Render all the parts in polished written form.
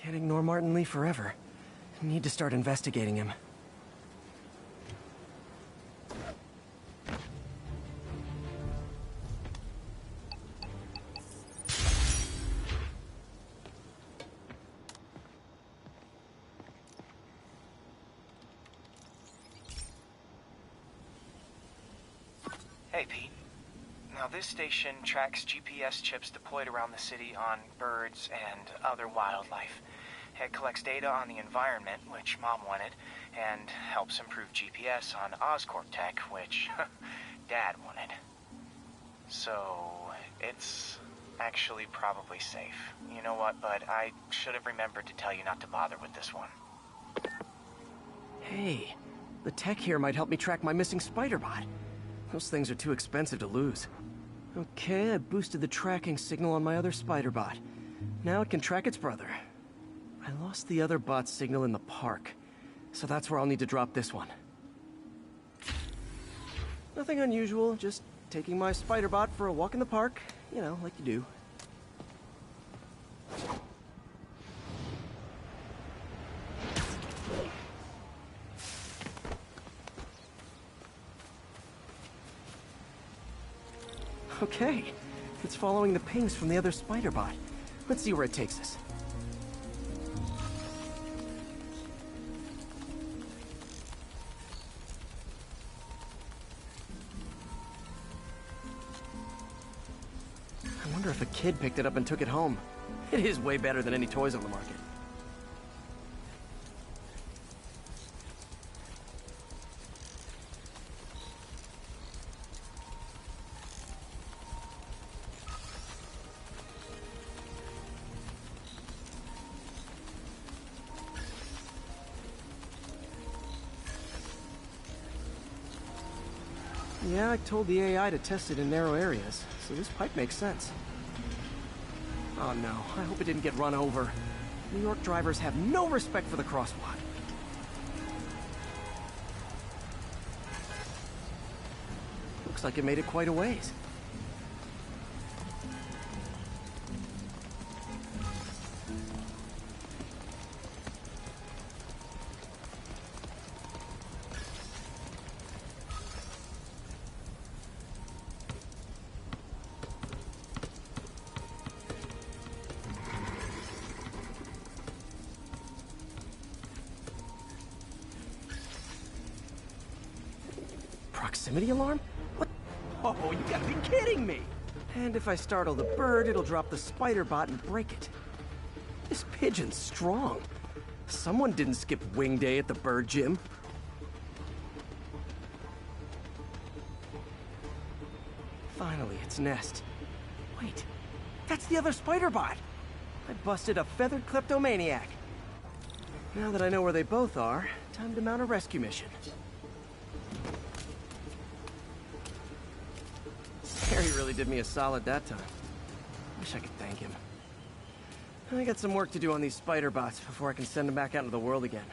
Can't ignore Martin Lee forever. Need to start investigating him. Hey, Pete. Now, this station tracks GPS chips deployed around the city on birds and other wildlife. It collects data on the environment, which Mom wanted, and helps improve GPS on Oscorp tech, which Dad wanted. So, it's actually probably safe. You know what, bud? I should have remembered to tell you not to bother with this one. Hey, the tech here might help me track my missing Spider-Bot. Those things are too expensive to lose. Okay, I boosted the tracking signal on my other Spider-Bot. Now it can track its brother. I lost the other bot's signal in the park, so that's where I'll need to drop this one. Nothing unusual, just taking my Spider-Bot for a walk in the park, you know, like you do. Okay, it's following the pings from the other Spider-Bot. Let's see where it takes us. I wonder if a kid picked it up and took it home. It is way better than any toys on the market. Yeah, I told the AI to test it in narrow areas, so this pipe makes sense. Oh no, I hope it didn't get run over. New York drivers have no respect for the crosswalk. Looks like it made it quite a ways. Proximity alarm? What? Oh, you gotta be kidding me! And if I startle the bird, it'll drop the Spider-Bot and break it. This pigeon's strong. Someone didn't skip wing day at the bird gym. Finally, its nest. Wait, that's the other Spider-Bot! I busted a feathered kleptomaniac. Now that I know where they both are, time to mount a rescue mission. Harry really did me a solid that time. Wish I could thank him. I got some work to do on these Spider-Bots before I can send them back out into the world again.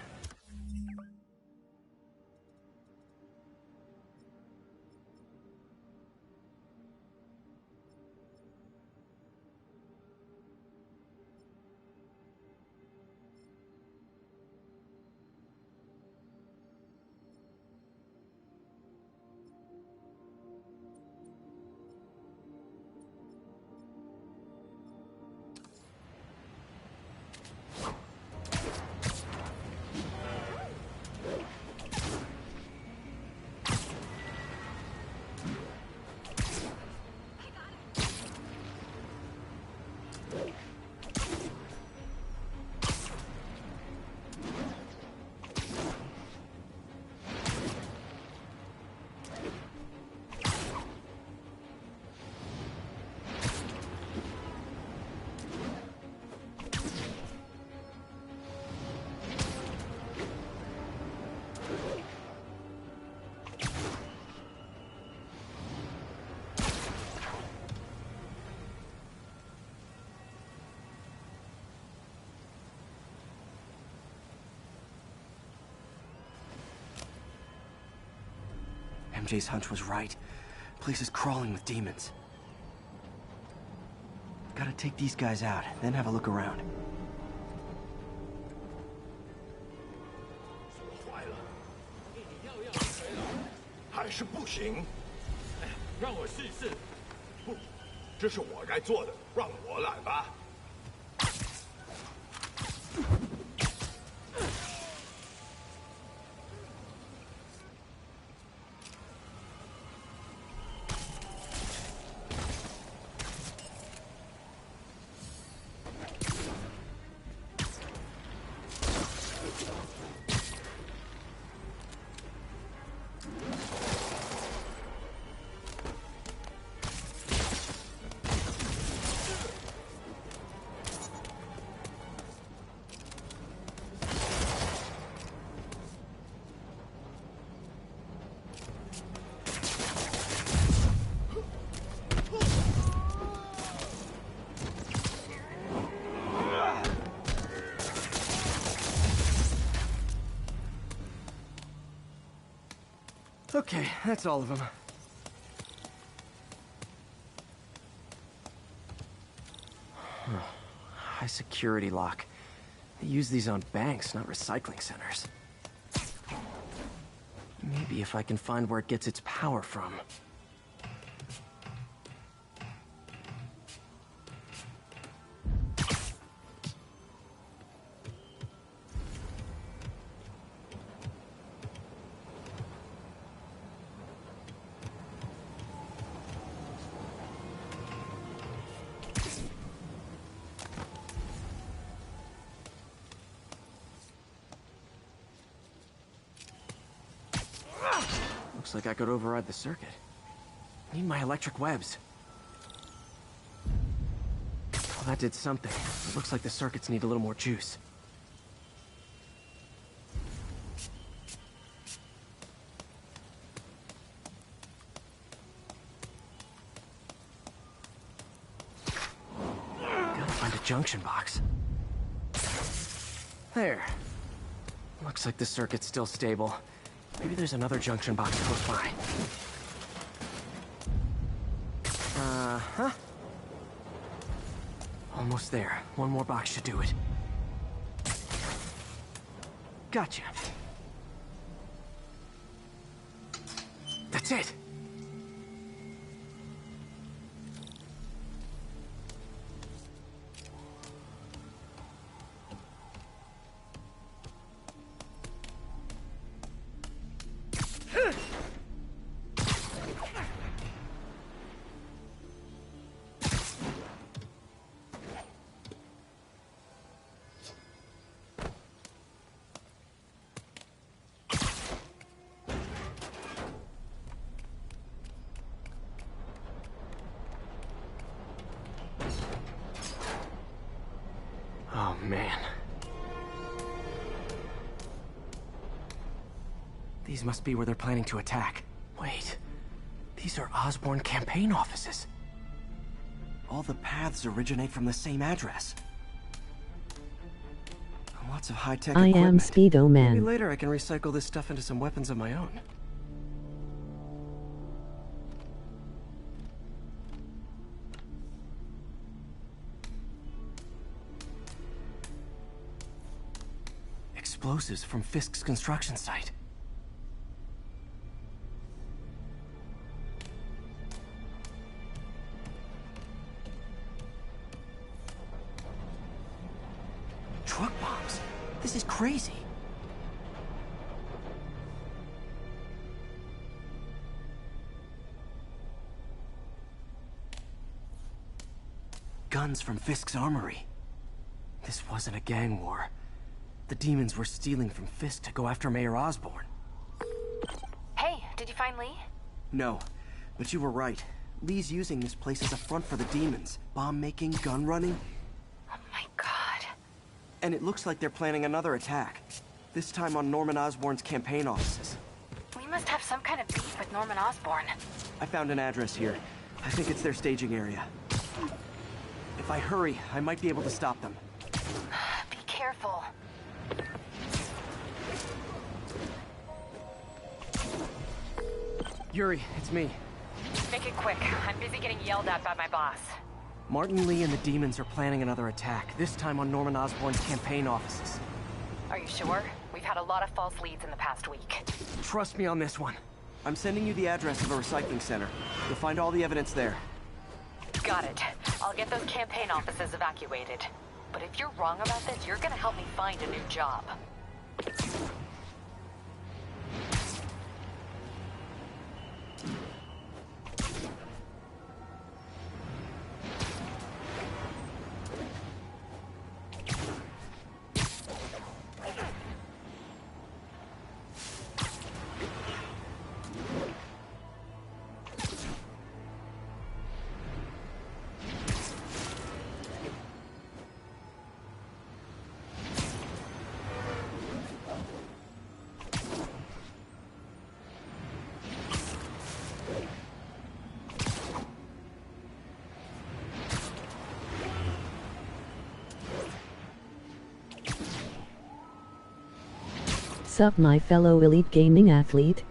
MJ's hunch was right. Place is crawling with demons. Gotta take these guys out, then have a look around. 是不行。让我试试。不，这是我该做的，让我来吧。Okay, that's all of them. High security lock. They use these on banks, not recycling centers. Maybe if I can find where it gets its power from. Looks like I could override the circuit. Need my electric webs. Well, that did something. It looks like the circuits need a little more juice. Gotta find a junction box. There. Looks like the circuit's still stable. Maybe there's another junction box close by. Uh-huh. Almost there. One more box should do it. Gotcha. That's it! Oh, man. These must be where they're planning to attack. Wait. These are Osborn campaign offices. All the paths originate from the same address. Lots of high-tech equipment. I am Speedo Man. Maybe later I can recycle this stuff into some weapons of my own. Explosives from Fisk's construction site. Truck bombs? This is crazy. Guns from Fisk's armory. This wasn't a gang war. The demons were stealing from Fisk to go after Mayor Osborn. Hey, did you find Lee? No, but you were right. Lee's using this place as a front for the demons. Bomb-making, gun-running. Oh my god. And it looks like they're planning another attack. This time on Norman Osborn's campaign offices. We must have some kind of beef with Norman Osborn. I found an address here. I think it's their staging area. If I hurry, I might be able to stop them. Be careful. Yuri, it's me. Make it quick. I'm busy getting yelled at by my boss. Martin Lee and the demons are planning another attack, this time on Norman Osborn's campaign offices. Are you sure? We've had a lot of false leads in the past week. Trust me on this one. I'm sending you the address of a recycling center. You'll find all the evidence there. Got it. I'll get those campaign offices evacuated. But if you're wrong about this, you're gonna help me find a new job. Sup, my fellow elite gaming athlete?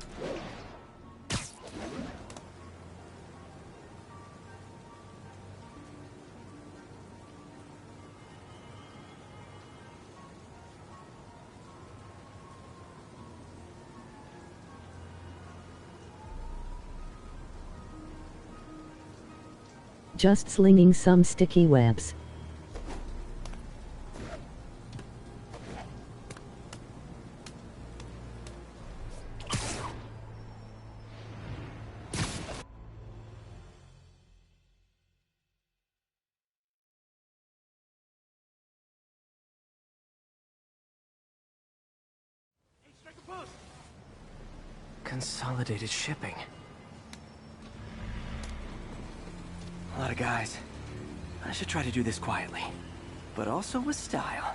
Just slinging some sticky webs. Consolidated shipping. A lot of guys. I should try to do this quietly, but also with style.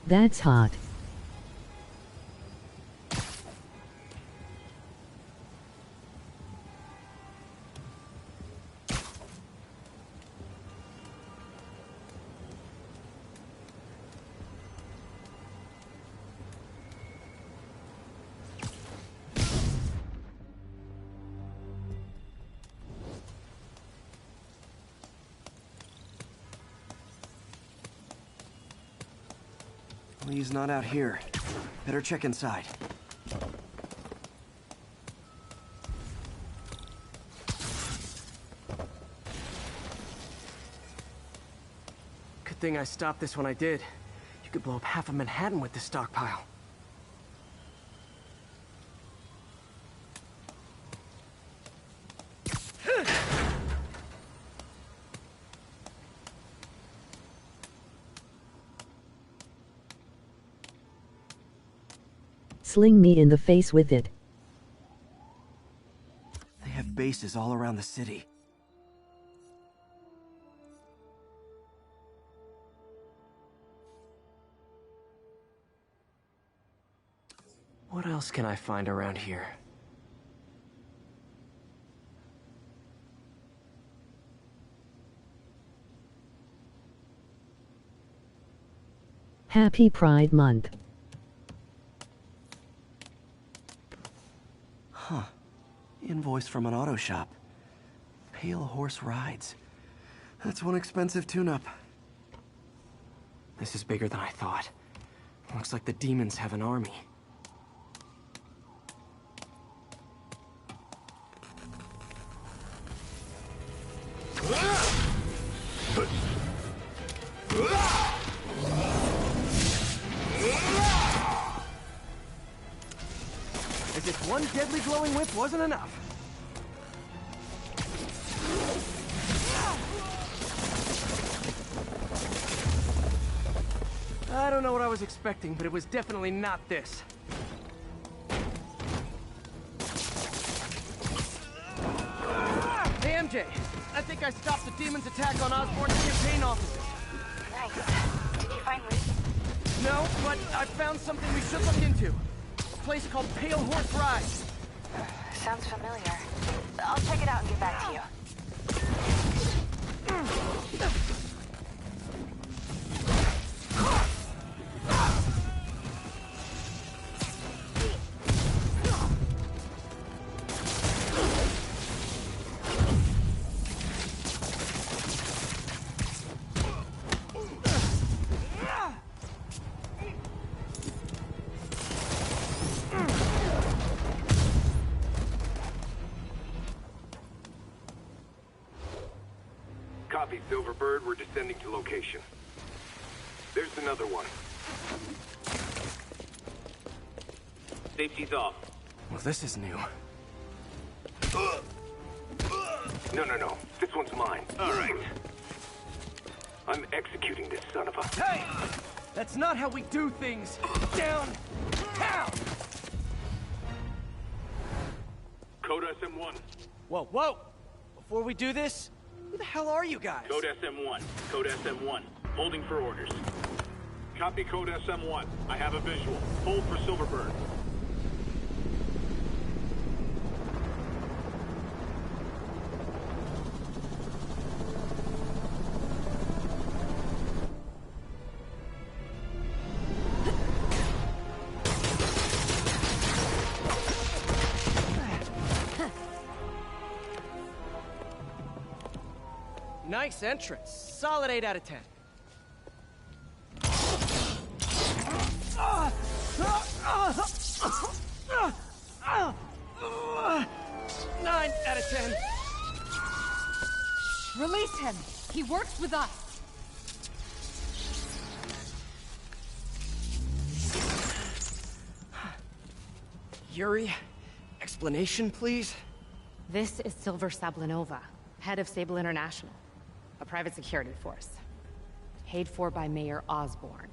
That's hot. Lee's not out here. Better check inside. Good thing I stopped this when I did. You could blow up half of Manhattan with this stockpile. Sling me in the face with it. They have bases all around the city. What else can I find around here? Happy Pride Month. Huh. Invoice from an auto shop. Pale Horse Rides. That's one expensive tune-up. This is bigger than I thought. Looks like the demons have an army. As if one deadly glowing whip wasn't enough. I don't know what I was expecting, but it was definitely not this. Hey, MJ. I think I stopped the demon's attack on Osborn's campaign offices. Nice. Did you find Lee? No, but I found something we should look into. A place called Pale Horse Rides. Sounds familiar. I'll check it out and get back to you. Copy, Silverbird. We're descending to location. There's another one. Safety's off. Well, this is new. No. This one's mine. All right. I'm executing this son of a... Hey! That's not how we do things! Down! Down! Code SM-1. Whoa! Before we do this, who the hell are you guys? Code SM-1. Code SM-1. Holding for orders. Copy Code SM-1. I have a visual. Hold for Silverbird. Nice entrance. Solid 8 out of 10. 9 out of 10. Release him. He works with us. Yuri, explanation, please? This is Silver Sablinova, head of Sable International, a private security force. Paid for by Mayor Osborn.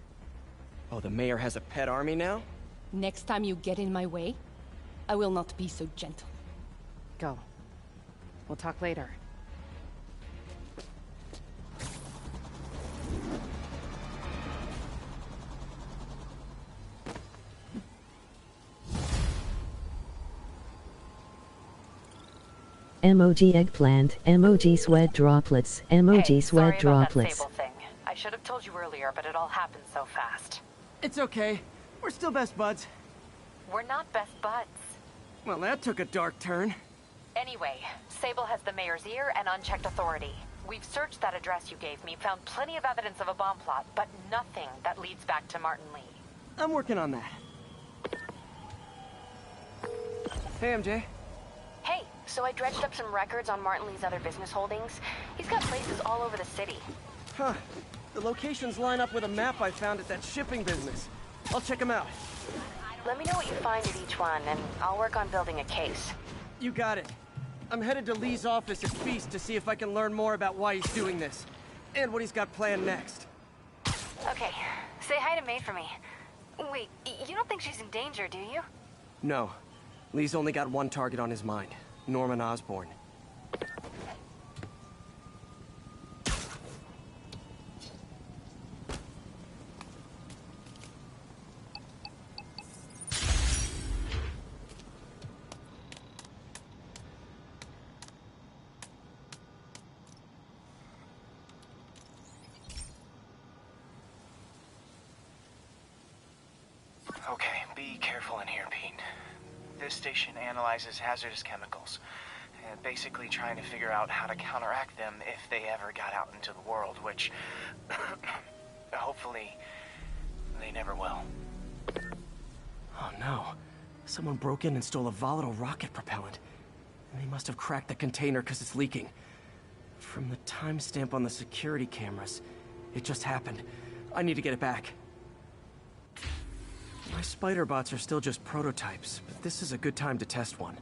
Oh, the mayor has a pet army now? Next time you get in my way, I will not be so gentle. Go. We'll talk later. Emoji eggplant, emoji sweat droplets, emoji Hey, sweat sorry about that droplets. Sable thing. I should have told you earlier, but it all happened so fast. It's okay. We're still best buds. We're not best buds. Well, that took a dark turn. Anyway, Sable has the mayor's ear and unchecked authority. We've searched that address you gave me, found plenty of evidence of a bomb plot, but nothing that leads back to Martin Lee. I'm working on that. Hey, MJ. Hey, so I dredged up some records on Martin Lee's other business holdings. He's got places all over the city. Huh. The locations line up with a map I found at that shipping business. I'll check them out. Let me know what you find at each one, and I'll work on building a case. You got it. I'm headed to Lee's office at Feast to see if I can learn more about why he's doing this. And what he's got planned next. Okay, say hi to May for me. Wait, you don't think she's in danger, do you? No. Lee's only got one target on his mind. Norman Osborn. Okay, be careful in here, Pete. This station analyzes hazardous chemicals, basically trying to figure out how to counteract them if they ever got out into the world, which hopefully they never will. Oh no. Someone broke in and stole a volatile rocket propellant. And they must have cracked the container because it's leaking. From the timestamp on the security cameras, it just happened. I need to get it back. My spider bots are still just prototypes, but this is a good time to test one.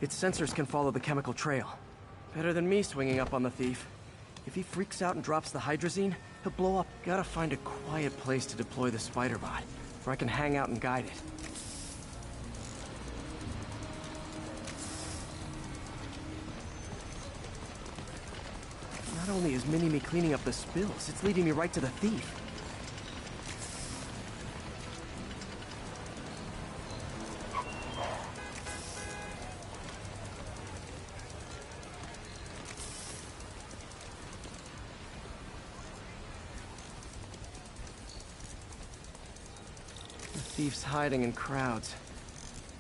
Its sensors can follow the chemical trail. Better than me swinging up on the thief. If he freaks out and drops the hydrazine, he'll blow up. Gotta find a quiet place to deploy the spider bot, where I can hang out and guide it. Not only is Mini-Me cleaning up the spills, it's leading me right to the thief. The thief's hiding in crowds.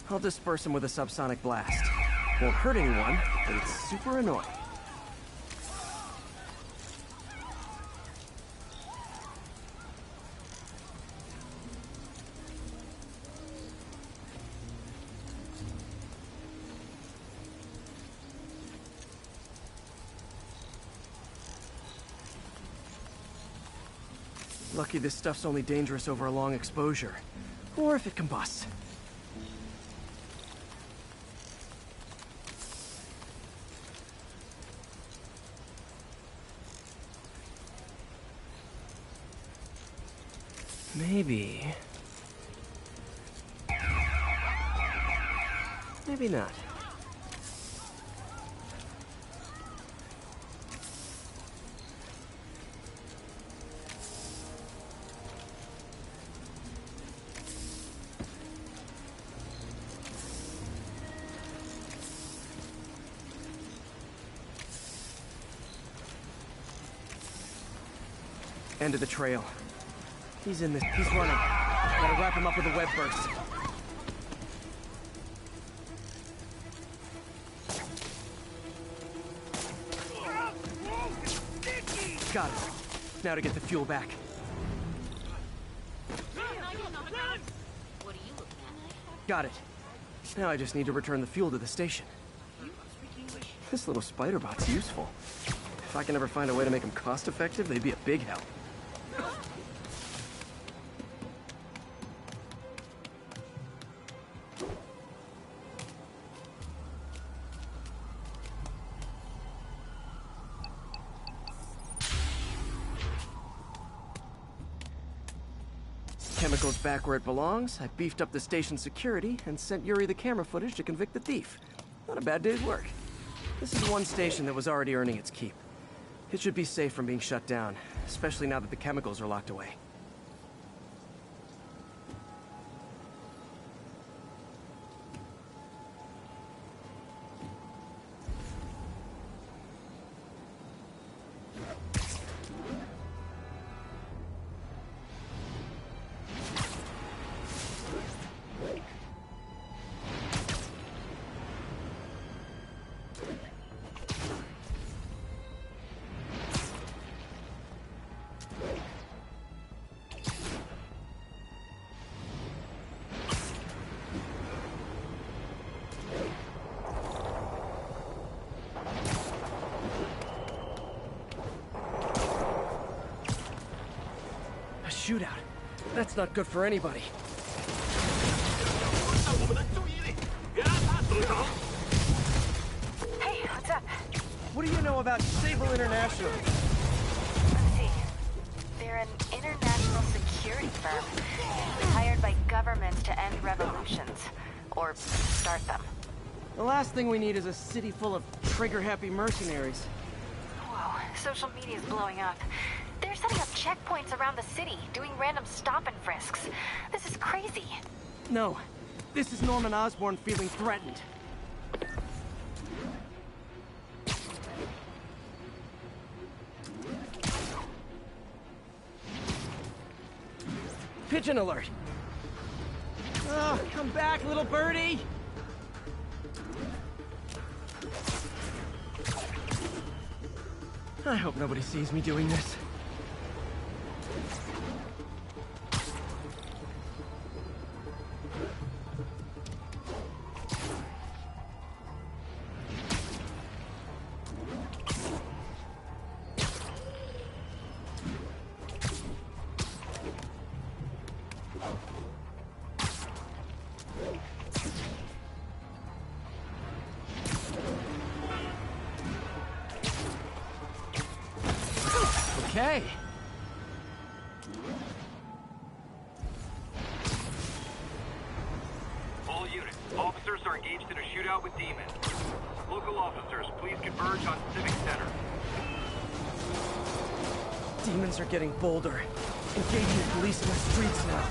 I'll disperse him with a subsonic blast. Won't hurt anyone, but it's super annoying. Lucky this stuff's only dangerous over a long exposure. Or if it combusts. Maybe... maybe not. End of the trail. He's in this. He's running. Gotta wrap him up with a web burst. Got it. Now to get the fuel back. Got it. Now I just need to return the fuel to the station. This little spider bot's useful. If I can ever find a way to make them cost-effective, they'd be a big help. Chemicals back where it belongs. I beefed up the station's security and sent Yuri the camera footage to convict the thief. Not a bad day's work. This is one station that was already earning its keep. It should be safe from being shut down, especially now that the chemicals are locked away. shootout. That's not good for anybody. 看我们的注意力，别让他得逞。 Hey, what's up? What do you know about Sable International? Let's see. They're an international security firm, usually hired by governments to end revolutions. Or start them. The last thing we need is a city full of trigger-happy mercenaries. Whoa, social media's blowing up. They're setting up checkpoints around the city, doing random stop and frisks. This is crazy. No, this is Norman Osborn feeling threatened. Pigeon alert! Oh, come back, little birdie! I hope nobody sees me doing this. Okay. All units, officers are engaged in a shootout with demons. Local officers, please converge on Civic Center. Demons are getting bolder. Engaging police in the streets now.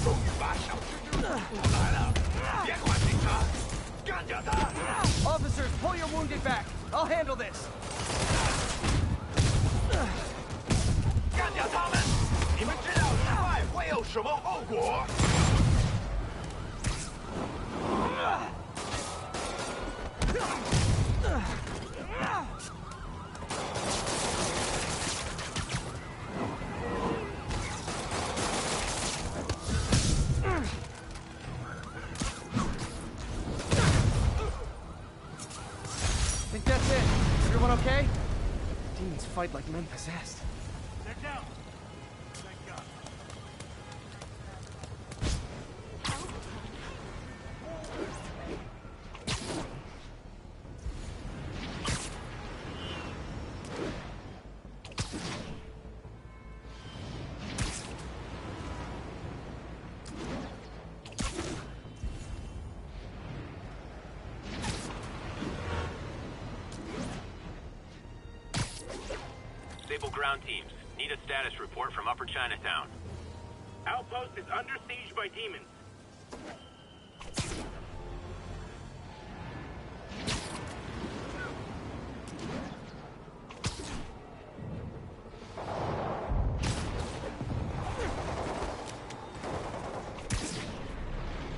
终于把小蜘蛛捕来了，别管警察，干掉他！ Officers, pull your wounded back. I'll handle this. 干掉他们！你们知道失败会有什么后果？ Think that's it. Everyone okay? Demons fight like men possessed. Get down! Thank God. Sable ground teams, need a status report from Upper Chinatown. Outpost is under siege by demons.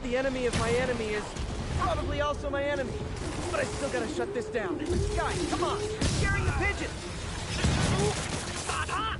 The enemy of my enemy is probably also my enemy. But I still gotta shut this down. Guys, come on! You're scaring the pigeons! 打他！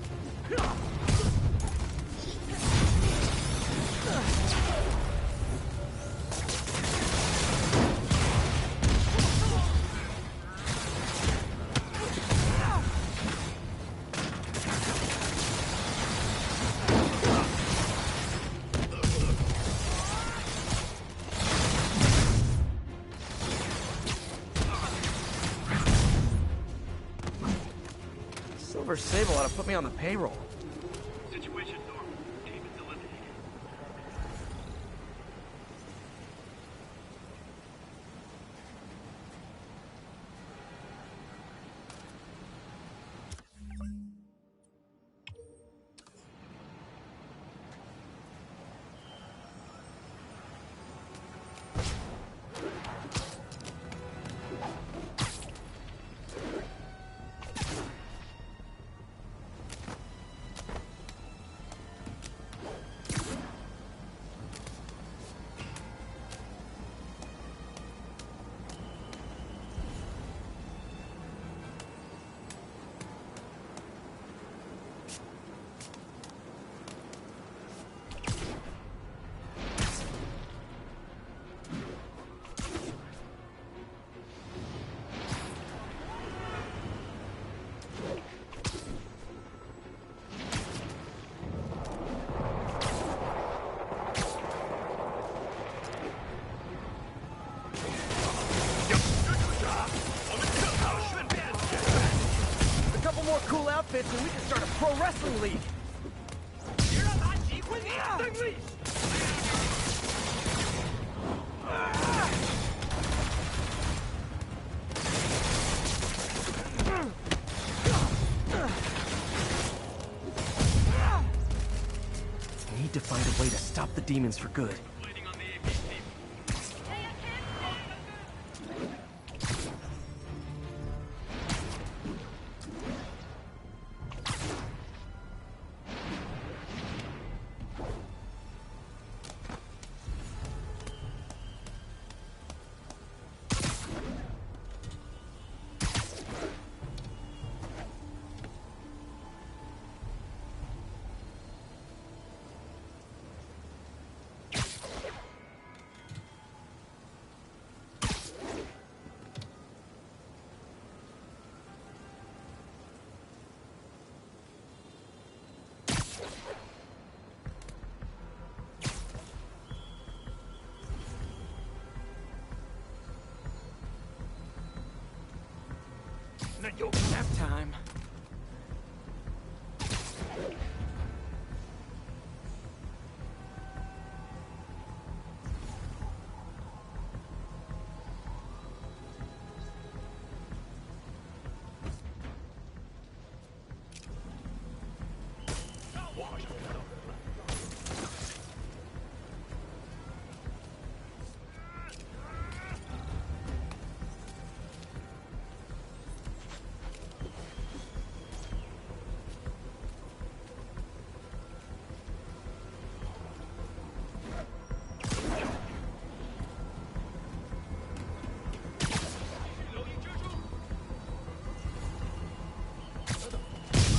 Silver Sable ought to put me on the payroll. Situation normal. Demons eliminated. couple more cool outfits and we can start a pro wrestling league. I need to find a way to stop the demons for good. Nap time.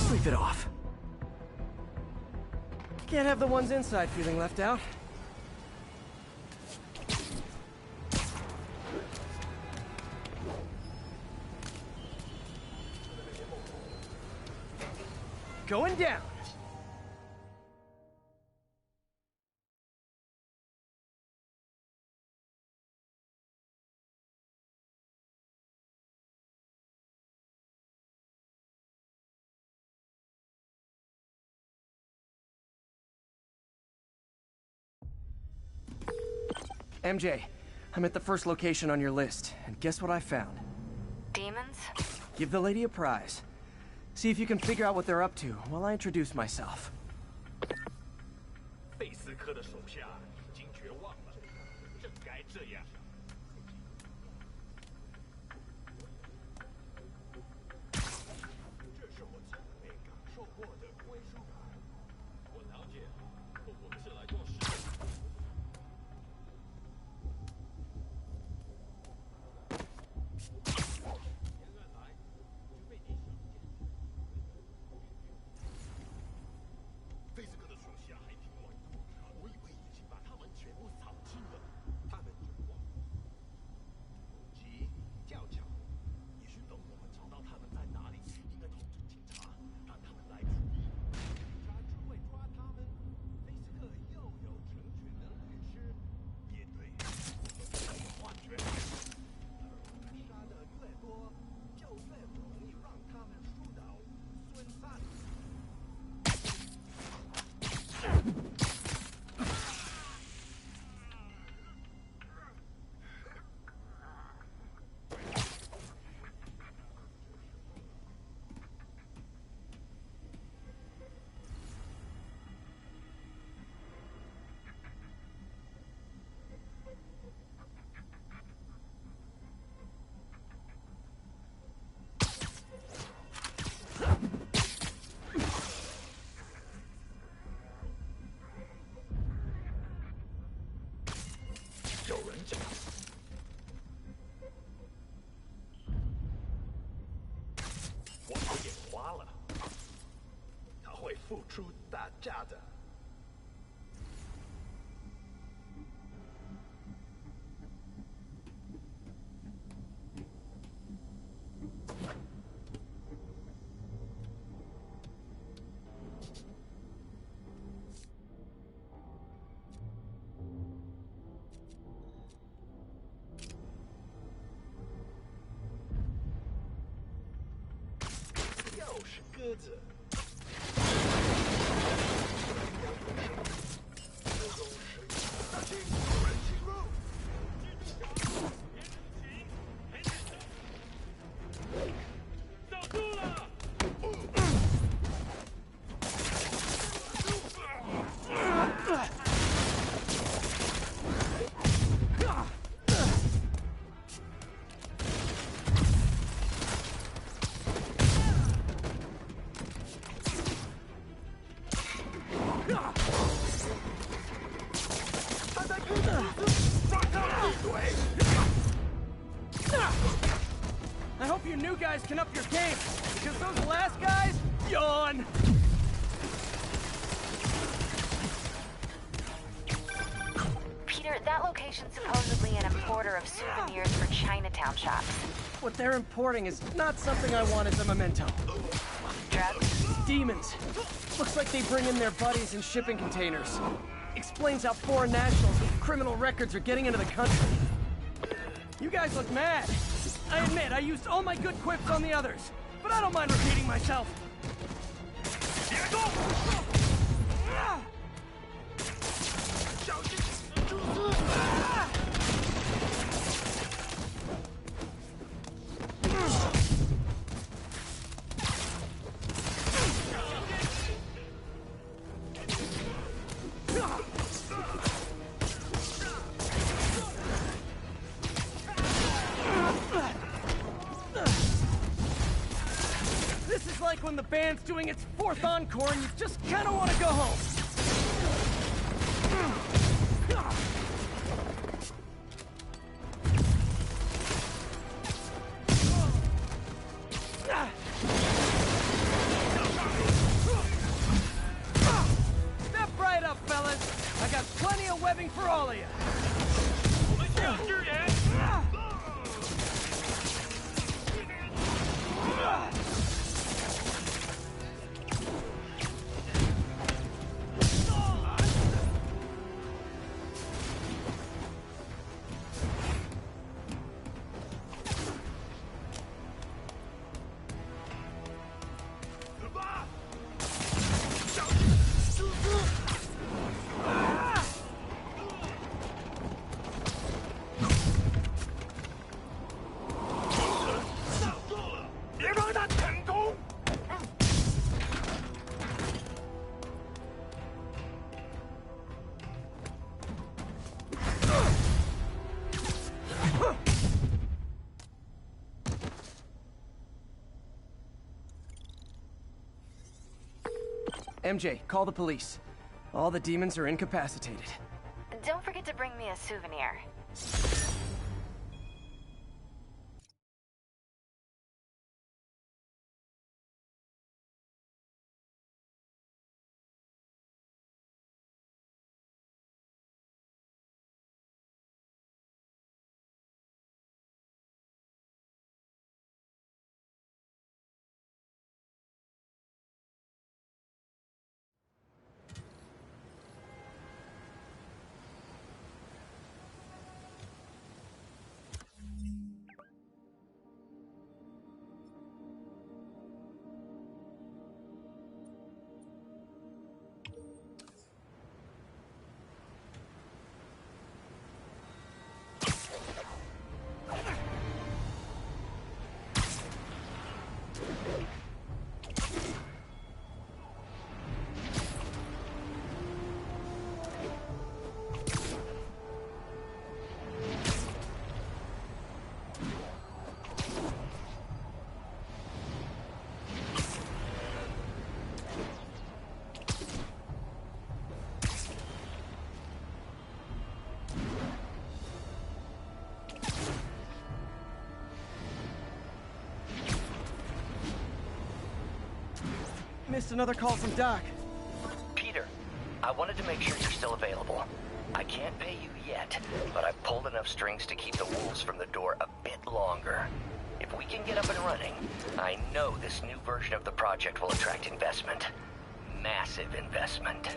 Sleep it off. Can't have the ones inside feeling left out. Going down. MJ, I'm at the first location on your list, and guess what I found? Demons? Give the lady a prize. See if you can figure out what they're up to while I introduce myself. 贝斯科的手下已经绝望了，正该这样。这是我从没感受过的归属感。我了解，我们是来做实验。原来就被你想见。贝斯科的手下还挺乱的，我以为已经把他们全部扫清了。他们绝望。急，较巧，也许等我们找到他们在哪里，应该通知警察，让他们来处理。警察只会抓他们。贝斯克又有成全的律师，也对，我们有幻觉。而我们杀的越多，就越容易让他们输到孙散。有人讲，我有眼花了，他会付出代价的。又是鸽子。守住了！I hope you new guys can up your game, because those last guys, yawn. Peter, that location's supposedly an importer of souvenirs for Chinatown shops. What they're importing is not something I want as a memento. Drugs? Demons. Looks like they bring in their buddies in shipping containers. Explains how foreign nationals with criminal records are getting into the country. You guys look mad. I admit, I used all my good quips on the others, but I don't mind repeating myself. This is like when the band's doing its 4th encore and you just kind of want to go home. Step right up, fellas. I got plenty of webbing for all of you. MJ, call the police. All the demons are incapacitated. Don't forget to bring me a souvenir. Missed another call from Doc. Peter, I wanted to make sure you're still available. I can't pay you yet, but I've pulled enough strings to keep the wolves from the door a bit longer. If we can get up and running, I know this new version of the project will attract investment. Massive investment.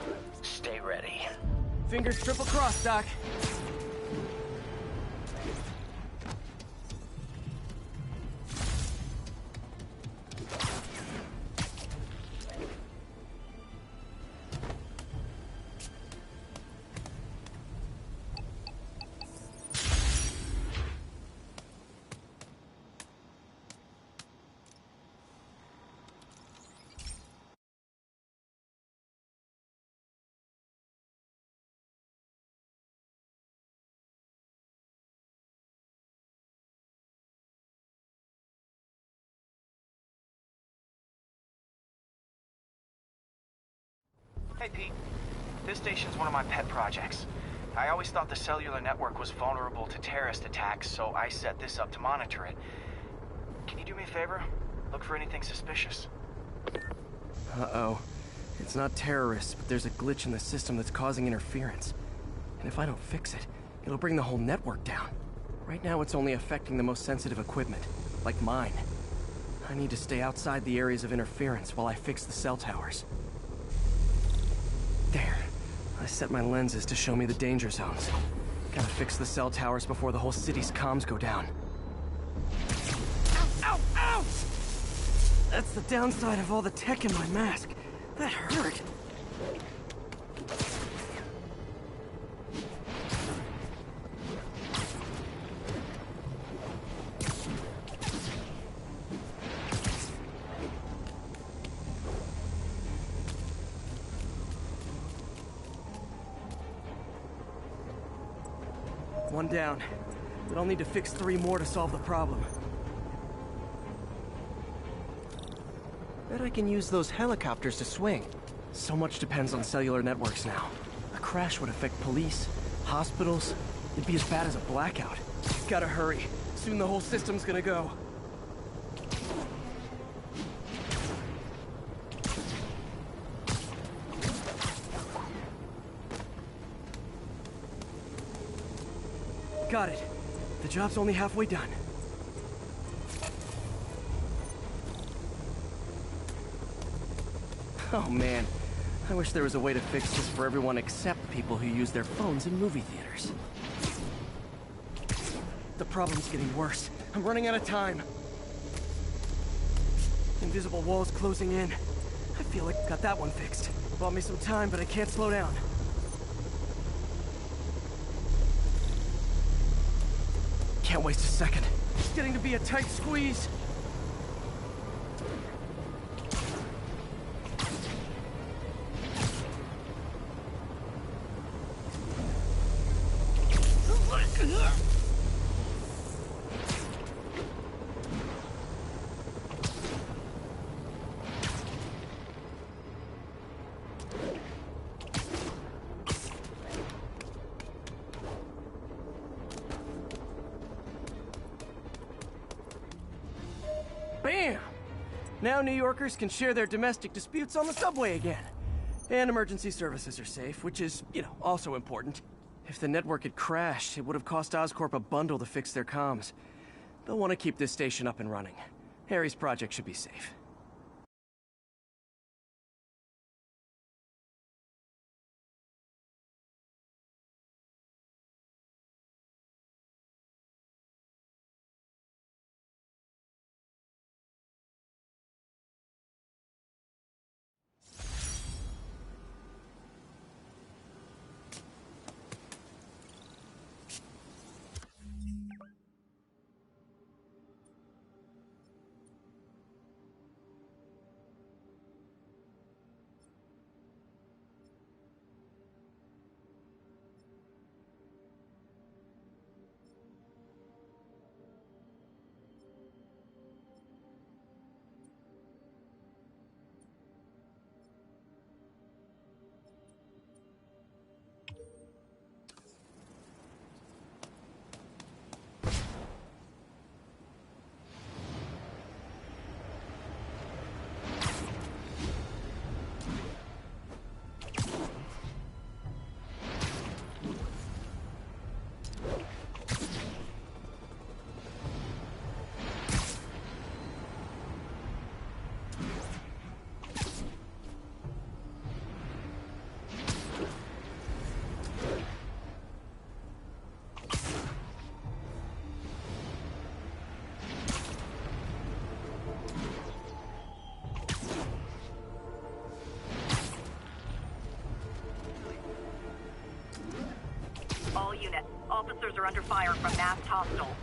Stay ready. Fingers triple crossed, Doc. Hey, Pete. This station's one of my pet projects. I always thought the cellular network was vulnerable to terrorist attacks, so I set this up to monitor it. Can you do me a favor? Look for anything suspicious. Uh-oh. It's not terrorists, but there's a glitch in the system that's causing interference. And if I don't fix it, it'll bring the whole network down. Right now, it's only affecting the most sensitive equipment, like mine. I need to stay outside the areas of interference while I fix the cell towers. There. I set my lenses to show me the danger zones. Gotta fix the cell towers before the whole city's comms go down. Ow, ow, ow! That's the downside of all the tech in my mask. That hurt. One down, but I'll need to fix 3 more to solve the problem. Bet I can use those helicopters to swing. So much depends on cellular networks now. A crash would affect police, hospitals. It'd be as bad as a blackout. Gotta hurry. Soon the whole system's gonna go. Got it. The job's only halfway done. Oh man, I wish there was a way to fix this for everyone except people who use their phones in movie theaters. The problem's getting worse. I'm running out of time. Invisible walls closing in. I feel like I got that one fixed. Bought me some time, but I can't slow down. Can't waste a second. It's getting to be a tight squeeze. Bam! Now New Yorkers can share their domestic disputes on the subway again. And emergency services are safe, which is, also important. If the network had crashed, it would have cost Oscorp a bundle to fix their comms. They'll want to keep this station up and running. Harry's project should be safe. All units. Officers are under fire from masked hostiles.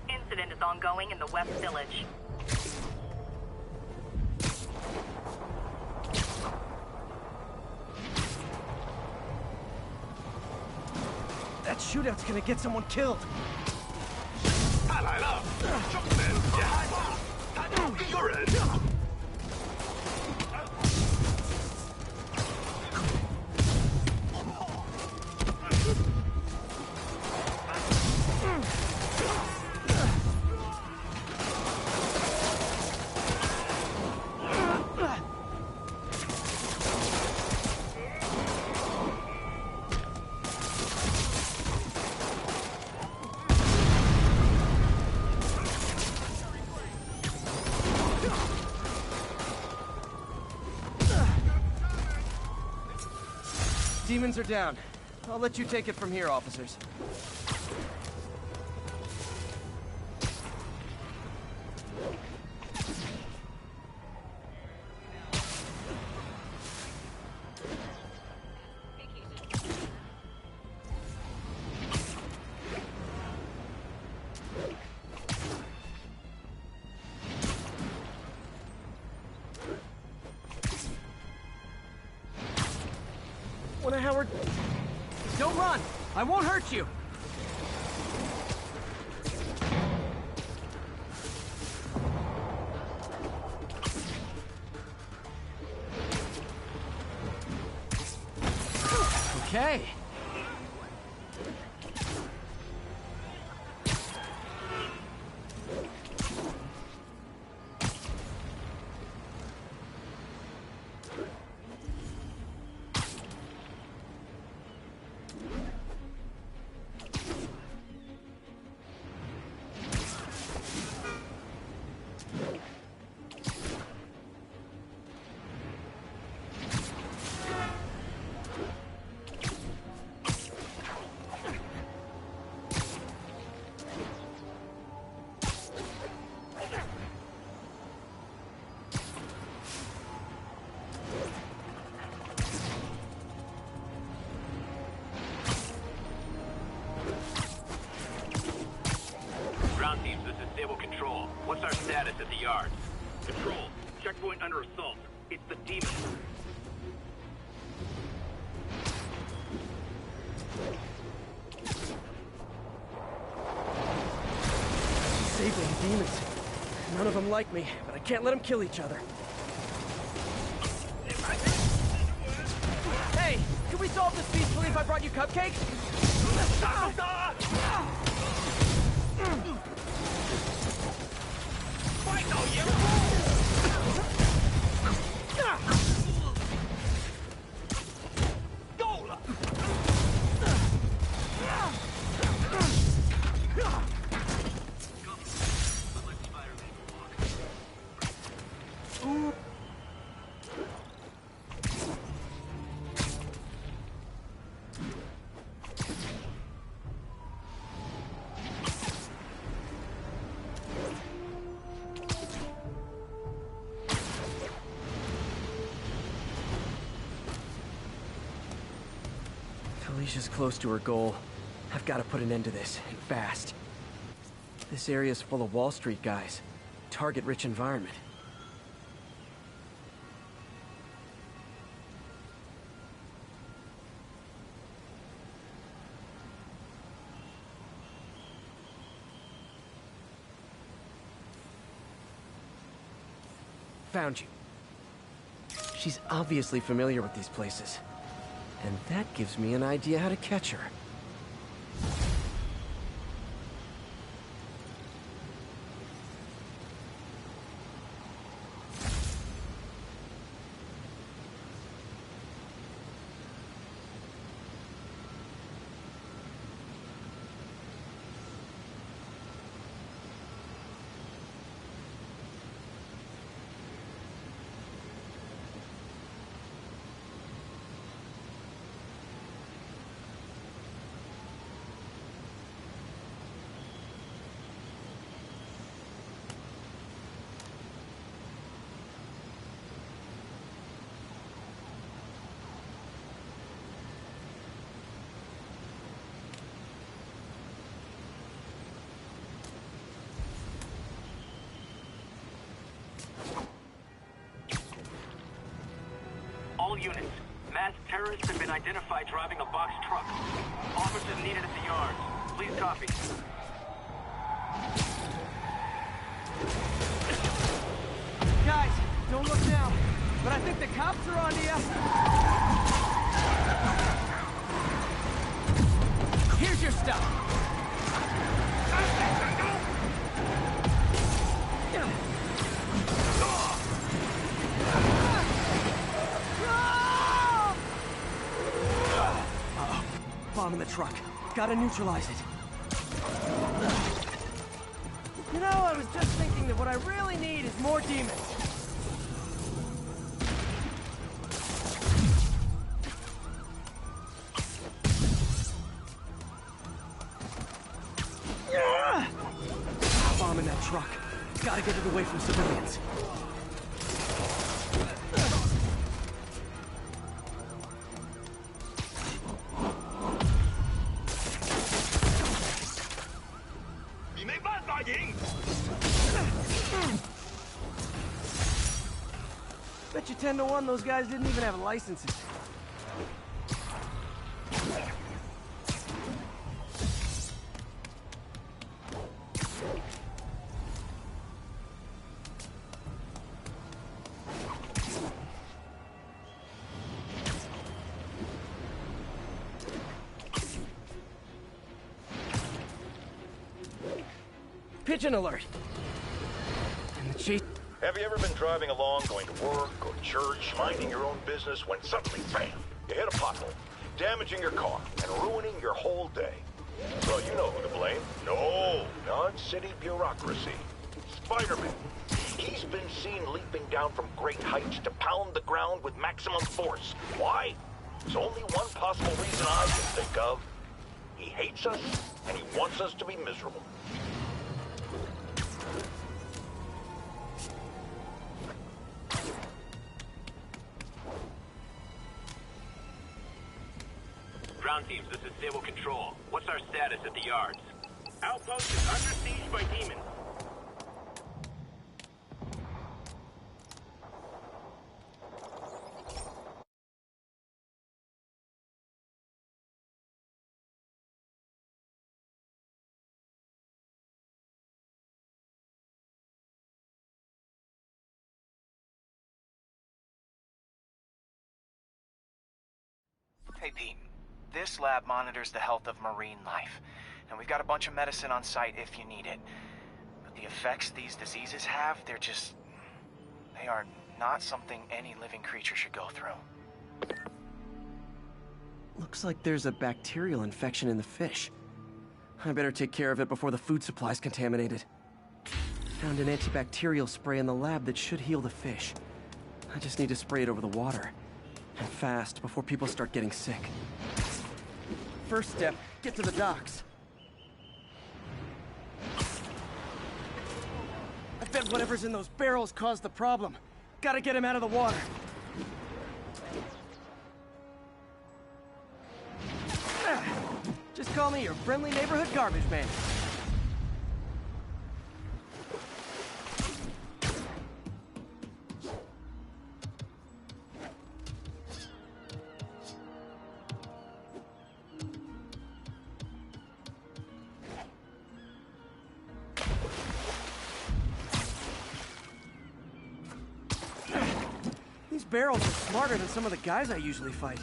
Incident is ongoing in the West Village. That shootout's gonna get someone killed. 他来了，兄弟们，别害怕，他有个人。Demons are down. I'll let you take it from here, officers. Howard, don't run! I won't hurt you! Okay. Ground teams, this is Stable Control. What's our status at the yard? Control, checkpoint under assault. It's the demon. Sabling demons. None of them like me, but I can't let them kill each other. Hey, can we solve this peacefully if I brought you cupcakes? Felicia's close to her goal. I've got to put an end to this, and fast. This area's full of Wall Street guys. Target-rich environment. Found you. She's obviously familiar with these places. And that gives me an idea how to catch her. All units, masked terrorists have been identified driving a box truck. Officers needed at the yards. Please copy. Guys, don't look now, but I think the cops are on to you. Here's your stuff. Bomb in the truck. Gotta neutralize it. You know, I was just thinking that what I really need is more demons. bomb in that truck. Gotta get it away from civilians. Bet you 10 to 1 those guys didn't even have licenses. Pigeon alert! And the chase... Have you ever been driving along, going to work or church, minding your own business, when suddenly, bam, you hit a pothole, damaging your car and ruining your whole day? Well, you know who to blame. No, not city bureaucracy. Spider-Man. He's been seen leaping down from great heights to pound the ground with maximum force. Why? There's only one possible reason I can think of. He hates us, and he wants us to be miserable. Ground teams, this is Stable Control. What's our status at the yards? Outpost is under siege by demons. Hey, Pete. This lab monitors the health of marine life, and we've got a bunch of medicine on site if you need it. But the effects these diseases have, they are not something any living creature should go through. Looks like there's a bacterial infection in the fish. I better take care of it before the food supply's contaminated. Found an antibacterial spray in the lab that should heal the fish. I just need to spray it over the water. And fast, before people start getting sick. First step, get to the docks. I bet whatever's in those barrels caused the problem. Gotta get him out of the water. Just call me your friendly neighborhood garbage man. These barrels are smarter than some of the guys I usually fight.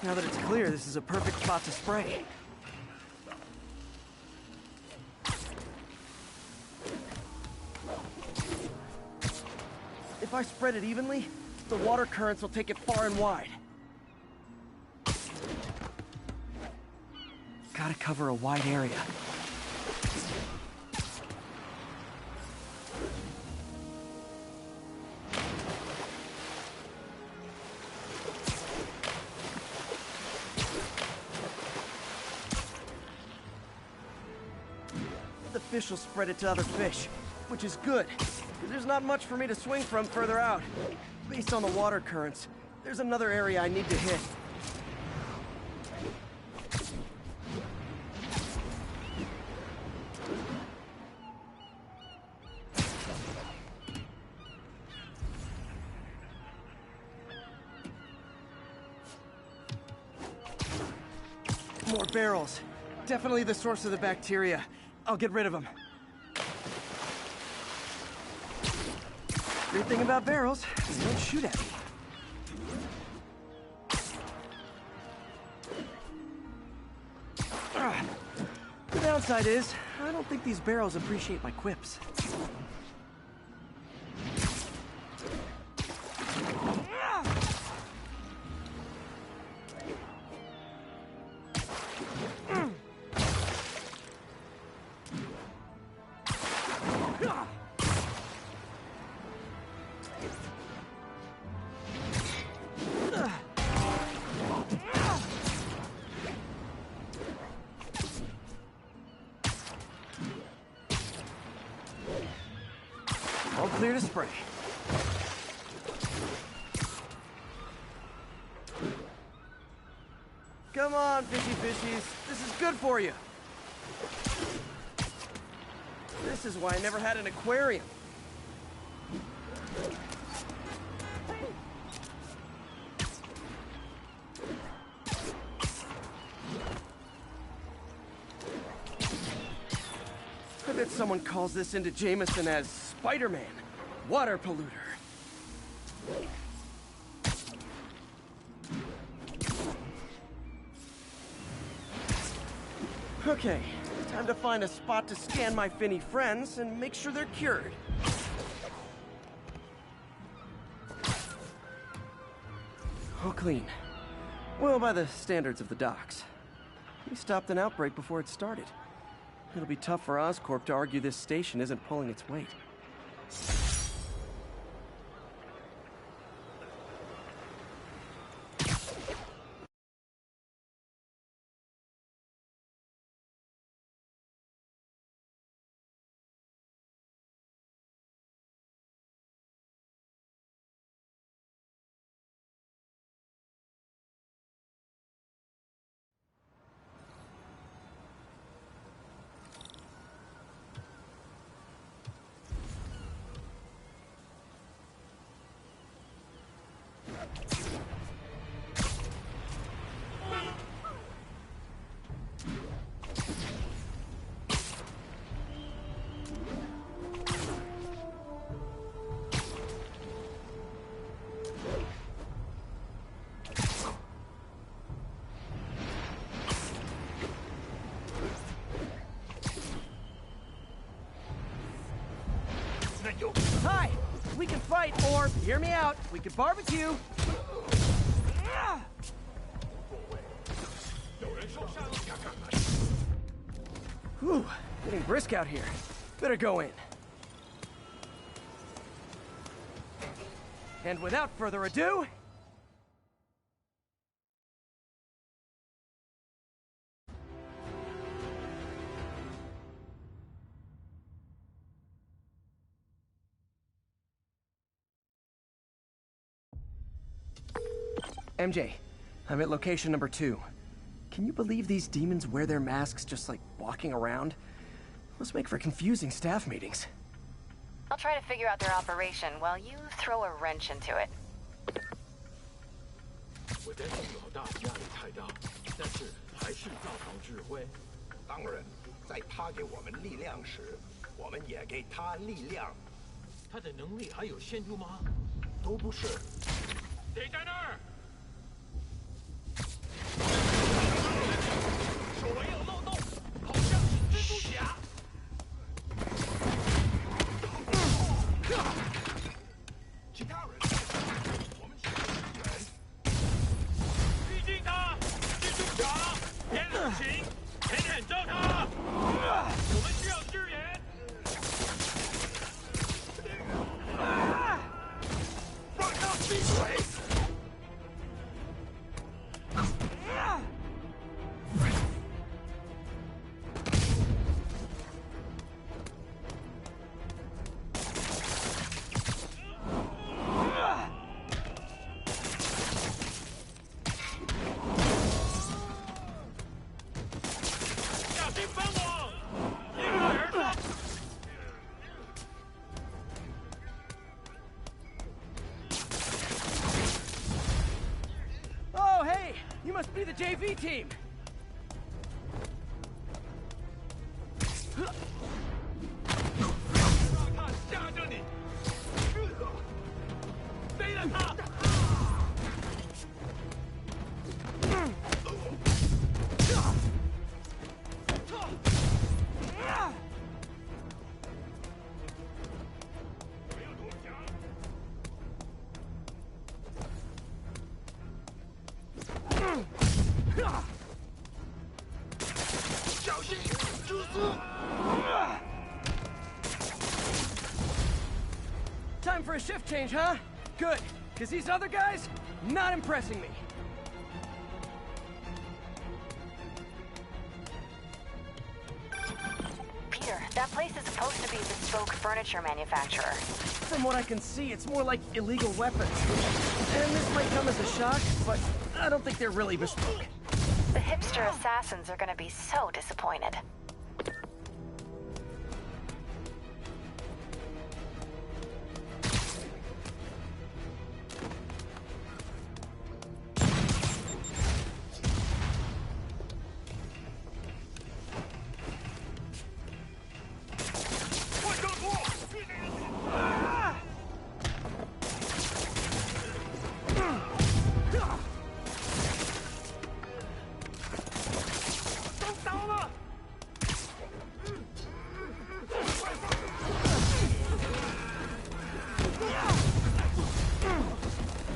Now that it's clear, this is a perfect spot to spray. If I spread it evenly, the water currents will take it far and wide. Gotta cover a wide area. The fish will spread it to other fish, which is good, because there's not much for me to swing from further out. Based on the water currents, there's another area I need to hit. More barrels. Definitely the source of the bacteria. I'll get rid of them. Great thing about barrels, they don't shoot at me. The downside is, I don't think these barrels appreciate my quips. All clear to spray. Come on, fishy fishies. This is good for you. This is why I never had an aquarium. I bet someone calls this into Jameson as Spider-Man, water polluter. Okay, time to find a spot to scan my finny friends and make sure they're cured. All clean. Well, by the standards of the docks. We stopped an outbreak before it started. It'll be tough for Oscorp to argue this station isn't pulling its weight. Hi! We can fight, or, hear me out, we can barbecue! Whew, getting brisk out here. Better go in. And without further ado... MJ, I'm at location number 2. Can you believe these demons wear their masks just like walking around? Must make for confusing staff meetings. I'll try to figure out their operation while you throw a wrench into it. 我担心老大压力太大，但是还是照常指挥。当然，在他给我们力量时，我们也给他力量。他的能力还有限度吗？都不是。谁在那儿？手围有漏洞，好像是蜘蛛侠。其他人，我们请支援。逼近他，蜘蛛侠，别冷行，狠狠招他。我们需要支援。让他闭嘴。 Be the JV team. 让他吓着你。Time for a shift change, huh? Good, because these other guys, not impressing me. Peter, that place is supposed to be a bespoke furniture manufacturer. From what I can see, it's more like illegal weapons. And this might come as a shock, but I don't think they're really bespoke. The hipster assassins are gonna be so disappointed.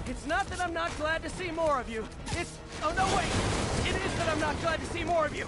It's not that I'm not glad to see more of you. It's... oh no, wait! It is that I'm not glad to see more of you!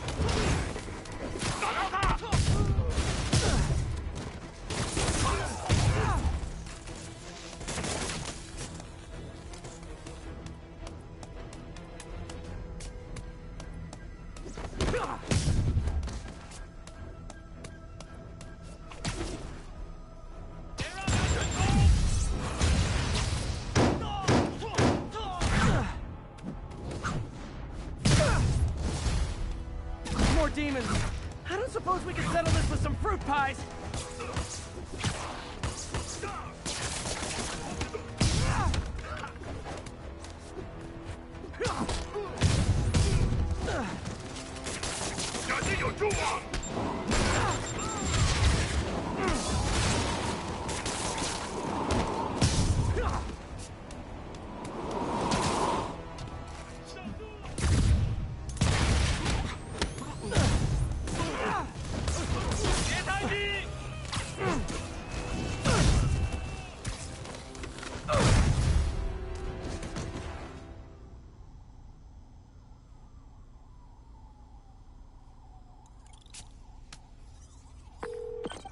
More demons. I don't suppose we can settle this with some fruit pies.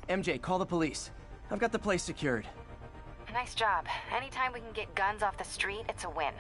MJ, call the police. I've got the place secured. Nice job. Anytime we can get guns off the street, it's a win.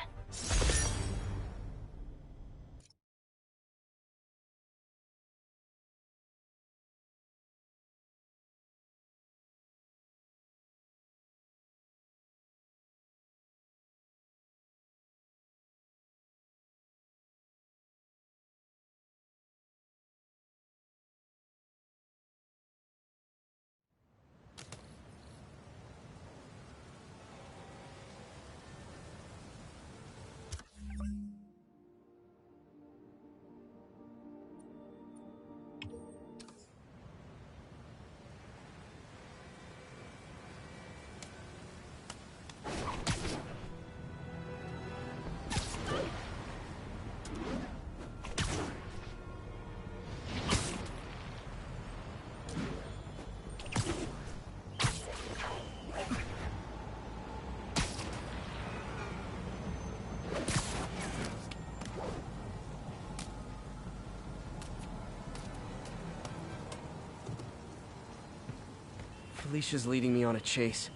Felicia's leading me on a chase,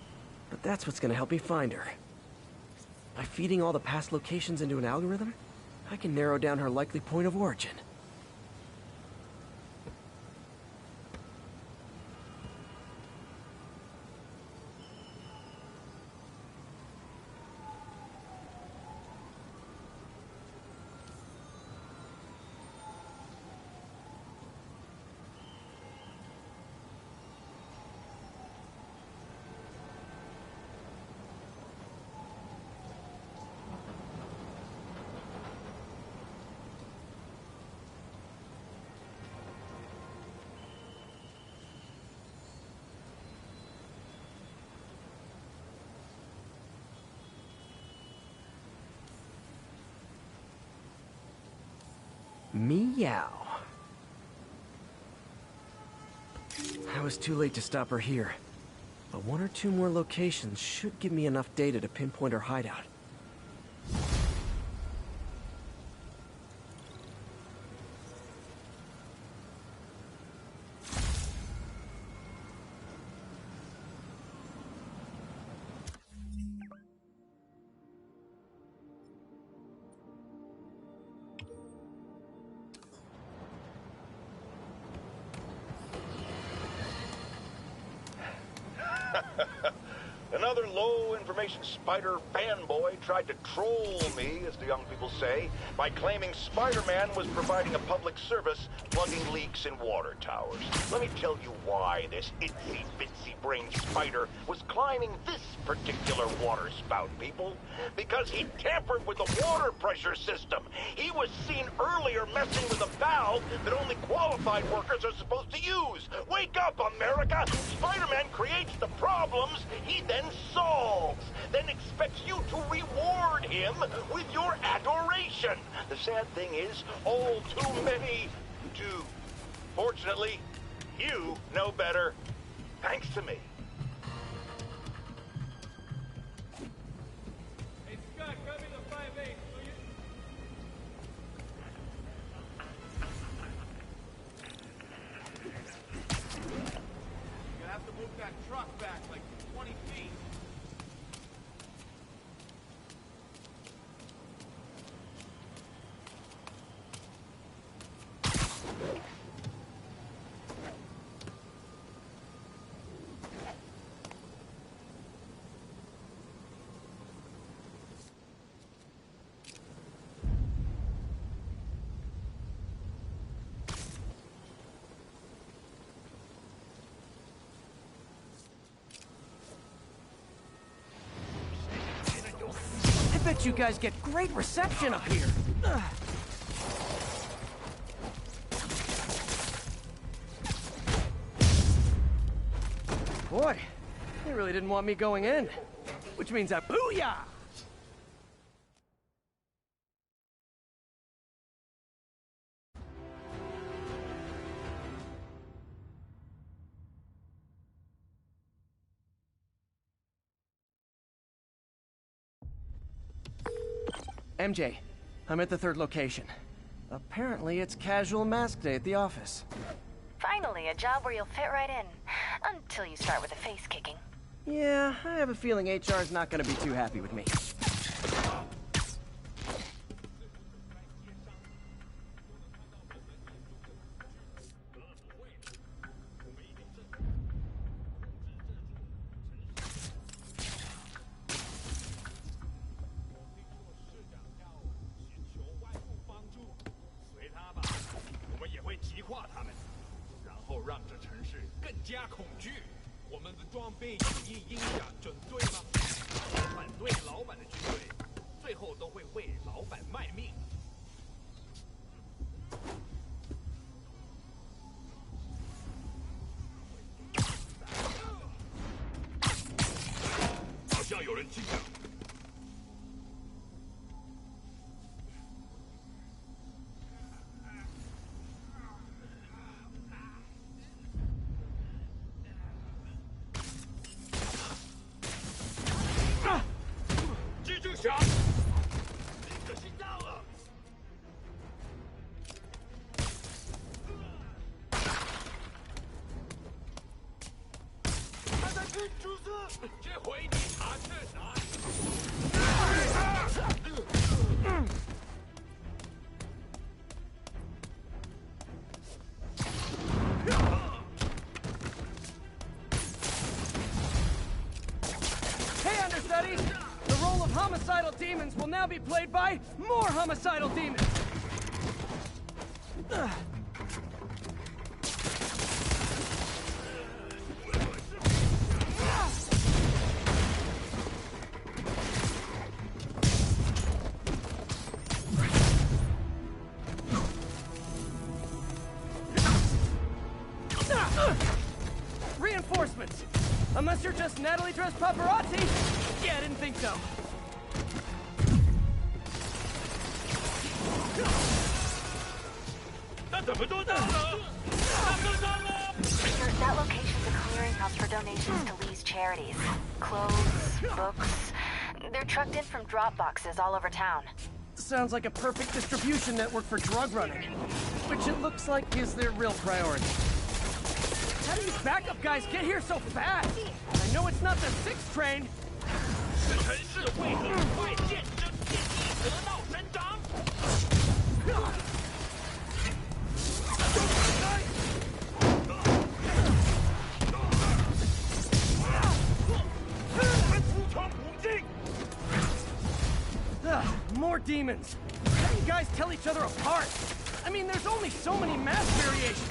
but that's what's gonna help me find her. By feeding all the past locations into an algorithm, I can narrow down her likely point of origin. Meow. I was too late to stop her here. But one or two more locations should give me enough data to pinpoint her hideout. Another low-information Spider fanboy tried to troll me, as the young people say, by claiming Spider-Man was providing a public service plugging leaks in water towers. Let me tell you why this itsy-bitsy-brained spider was climbing this particular water spout, people. Because he tampered with the water pressure system. He was seen earlier messing with a valve that only qualified workers are supposed to use. Wake up, America! Spider-Man creates the problems he then solves, then expects you to reward him with your adoration. The sad thing is, all too many do. Fortunately, you know better, thanks to me. Hey, Scott, come in the 5-8, will you? You're gonna have to move that truck back like 20 feet. I bet you guys get great reception up here. Boy, they really didn't want me going in. Which means a booyah! MJ, I'm at the third location. Apparently it's casual mask day at the office. Finally, a job where you'll fit right in. Until you start with the face kicking. Yeah, I have a feeling HR's not gonna be too happy with me. 加恐惧。我们的装备有意影响整队吗？反对老板的军队，最后都会为老板卖命。好像有人进来。 The role of homicidal demons will now be played by more homicidal demons! Reinforcements! Unless you're just Natalie dressed paparazzi? Yeah, I didn't think so. warehouse for donations to Lee's charities. Clothes, books. They're trucked in from drop boxes all over town. Sounds like a perfect distribution network for drug running, which it looks like is their real priority. How do these backup guys get here so fast? I know it's not the 6th train. 是城市为何快剑这剑意得道伸张？ More demons! How do you guys tell each other apart? I mean, there's only so many mass variations.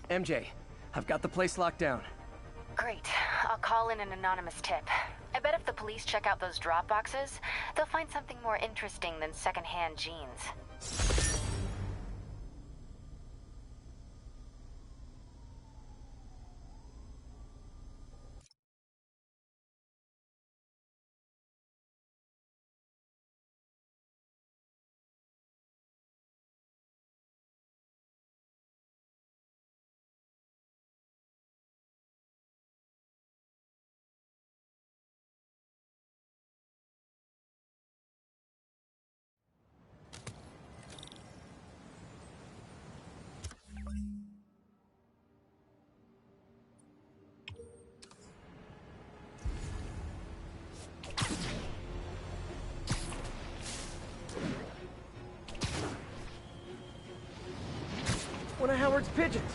MJ, I've got the place locked down. Great. I'll call in an anonymous tip. I bet if the police check out those drop boxes, they'll find something more interesting than secondhand jeans. One of Howard's pigeons.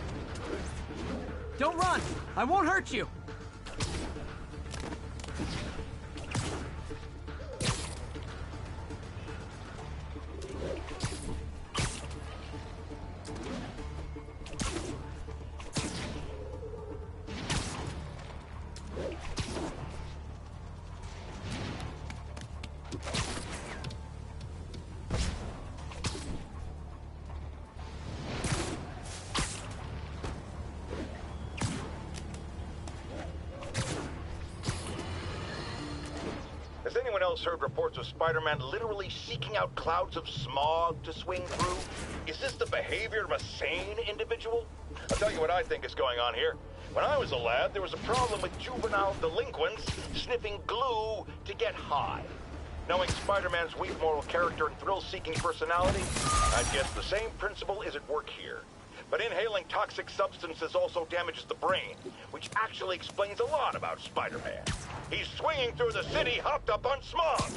Don't run! I won't hurt you! Has anyone else heard reports of Spider-Man literally seeking out clouds of smog to swing through? Is this the behavior of a sane individual? I'll tell you what I think is going on here. When I was a lad, there was a problem with juvenile delinquents sniffing glue to get high. Knowing Spider-Man's weak moral character and thrill-seeking personality, I'd guess the same principle is at work here. But inhaling toxic substances also damages the brain, which actually explains a lot about Spider-Man. He's swinging through the city hopped up on smog.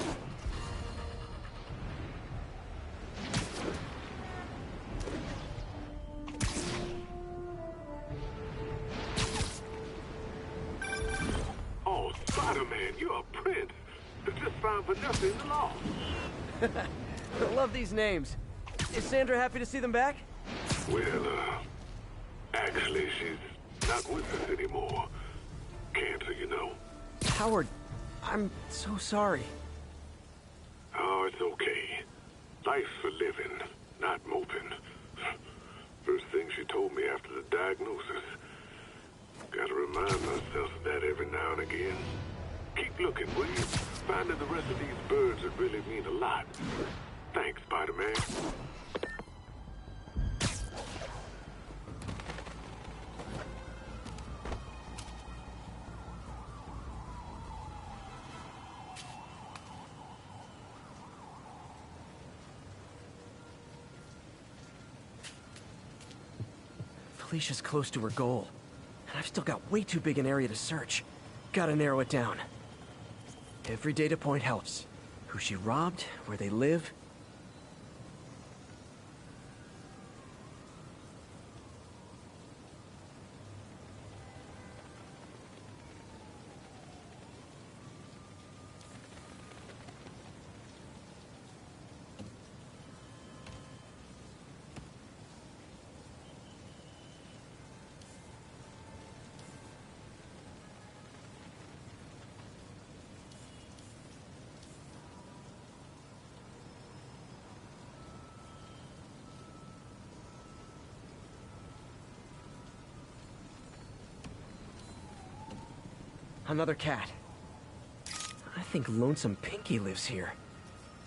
Oh, Spider-Man, you're a prince. Just found Vanessa in the law. I love these names. Is Sandra happy to see them back? Well, actually, she's not with us anymore. Cancer, you know. Howard, I'm so sorry. Oh, it's okay. Life's for living, not moping. First thing she told me after the diagnosis. Gotta remind myself of that every now and again. Keep looking, will you? Finding the rest of these birds would really mean a lot. Thanks, Spider-Man. Felicia's close to her goal. And I've still got way too big an area to search. Gotta narrow it down. Every data point helps. Who she robbed, where they live. Another cat. I think Lonesome Pinky lives here.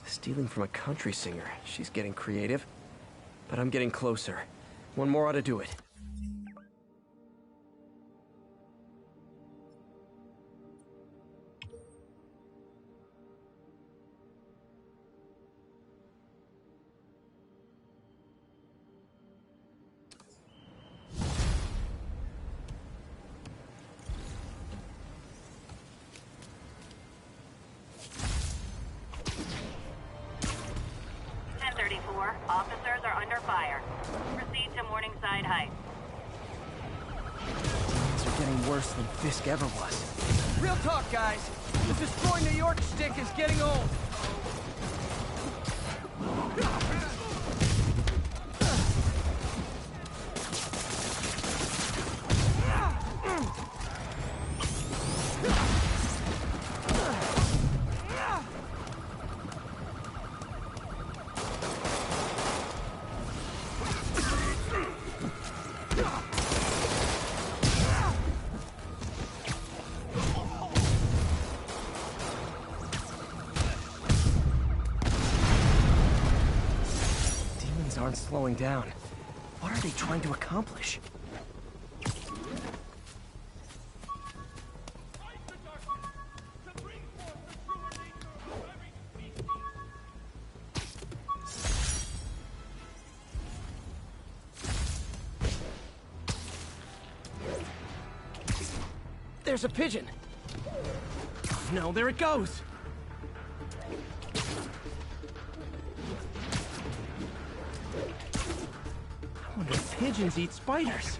Stealing from a country singer. She's getting creative. But I'm getting closer. One more ought to do it. Officers are under fire. Proceed to Morningside Heights. Things are getting worse than Fisk ever was. Real talk, guys. The Destroy New York stick is getting old. Aren't slowing down. What are they trying to accomplish? There's a pigeon! Oh, no, there it goes! I wonder if pigeons eat spiders.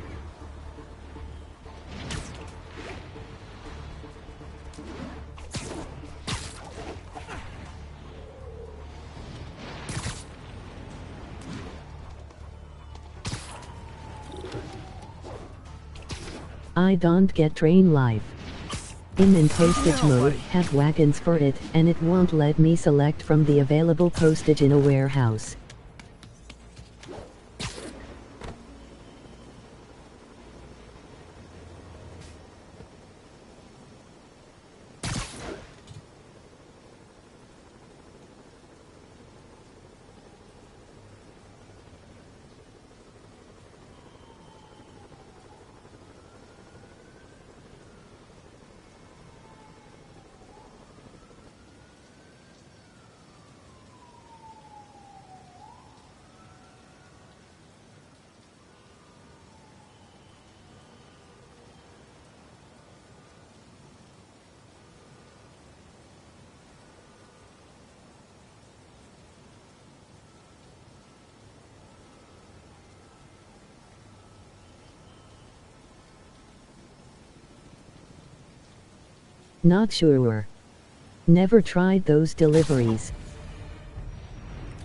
I don't get train life. I'm in postage mode, have wagons for it, and it won't let me select from the available postage in a warehouse. Not sure. Never tried those deliveries.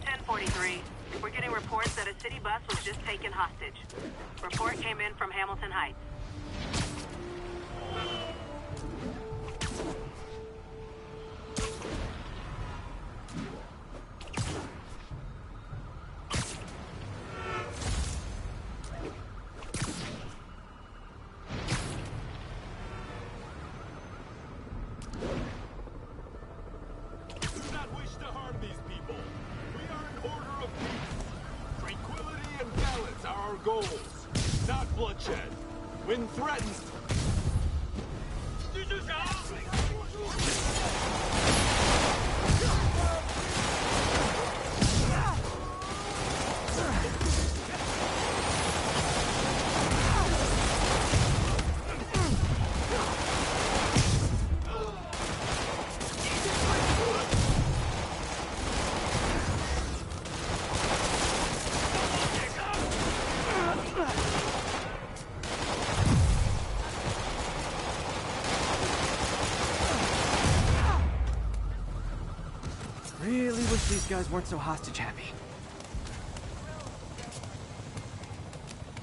1043. We're getting reports that a city bus was just taken hostage. Report came in from Hamilton Heights. Goals, not bloodshed. When threatened. Really wish these guys weren't so hostage happy.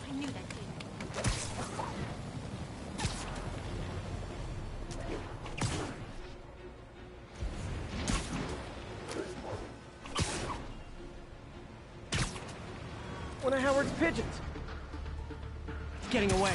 I knew that thing. One of Howard's pigeons. It's getting away.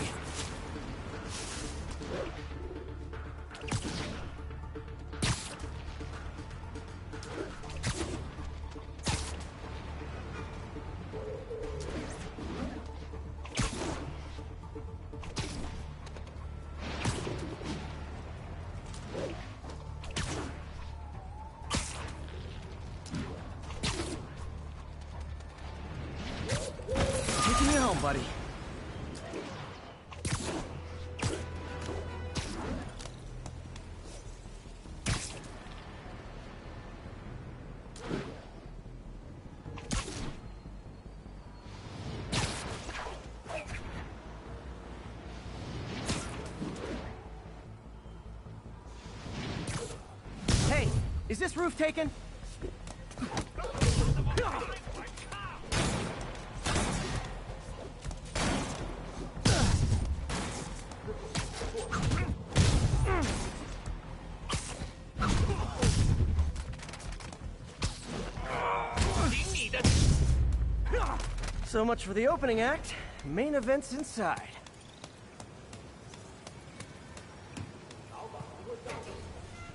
Taking you home, buddy. Hey, is this roof taken? So much for the opening act. Main event's inside.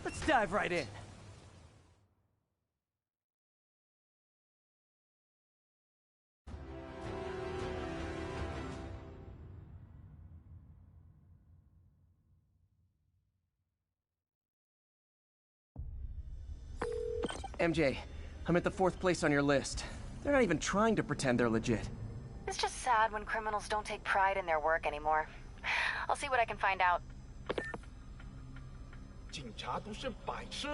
Let's dive right in. MJ, I'm at the 4th place on your list. They're not even trying to pretend they're legit. It's just sad when criminals don't take pride in their work anymore. I'll see what I can find out. 警察都是白痴，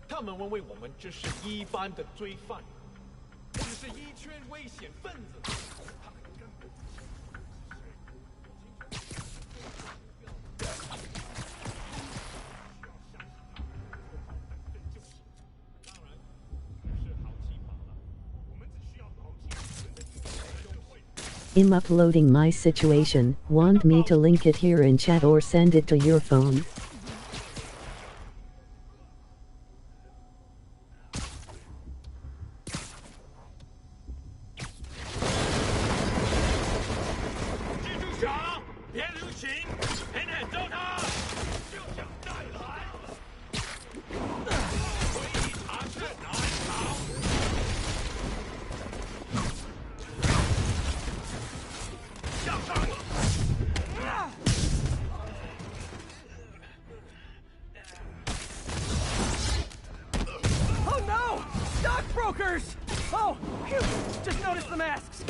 他们认为我们只是一般的罪犯，只是一群危险分子。他们根本I'm uploading my situation. Want me to link it here in chat or send it to your phone? Stockbrokers! Oh, phew! Just noticed the masks.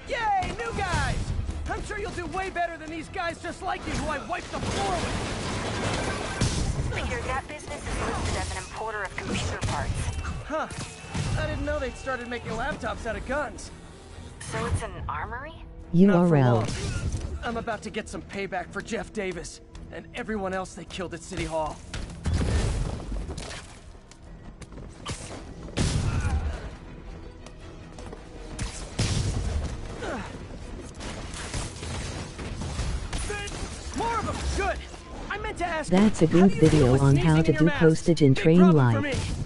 Yay, new guys! I'm sure you'll do way better than these guys just like you who I wiped the floor with. Peter, that business is listed as an importer of computer parts. Huh. I didn't know they'd started making laptops out of guns. So it's an armory? URL. I'm about to get some payback for Jeff Davis and everyone else they killed at City Hall. More of them! Good! I meant to ask. That's a good video on how to do postage in Train Life.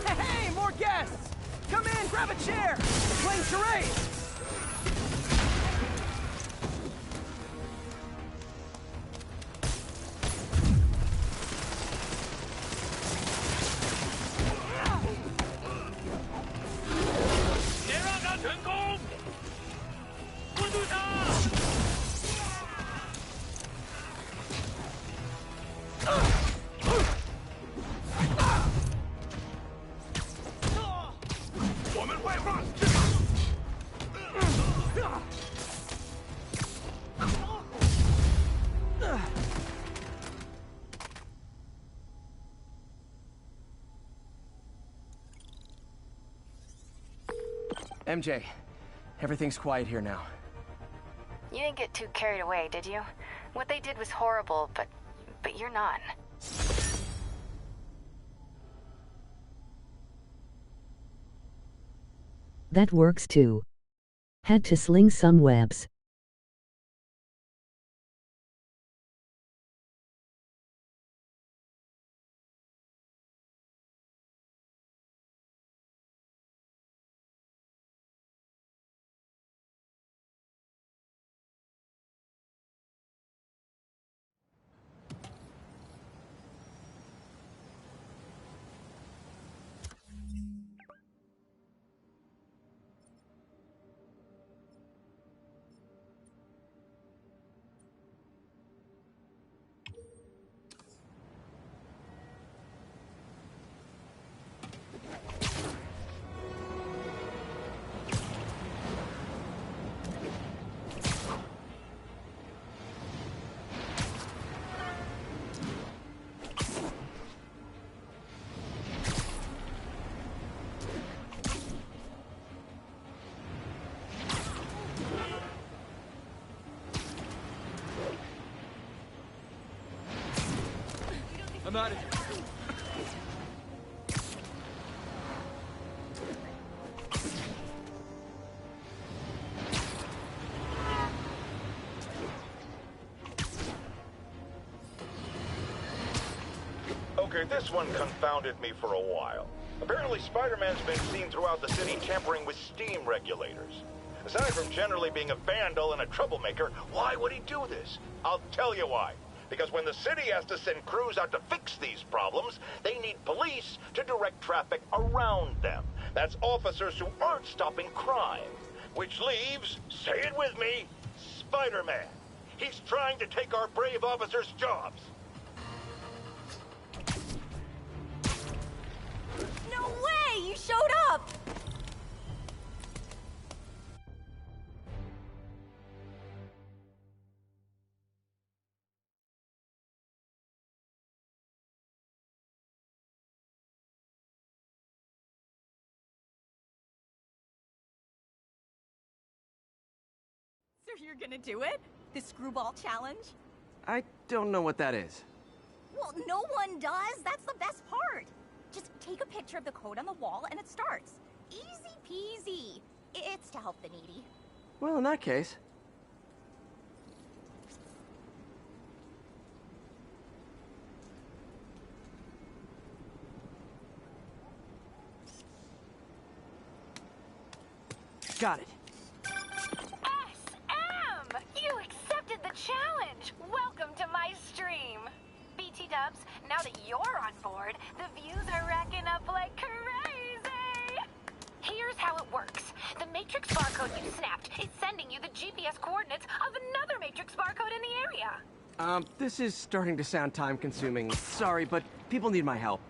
Hey, more guests! Come in, grab a chair! We're playing charades! MJ, everything's quiet here now. You didn't get too carried away, did you? What they did was horrible, but you're not. That works too. Had to sling some webs. I'm out of here. Okay, this one confounded me for a while. Apparently Spider-Man's been seen throughout the city tampering with steam regulators. Aside from generally being a vandal and a troublemaker, why would he do this? I'll tell you why. Because when the city has to send crews out to fix these problems, they need police to direct traffic around them. That's officers who aren't stopping crime. Which leaves, say it with me, Spider-Man. He's trying to take our brave officers' jobs. No way! You showed up! So you're gonna do it? The screwball challenge? I don't know what that is. Well, no one does. That's the best part. Just take a picture of the code on the wall and it starts. Easy peasy. It's to help the needy. Well, in that case... Got it. SM! You accepted the challenge! Welcome to my stream. BT Dubs, now that you're on board, the views are racking up like crazy! Here's how it works. The Matrix barcode you snapped is sending you the GPS coordinates of another Matrix barcode in the area. This is starting to sound time-consuming. Sorry, but people need my help.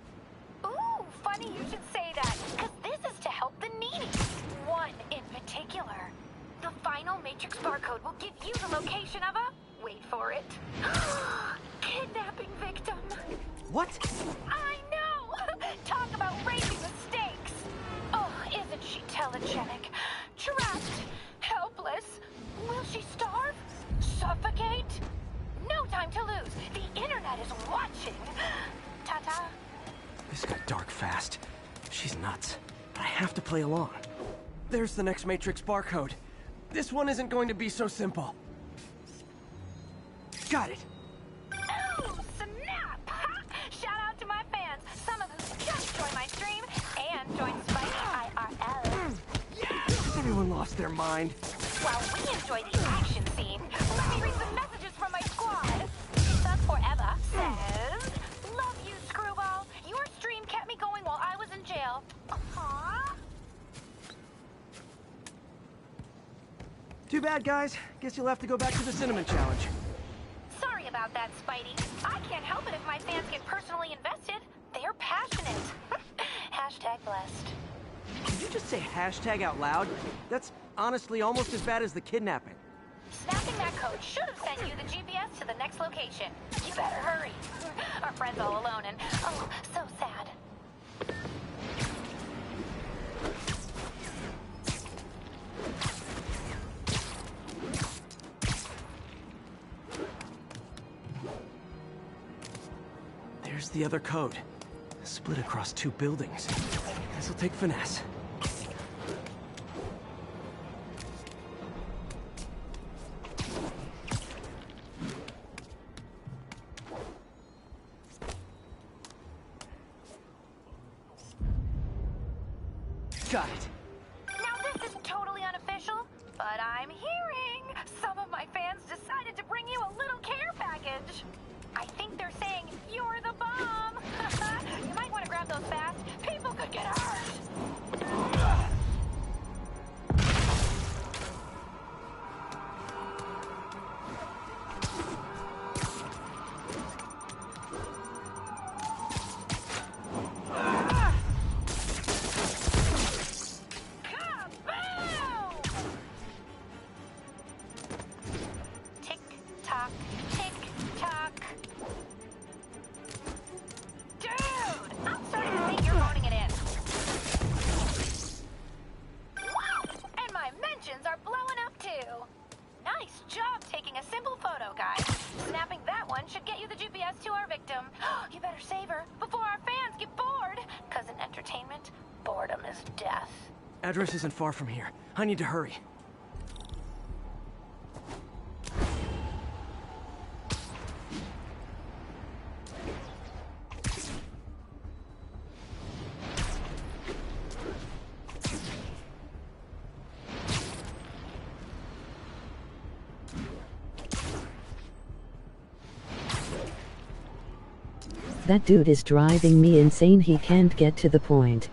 Ooh, funny you should say that, because this is to help the needy. One in particular. The final Matrix barcode will give you the location of a... wait for it. Kidnapping victim. What? I know! Talk about raising the stakes. Oh, isn't she telegenic? Trapped. Helpless. Will she starve? Suffocate? No time to lose. The internet is watching. Ta-ta. This got dark fast. She's nuts. But I have to play along. There's the next Matrix barcode. This one isn't going to be so simple. Got it. Oh, snap! Shout out to my fans, some of whom just joined my stream and joined Spidey IRL. Everyone lost their mind. While we enjoy the action scene, let me read some messages from my squad. Thug Forever says, "Love you, Screwball. Your stream kept me going while I was in jail." Aww. Too bad, guys. Guess you'll have to go back to the Cinnamon Challenge. Sorry about that, Spidey. I can't help it if my fans get personally invested. They're passionate. Hashtag blessed. Did you just say hashtag out loud? That's honestly almost as bad as the kidnapping. Snapping that code should have sent you the GPS to the next location. You better hurry. Our friend's all alone and, oh, so sad. There's the other code. Split across 2 buildings. This'll take finesse. Got it. Now this is totally unofficial, but I'm hearing some of my fans decided to bring you a little care package. I think they're saying you're the bomb. You might want to grab those fast. People could get hurt. Address isn't far from here. I need to hurry. That dude is driving me insane. He can't get to the point.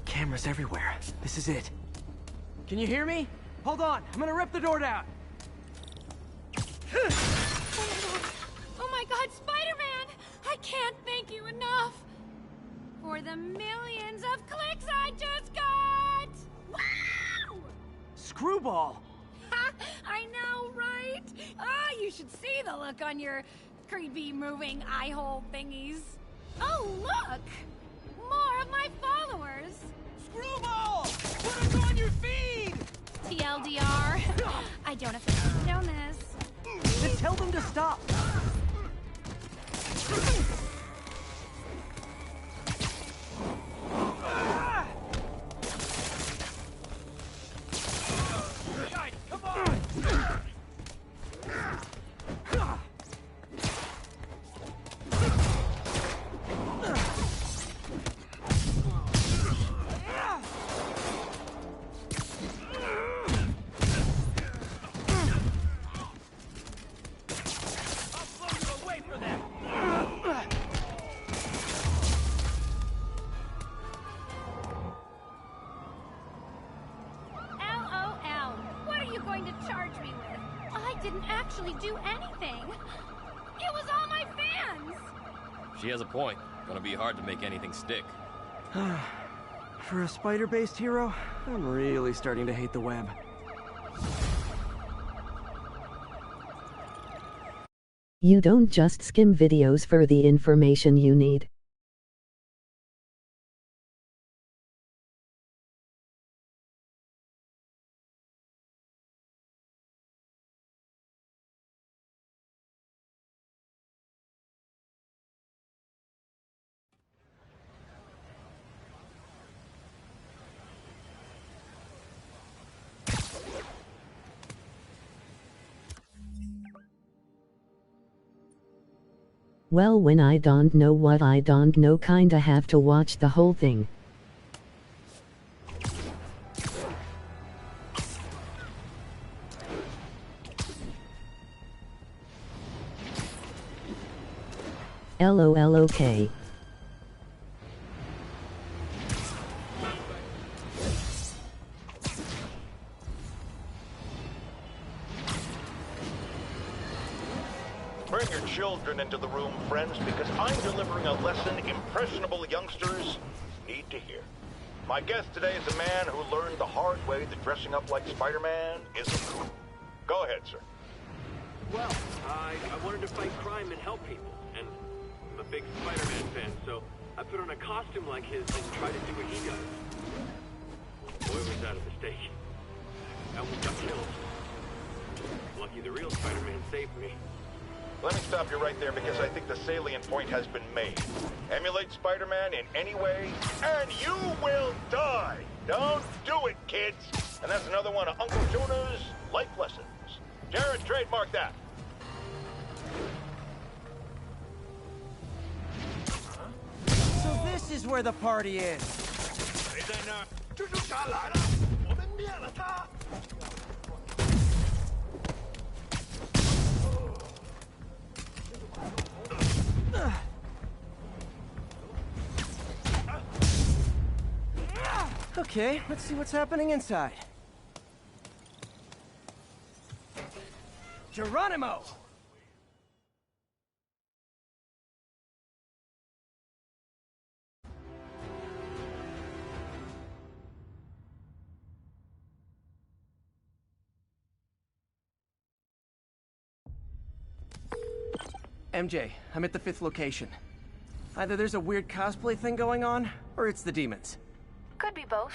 Cameras everywhere. This is it. Can you hear me? Hold on. I'm gonna rip the door down. Oh my god, Spider-Man! I can't thank you enough for the millions of clicks I just got! Wow! Screwball! Ha! I know, right? Ah, you should see the look on your creepy moving eye hole thingies. Oh, look! More of my followers! Screwball! Put us on your feed! TLDR. I don't know if you've known this. Then tell them to stop! Guys, come on! Do anything. It was all my fans. She has a point. Gonna be hard to make anything stick. For a spider-based hero, I'm really starting to hate the web. You don't just skim videos for the information you need. Well, when I don't know what I don't know, kinda have to watch the whole thing. LOL, okay. Bring your children into the room, friends, because I'm delivering a lesson impressionable youngsters need to hear. My guest today is a man who learned the hard way that dressing up like Spider-Man isn't cool. Go ahead, sir. Well, I wanted to fight crime and help people, and I'm a big Spider-Man fan. fan, so I put on a costume like his and tried to do what he does. Boy, was that a mistake. I almost got killed. Lucky the real Spider-Man saved me. Let me stop you right there because I think the salient point has been made. Emulate Spider-Man in any way, and you will die! Don't do it, kids! And that's another one of Uncle Jonah's life lessons. Jared, trademark that. So this is where the party is. 谁在那儿？蜘蛛侠来了，我们灭了他！ Okay, let's see what's happening inside. Geronimo! MJ, I'm at the 5th location. Either there's a weird cosplay thing going on, or it's the demons. Could be both.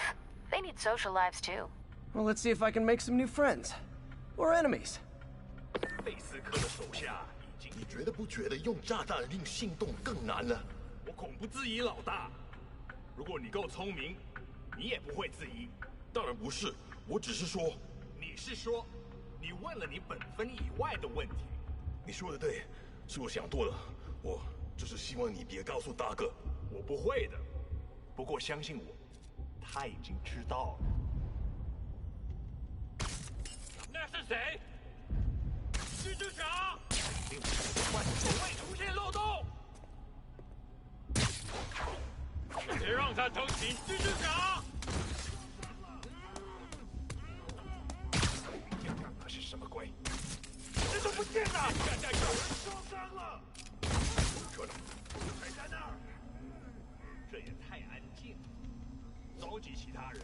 They need social lives too. Well, let's see if I can make some new friends. Or enemies. 贝斯科的手下已经，你觉得不觉得用炸弹令行动更难了？我恐不质疑老大。如果你够聪明，你也不会质疑。当然不是，我只是说，你是说，你问了你本分以外的问题。你说的对，是我想多了。我只是希望你别告诉大哥。我不会的，不过相信我，他已经知道了。那是谁？ 蜘蛛侠，令怪从未出现漏洞，别让他偷袭蜘蛛侠。那是什么鬼？这都不见了！现在有人受伤了。可能还在那儿。这也太安静了，召集其他人。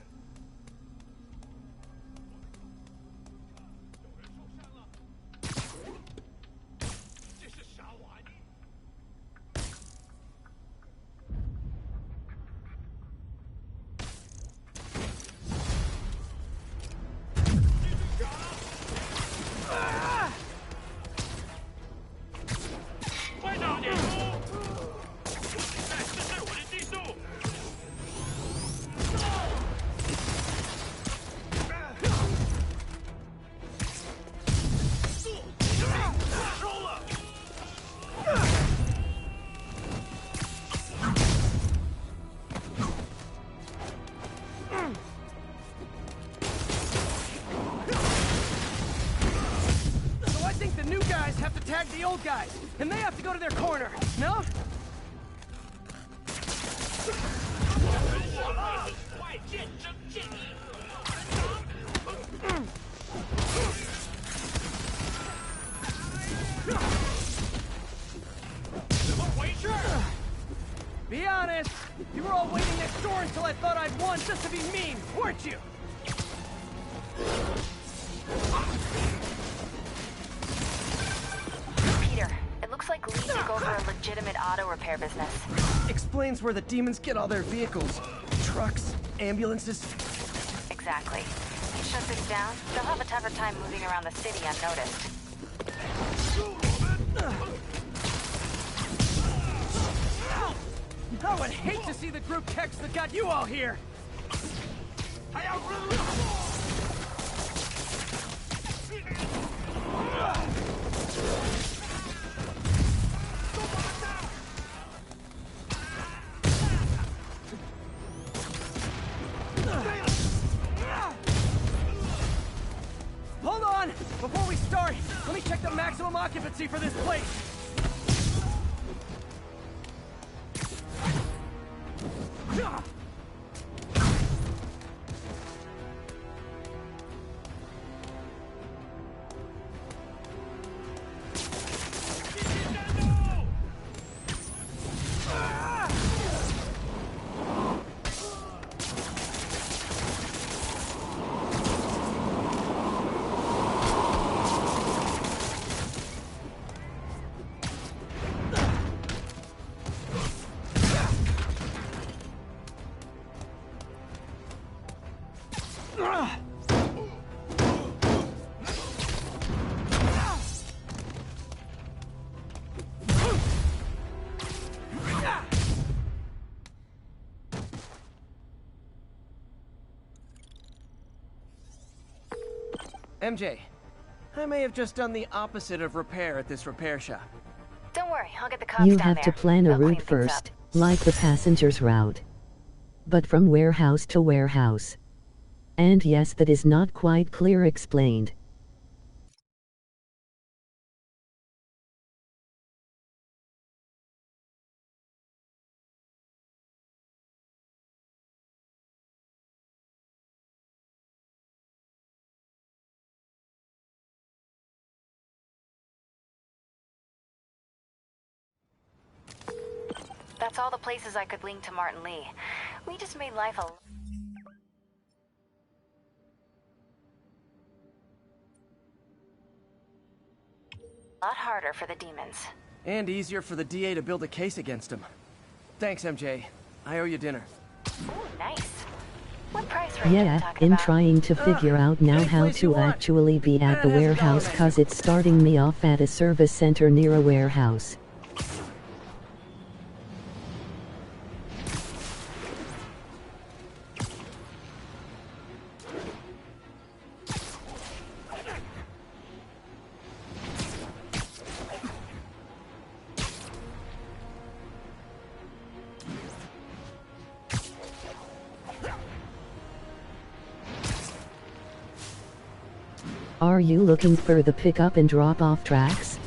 The old guys, and they have to go to their corner, no? Be honest, you were all waiting next door until I thought I'd won just to be mean, weren't you? Like Lee took over a legitimate auto repair business. Explains where the demons get all their vehicles. Trucks, ambulances. Exactly. You shut things down, they'll have a tougher time moving around the city unnoticed. I would hate to see the group text that got you all here. Hold on! Before we start, let me check the maximum occupancy for this place. MJ, I may have just done the opposite of repair at this repair shop. Don't worry, I'll get the cops You down have to there. plan a They'll clean route things first, up. like the passenger's route. But from warehouse to warehouse. And yes, that is not quite clear explained. That's all the places I could link to Martin Lee. We just made life a lot harder for the demons. And easier for the DA to build a case against him. Thanks, MJ. I owe you dinner. Ooh, nice. What price range are you Yeah, talking in about? trying to figure out now how place you to want. actually be at the It has a warehouse dollar cause it's starting me off at a service center near a warehouse. Are you looking for the pickup and drop off tracks?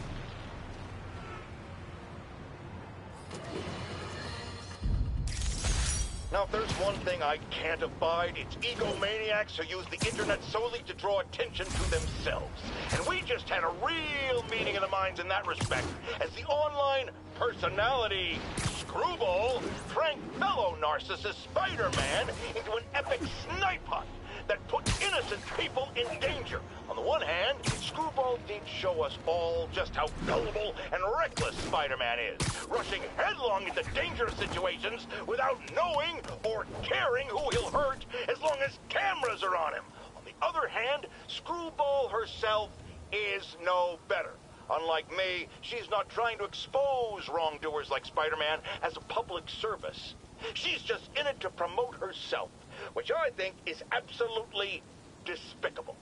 Now, if there's one thing I can't abide, it's egomaniacs who use the internet solely to draw attention to themselves. And we just had a real meeting of the minds in that respect, as the online personality Screwball pranked fellow narcissist Spider-Man into an epic snipe hunt that put innocent people in danger. On the one hand, Screwball did show us all just how gullible and reckless Spider-Man is, rushing headlong into dangerous situations without knowing or caring who he'll hurt as long as cameras are on him. On the other hand, Screwball herself is no better. Unlike me, she's not trying to expose wrongdoers like Spider-Man as a public service. She's just in it to promote herself, which I think is absolutely despicable.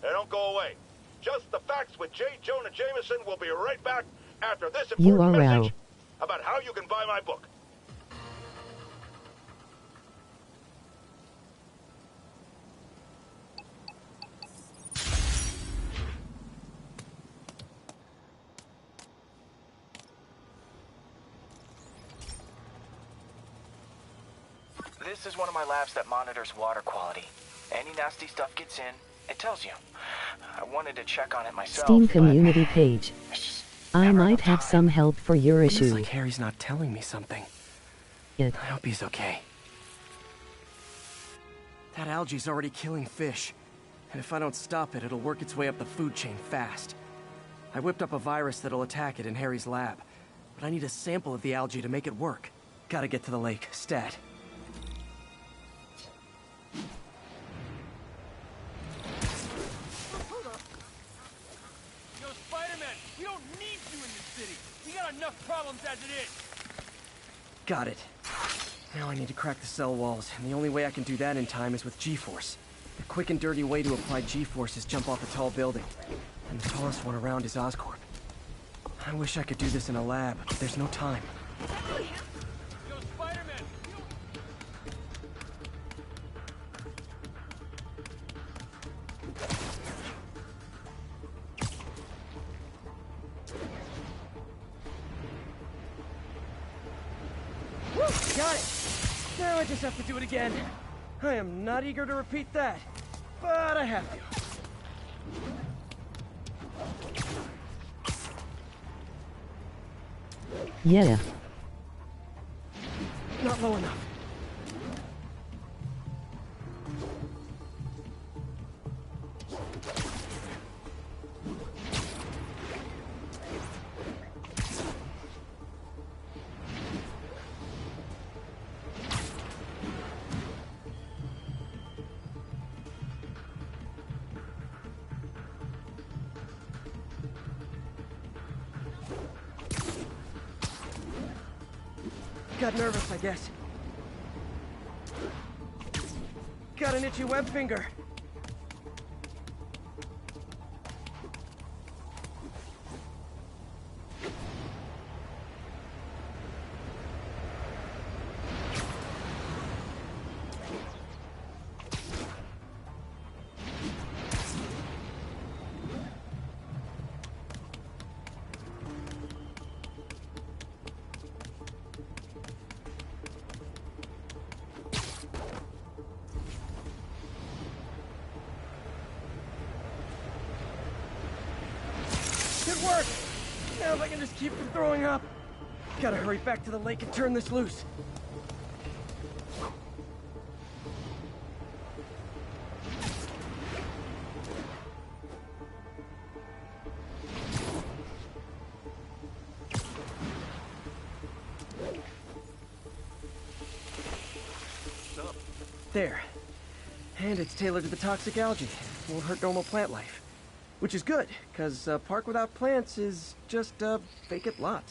Now, don't go away. Just the Facts with J. Jonah Jameson will be right back after this important URL. message about how you can buy my book. This is one of my labs that monitors water quality. Any nasty stuff gets in, it tells you. I wanted to check on it myself. Steam but community page. I might have some help for your Looks issue. like Harry's not telling me something. It. I hope he's okay. That algae's already killing fish. And if I don't stop it, it'll work its way up the food chain fast. I whipped up a virus that'll attack it in Harry's lab. But I need a sample of the algae to make it work. Gotta get to the lake, stat. Yo, Spider-Man, we don't need you in this city. We got enough problems as it is. Got it. Now I need to crack the cell walls, and the only way I can do that in time is with G-Force. The quick and dirty way to apply G-Force is jump off a tall building. And the tallest one around is Oscorp. I wish I could do this in a lab, but there's no time. Yo, Spider-Man, Woo! Got it! Now I just have to do it again. I am not eager to repeat that, but I have to. Yeah. Not low enough. Got nervous, I guess. Got an itchy web finger. worked! Now if I can just keep from throwing up. Gotta hurry back to the lake and turn this loose. There. And it's tailored to the toxic algae. Won't hurt normal plant life. Which is good, because a park without plants is just a vacant lot.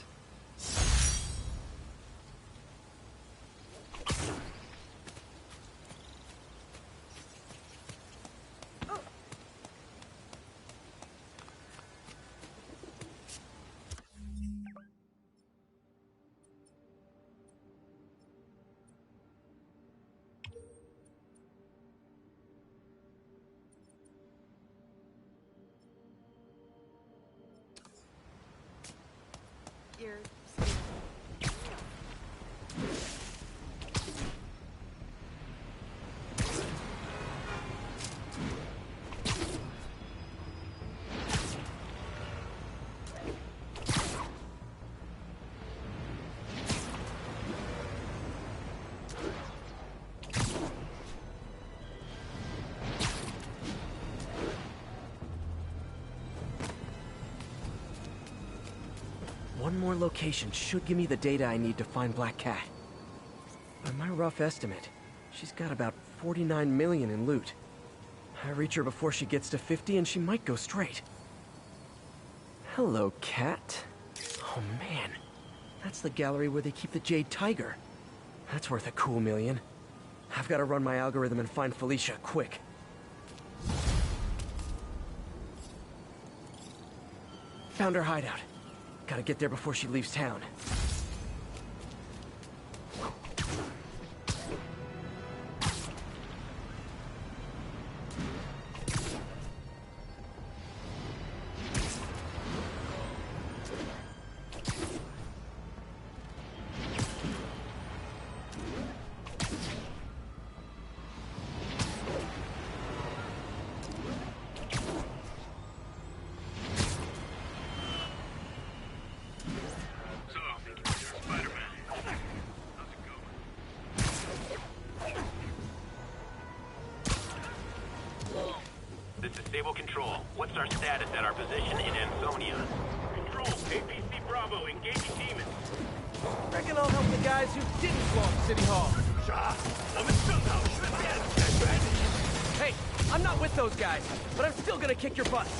One more location should give me the data I need to find Black Cat. By my rough estimate, she's got about 49 million in loot. I reach her before she gets to 50 and she might go straight. Hello, Cat. Oh man, that's the gallery where they keep the Jade Tiger. That's worth a cool million. I've got to run my algorithm and find Felicia, quick. Found her hideout. Gotta get there before she leaves town. This is Stable Control. What's our status at our position in Ansonia? Control, APC Bravo, engaging demons. Reckon I'll help the guys who didn't bomb City Hall. Hey, I'm not with those guys, but I'm still gonna kick your butts.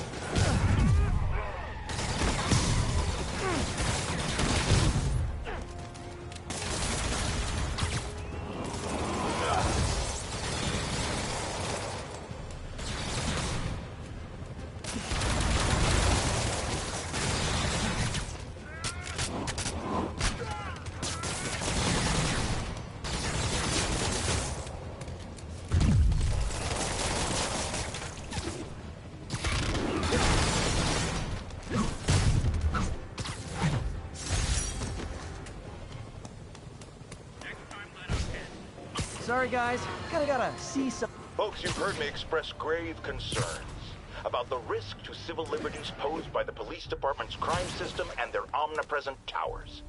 Sorry, guys. Gotta see some... Folks, you've heard me express grave concerns about the risk to civil liberties posed by the police department's crime system and their omnipresent towers.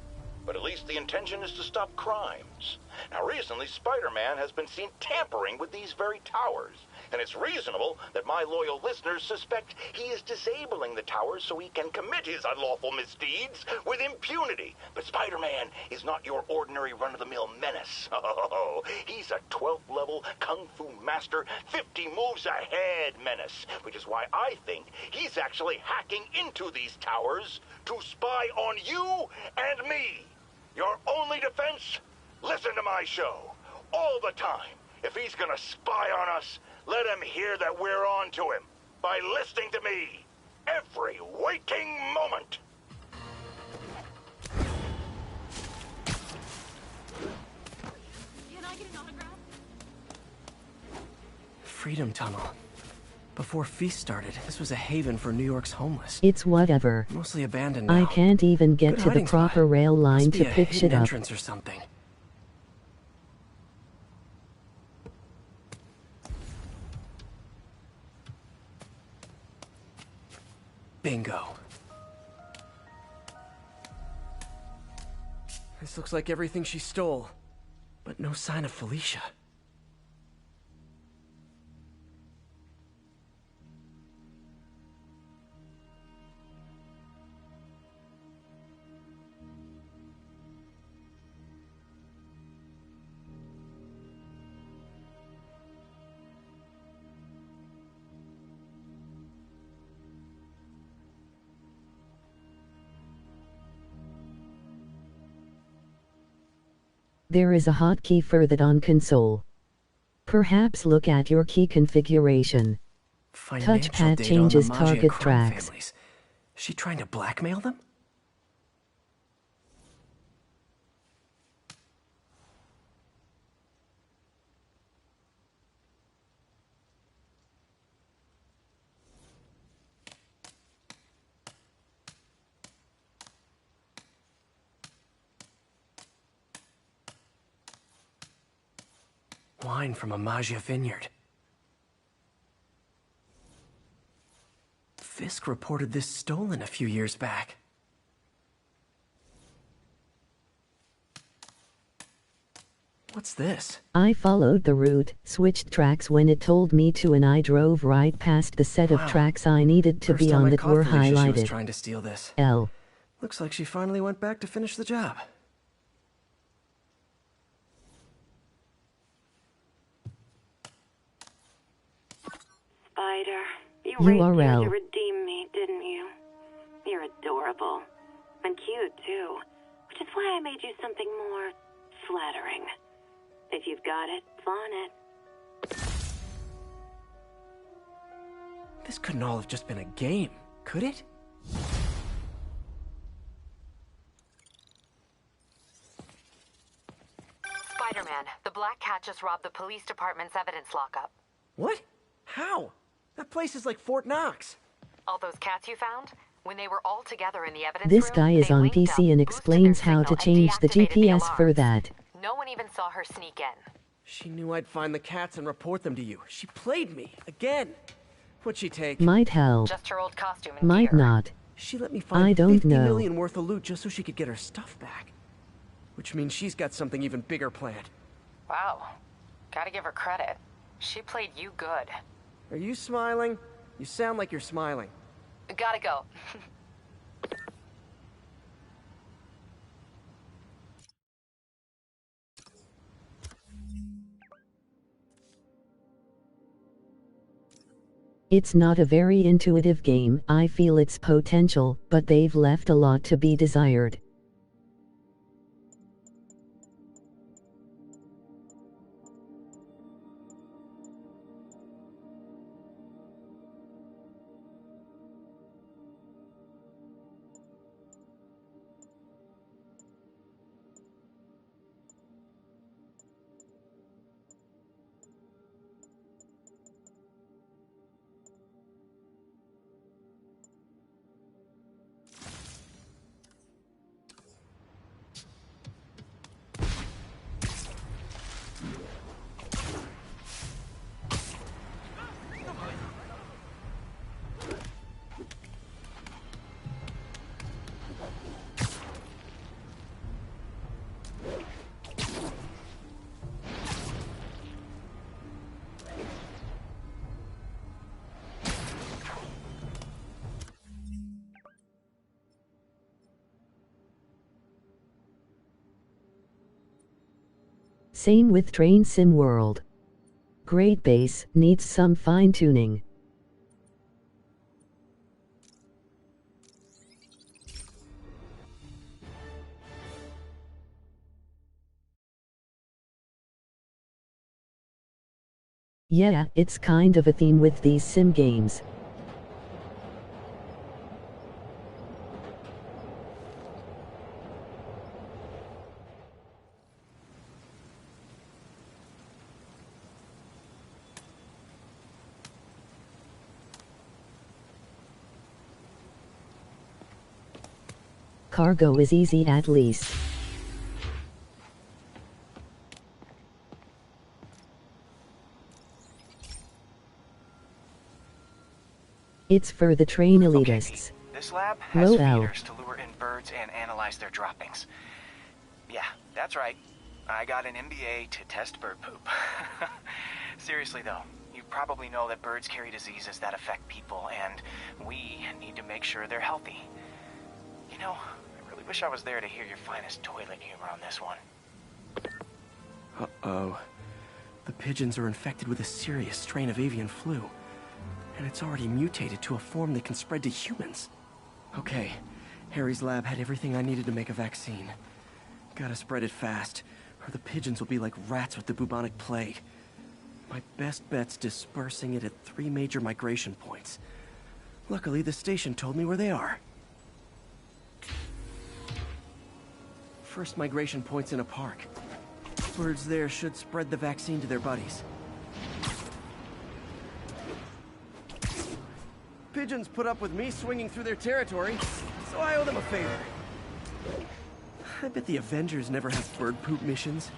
But at least the intention is to stop crimes. Now, recently, Spider-Man has been seen tampering with these very towers, and it's reasonable that my loyal listeners suspect he is disabling the towers so he can commit his unlawful misdeeds with impunity. But Spider-Man is not your ordinary run-of-the-mill menace. Oh, he's a 12th level Kung Fu master, 50 moves ahead menace, which is why I think he's actually hacking into these towers to spy on you and me. Your only defense? Listen to my show. All the time. If he's gonna spy on us, let him hear that we're on to him. By listening to me. Every waking moment. Can I get an autograph? Freedom Tunnel. Before Feast started, this was a haven for New York's homeless. It's whatever. Mostly abandoned now. I can't even get Good to the hiding spot. proper rail line Must be to a pick hidden shit up. entrance or something. Bingo. This looks like everything she stole, but no sign of Felicia. There is a hotkey for that on console. Perhaps look at your key configuration. Touchpad changes target tracks. Families. Is she trying to blackmail them? Wine from a Maggia vineyard. Fisk reported this stolen a few years back. What's this? I followed the route, switched tracks when it told me to, and I drove right past the set of tracks I needed to be on that were highlighted. She was trying to steal this. L. Looks like she finally went back to finish the job. Spider, you raced URL. here to redeem me, didn't you? You're adorable. And cute, too. Which is why I made you something more flattering. If you've got it, flaunt it. This couldn't all have just been a game, could it? Spider-Man, the Black Cat just robbed the police department's evidence lockup. What? How? That place is like Fort Knox. All those cats you found? When they were all together in the evidence This room, guy is they on linked PC up, and boosted explains their how to signal, change and the deactivated GPS for alarms. that. No one even saw her sneak in. She knew I'd find the cats and report them to you. She played me, again. What'd she take? Might help. Just her old costume and Might gear. not. She let me find I don't 50 know. million worth of loot just so she could get her stuff back. Which means she's got something even bigger planned. Wow. Gotta give her credit. She played you good. Are you smiling? You sound like you're smiling. Gotta go. It's not a very intuitive game. I feel its potential, but they've left a lot to be desired. Same with Train Sim World. Great base, needs some fine-tuning. Yeah, it's kind of a theme with these sim games. Cargo is easy at least. It's for the train elitists. This lab has Low L. feeders to lure in birds and analyze their droppings. Yeah, that's right. I got an MBA to test bird poop. Seriously though, you probably know that birds carry diseases that affect people, and we need to make sure they're healthy. You know, I really wish I was there to hear your finest toilet humor on this one. Uh-oh. The pigeons are infected with a serious strain of avian flu, and it's already mutated to a form that can spread to humans. Okay, Harry's lab had everything I needed to make a vaccine. Gotta spread it fast, or the pigeons will be like rats with the bubonic plague. My best bet's dispersing it at 3 major migration points. Luckily, the station told me where they are. First migration point's in a park. Birds there should spread the vaccine to their buddies. Pigeons put up with me swinging through their territory, so I owe them a favor. I bet the Avengers never have bird poop missions.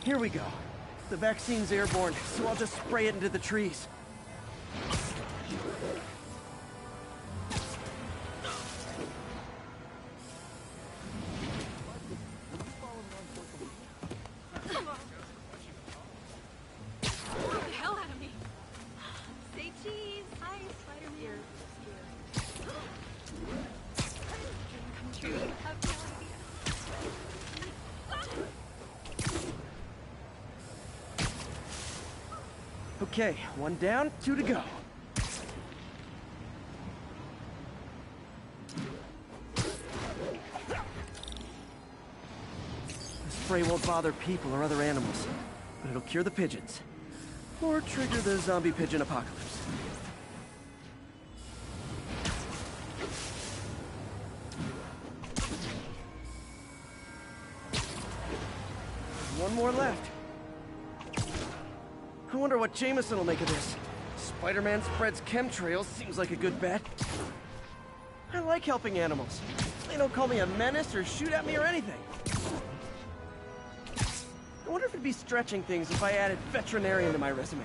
Here we go. The vaccine's airborne, so I'll just spray it into the trees. Okay, 1 down, 2 to go. The spray won't bother people or other animals, but it'll cure the pigeons. Or trigger the zombie pigeon apocalypse. One more left. I wonder what Jameson will make of this. Spider-Man spreads chemtrails, seems like a good bet. I like helping animals. They don't call me a menace or shoot at me or anything. I wonder if it'd be stretching things if I added veterinarian to my resume.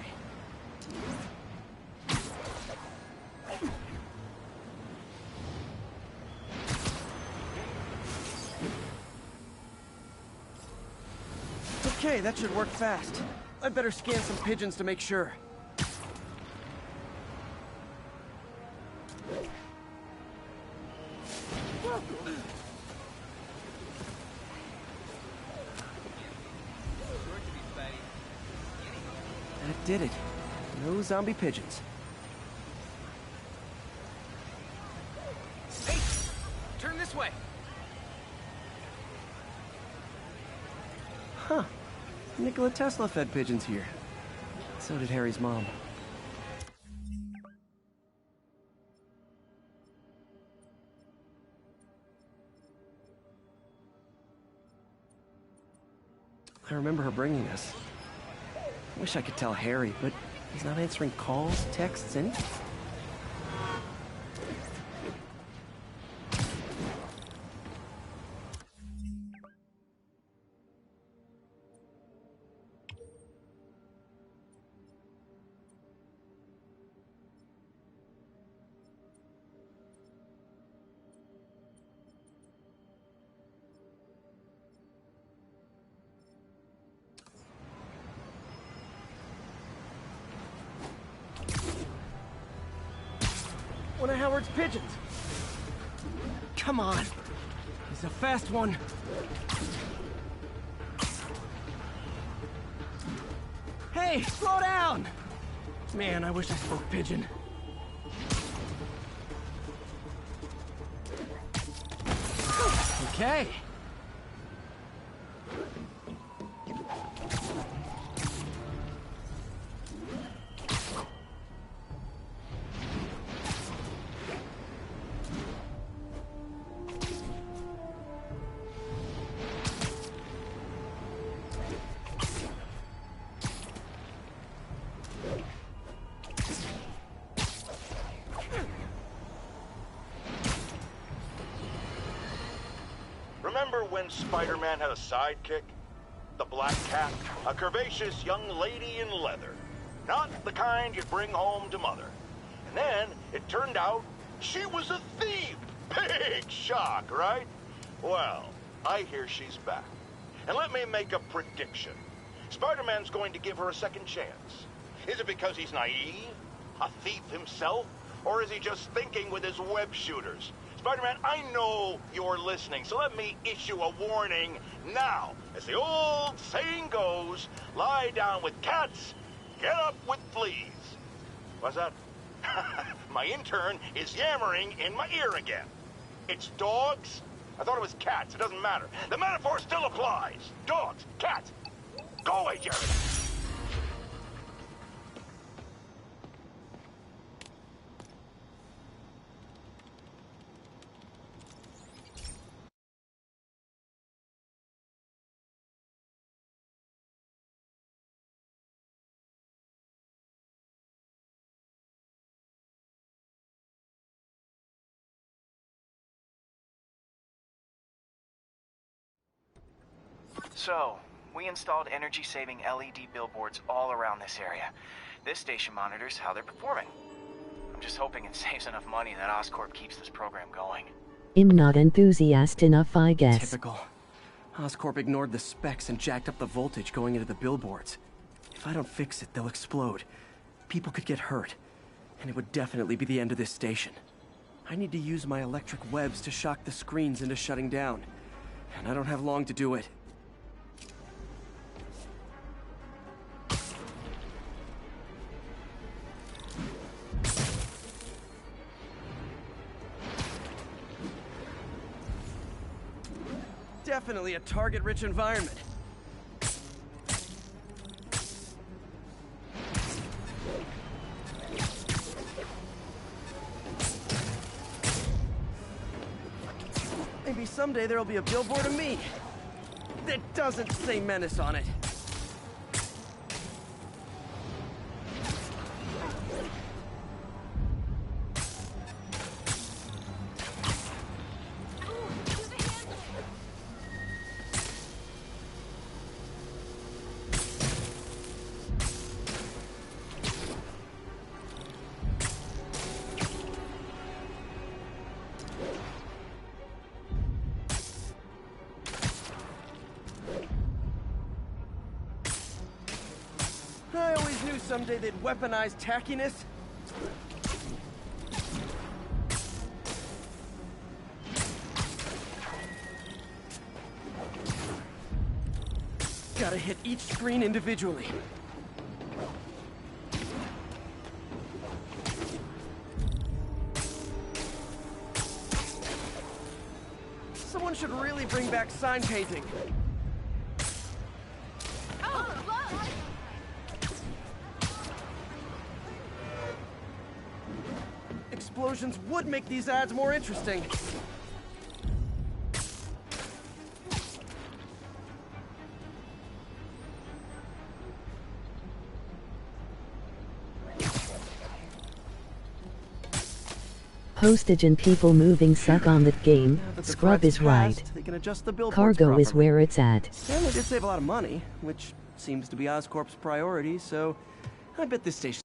Okay, that should work fast. I'd better scan some pigeons to make sure. That did it. No zombie pigeons. Hey! Turn this way! Huh. Nikola Tesla fed pigeons here. So did Harry's mom. I remember her bringing us. I wish I could tell Harry, but he's not answering calls, texts, anything. One of Howard's pigeons. Come on. He's a fast one. Hey, slow down! Man, I wish I spoke pigeon. Okay. remember when Spider-Man had a sidekick? The Black Cat, a curvaceous young lady in leather. Not the kind you'd bring home to Mother. And then it turned out she was a thief. Big shock, right? Well, I hear she's back. And let me make a prediction. Spider-Man's going to give her a second chance. Is it because he's naive? A thief himself? Or is he just thinking with his web shooters? Spider-Man, I know you're listening, so let me issue a warning now. As the old saying goes, lie down with cats, get up with fleas. What's that? My intern is yammering in my ear again. It's dogs? I thought it was cats. It doesn't matter. The metaphor still applies. Dogs, cats. Go away, Jerry. So, we installed energy-saving LED billboards all around this area. This station monitors how they're performing. I'm just hoping it saves enough money that Oscorp keeps this program going. I'm not enthusiastic enough, I guess. Typical. Oscorp ignored the specs and jacked up the voltage going into the billboards. If I don't fix it, they'll explode. People could get hurt. And it would definitely be the end of this station. I need to use my electric webs to shock the screens into shutting down. And I don't have long to do it. Definitely a target-rich environment. Maybe someday there'll be a billboard of me that doesn't say Menace on it. I always knew someday they'd weaponize tackiness. Gotta hit each screen individually. Someone should really bring back sign painting. Explosions would make these ads more interesting. Postage and people moving suck on that game. Scrub is right. They can adjust the billboards Cargo is properly. where it's at. And they did save a lot of money, which seems to be Oscorp's priority, so I bet this station.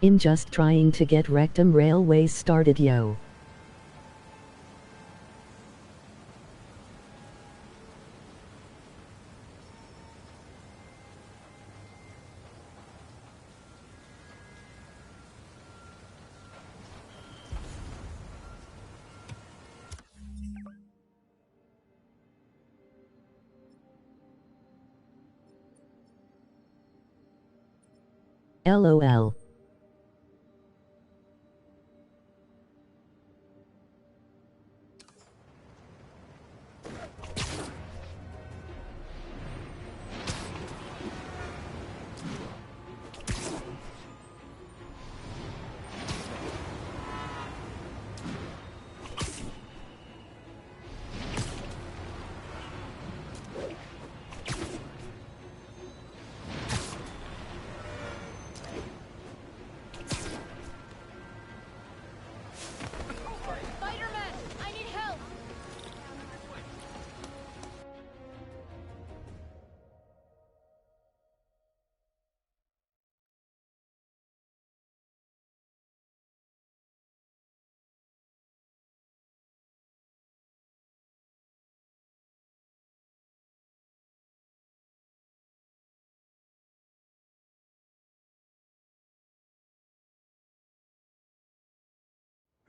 I'm just trying to get Rectum Railways started, yo. LOL.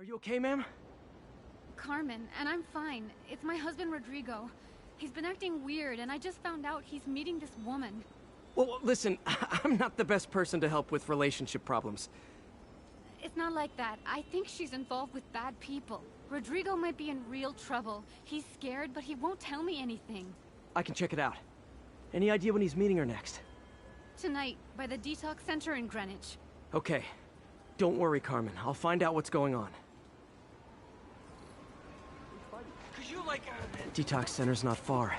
Are you okay, ma'am? Carmen, and I'm fine. It's my husband, Rodrigo. He's been acting weird, and I just found out he's meeting this woman. Well, listen, I'm not the best person to help with relationship problems. It's not like that. I think she's involved with bad people. Rodrigo might be in real trouble. He's scared, but he won't tell me anything. I can check it out. Any idea when he's meeting her next? Tonight, by the detox center in Greenwich. Okay. Don't worry, Carmen. I'll find out what's going on. Detox center's not far.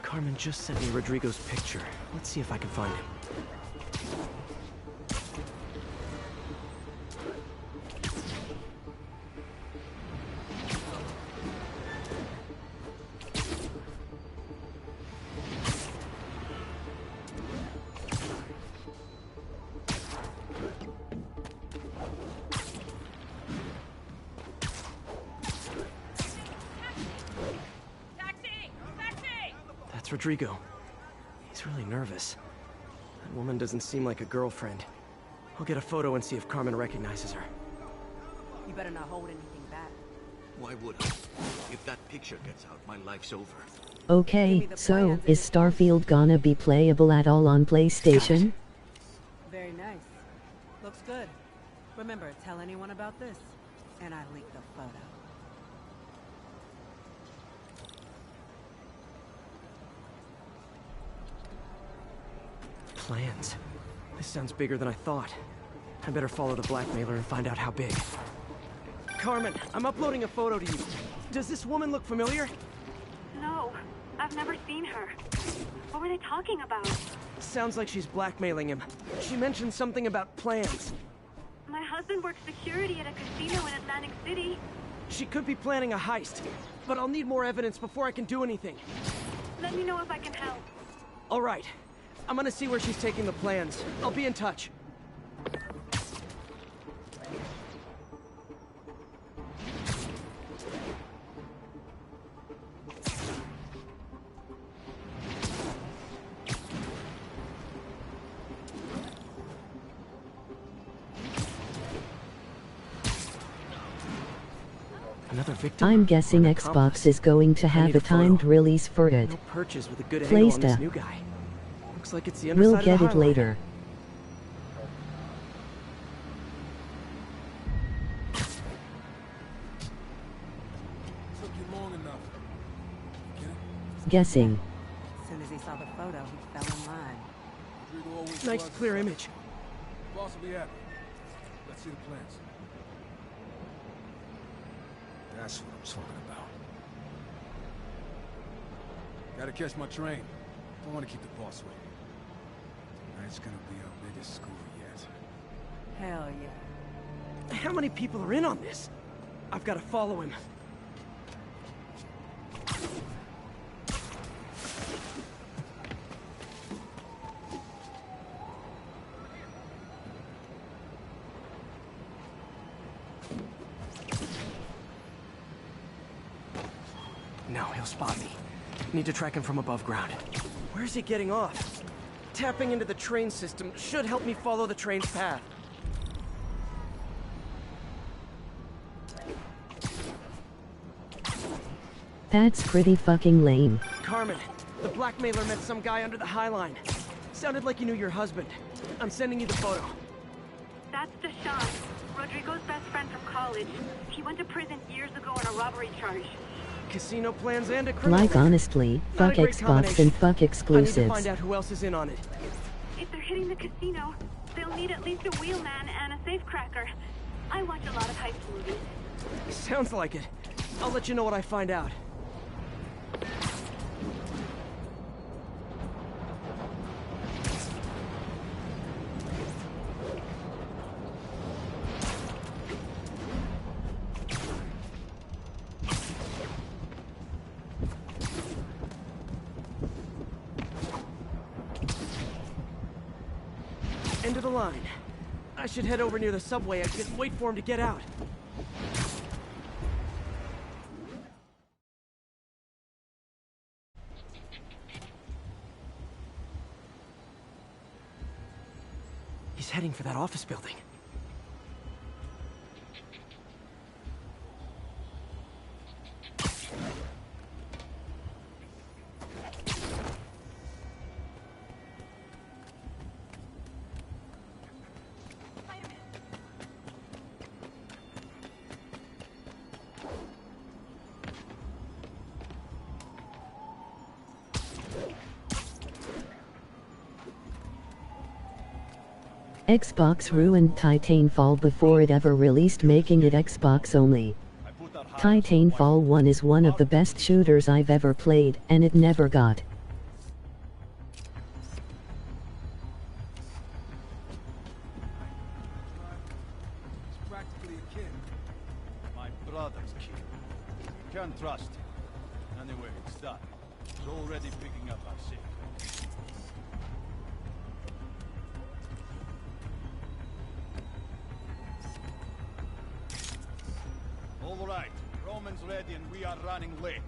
Carmen just sent me Rodrigo's picture. Let's see if I can find him. That's Rodrigo. He's really nervous. That woman doesn't seem like a girlfriend. I'll get a photo and see if Carmen recognizes her. You better not hold anything back. Why would I? If that picture gets out, my life's over. Okay, so is Starfield gonna be playable at all on PlayStation? Very nice. Looks good. Remember, tell anyone about this, and I leak the photo. Plans. This sounds bigger than I thought. I better follow the blackmailer and find out how big. Carmen, I'm uploading a photo to you. Does this woman look familiar? No, I've never seen her. What were they talking about? Sounds like she's blackmailing him. She mentioned something about plans. My husband works security at a casino in Atlantic City. She could be planning a heist, but I'll need more evidence before I can do anything. Let me know if I can help. All right. I'm gonna see where she's taking the plans. I'll be in touch. Another victim? I'm guessing Xbox is going to have a timed release for it. No perches with a good angle on this new guy. Looks like it's the underside We'll of get the it highlight. later. Took you long enough. Get it? Guessing. As soon as he saw the photo, he fell in line. Rodrigo always Nice was. clear image. Boss will be happy. Let's see the plans. That's what I'm talking about. Gotta catch my train. Don't want to keep the boss waiting. Tonight's gonna be our biggest score yet. Hell yeah. How many people are in on this? I've got to follow him. No, he'll spot me. Need to track him from above ground. Where's he getting off? Tapping into the train system should help me follow the train's path. That's pretty fucking lame. Carmen, the blackmailer met some guy under the High Line. Sounded like you knew your husband. I'm sending you the photo. That's Deshaun, Rodrigo's best friend from college. He went to prison years ago on a robbery charge. Casino plans and a criminal Like record. honestly, Not fuck a great Xbox combination. and fuck I need to exclusives. find out who else is in on it. If they're hitting the casino, they'll need at least a wheelman and a safecracker. I watch a lot of heist movies. Sounds like it. I'll let you know what I find out. End of the line. I should head over near the subway exit and wait for him to get out. He's heading for that office building. Xbox ruined Titanfall before it ever released, making it Xbox only. Titanfall 1 is one of the best shooters I've ever played, and it never got. He's practically a kid. My brother's kid. Can't trust him. Anyway, it's done. He's already picking up our signal. All right. Roman's ready and we are running late.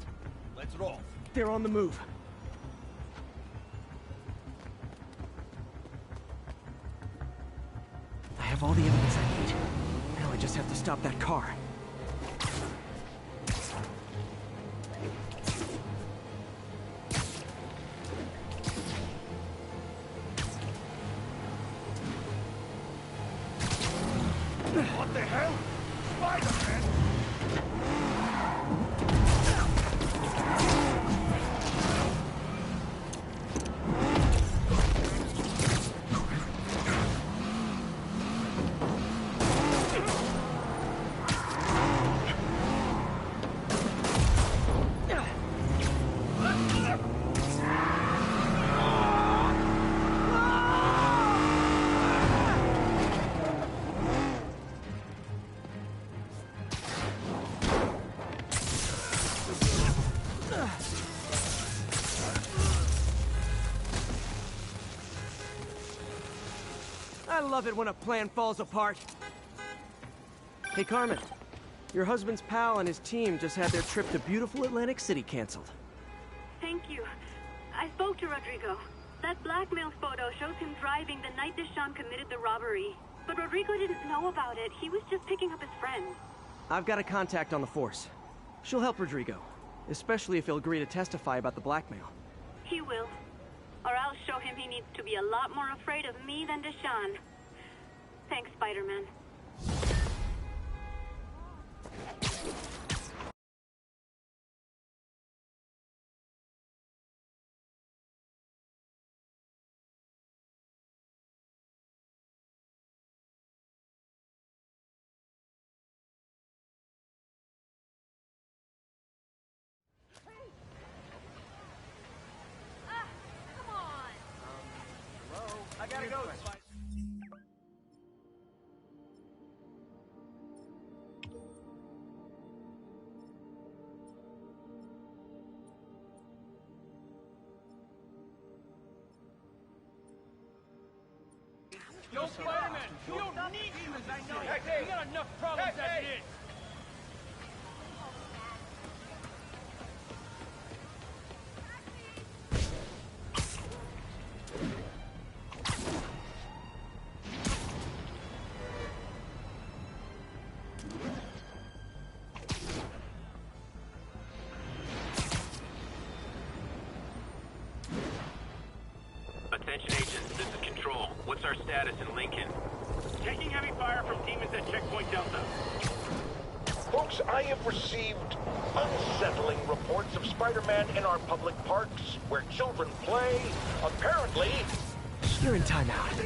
Let's roll. They're on the move. I have all the evidence I need. Now I just have to stop that car. What the hell? Spider-Man! I love it when a plan falls apart. Hey, Carmen. Your husband's pal and his team just had their trip to beautiful Atlantic City canceled. Thank you. I spoke to Rodrigo. That blackmail photo shows him driving the night Deshawn committed the robbery. But Rodrigo didn't know about it. He was just picking up his friend. I've got a contact on the force. She'll help Rodrigo, especially if he'll agree to testify about the blackmail. He will. Or I'll show him he needs to be a lot more afraid of me than Deshawn. Thanks, Spider-Man. I gotta go. Yo, Spider-Man, you don't need demons, I know. You got enough problems as it is. Attention agents, this is Control. What's our status in Lincoln? Taking heavy fire from demons at Checkpoint Delta. Folks, I have received unsettling reports of Spider-Man in our public parks, where children play. Apparently... You're in timeout.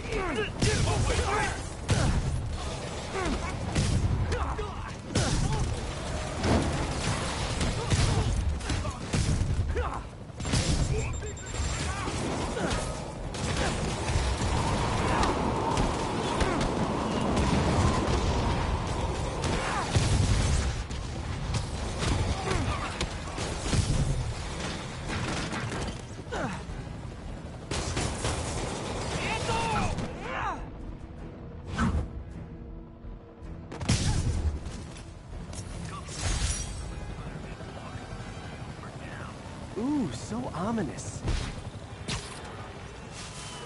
Ooh, so ominous.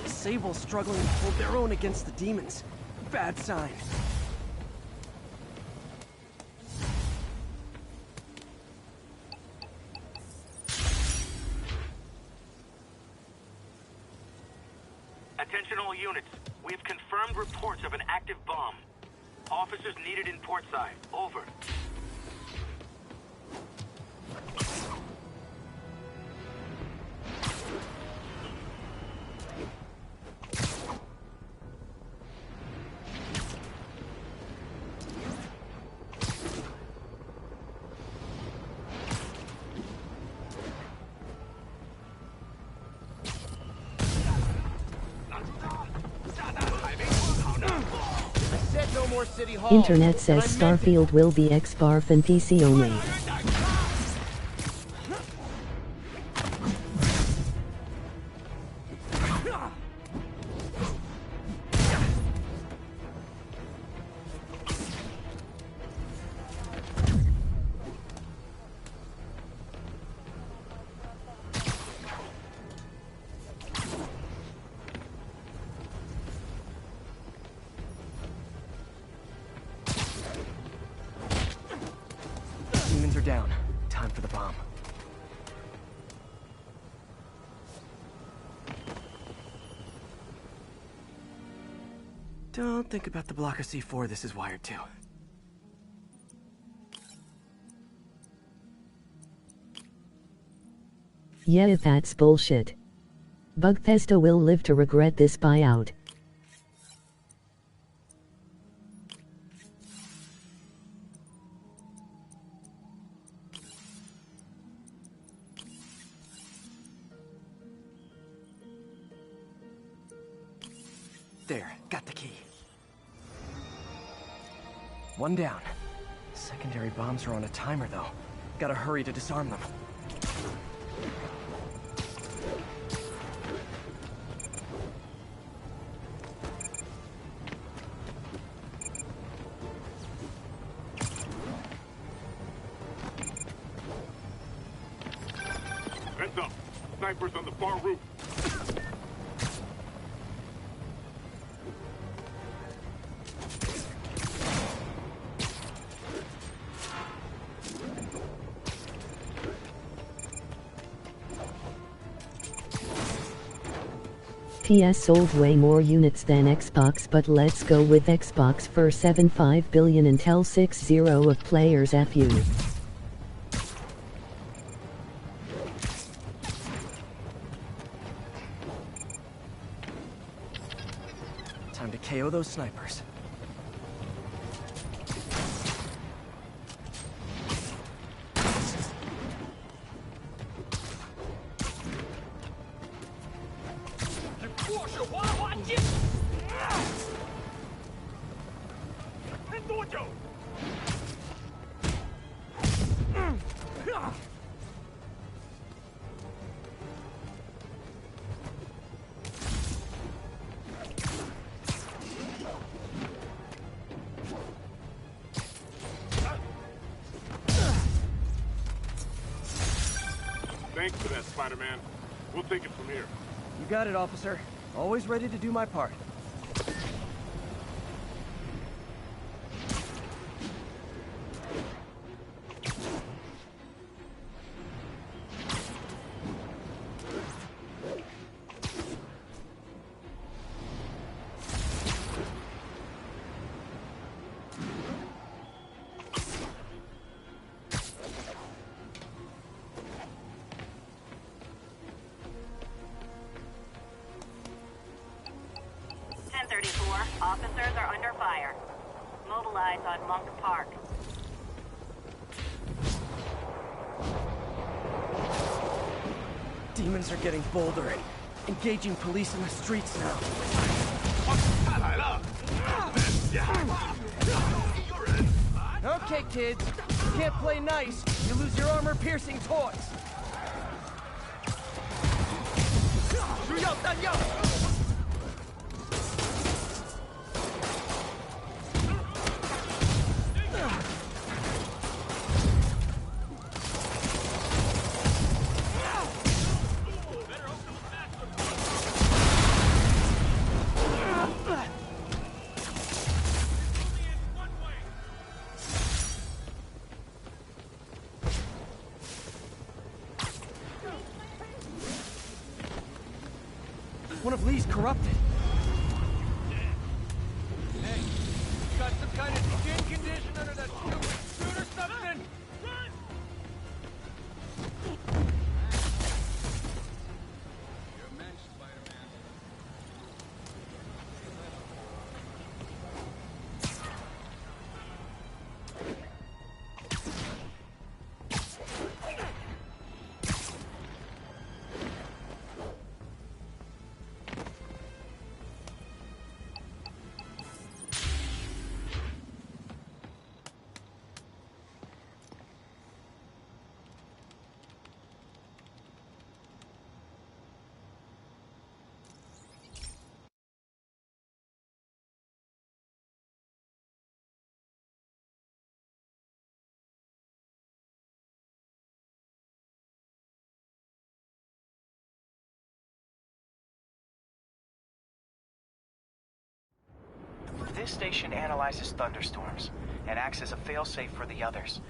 Sable's struggling to hold their own against the demons. Bad sign. Attention all units. We have confirmed reports of an active bomb. Officers needed in Portside. Over. before City Hall. Internet says Starfield will be Xbarf and PC only. Demons are down. Time for the bomb. Don't think about the block of C4 this is wired to. Yeah, that's bullshit. Bethesda will live to regret this buyout. There, got the key. One down. Secondary bombs are on a timer, though. Gotta hurry to disarm them. Heads up. Snipers on the far roof. PS sold way more units than Xbox, but let's go with Xbox for 7.5 billion Intel 6.0 of players FU. Time to KO those snipers. Thanks for that, Spider-Man. We'll take it from here. You got it, officer. Always ready to do my part. Officers are under fire. Mobilize on Monk Park. Demons are getting bolder. Engaging police in the streets now. Okay, kids. You can't play nice. You lose your armor-piercing toys. 需要弹药。 One of Lee's corrupted. Hey, got some kind of skin condition under that stupid suit or something? Run! You're a mensch, Spider-Man. This station analyzes thunderstorms and acts as a failsafe for the others.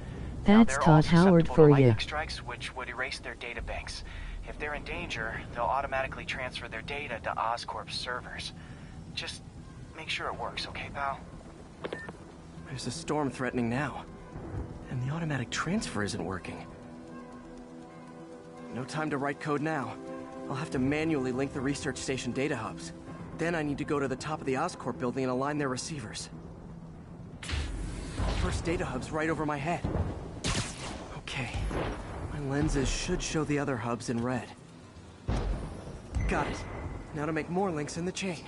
That's Todd Howard for you. Lightning strikes, which would erase their data banks. If they're in danger, they'll automatically transfer their data to Oscorp's servers. Just make sure it works, okay, pal? There's a storm threatening now, and the automatic transfer isn't working. No time to write code now. I'll have to manually link the research station data hubs. Then I need to go to the top of the Oscorp building and align their receivers. First data hub's right over my head. Okay. My lenses should show the other hubs in red. Got it. Now to make more links in the chain.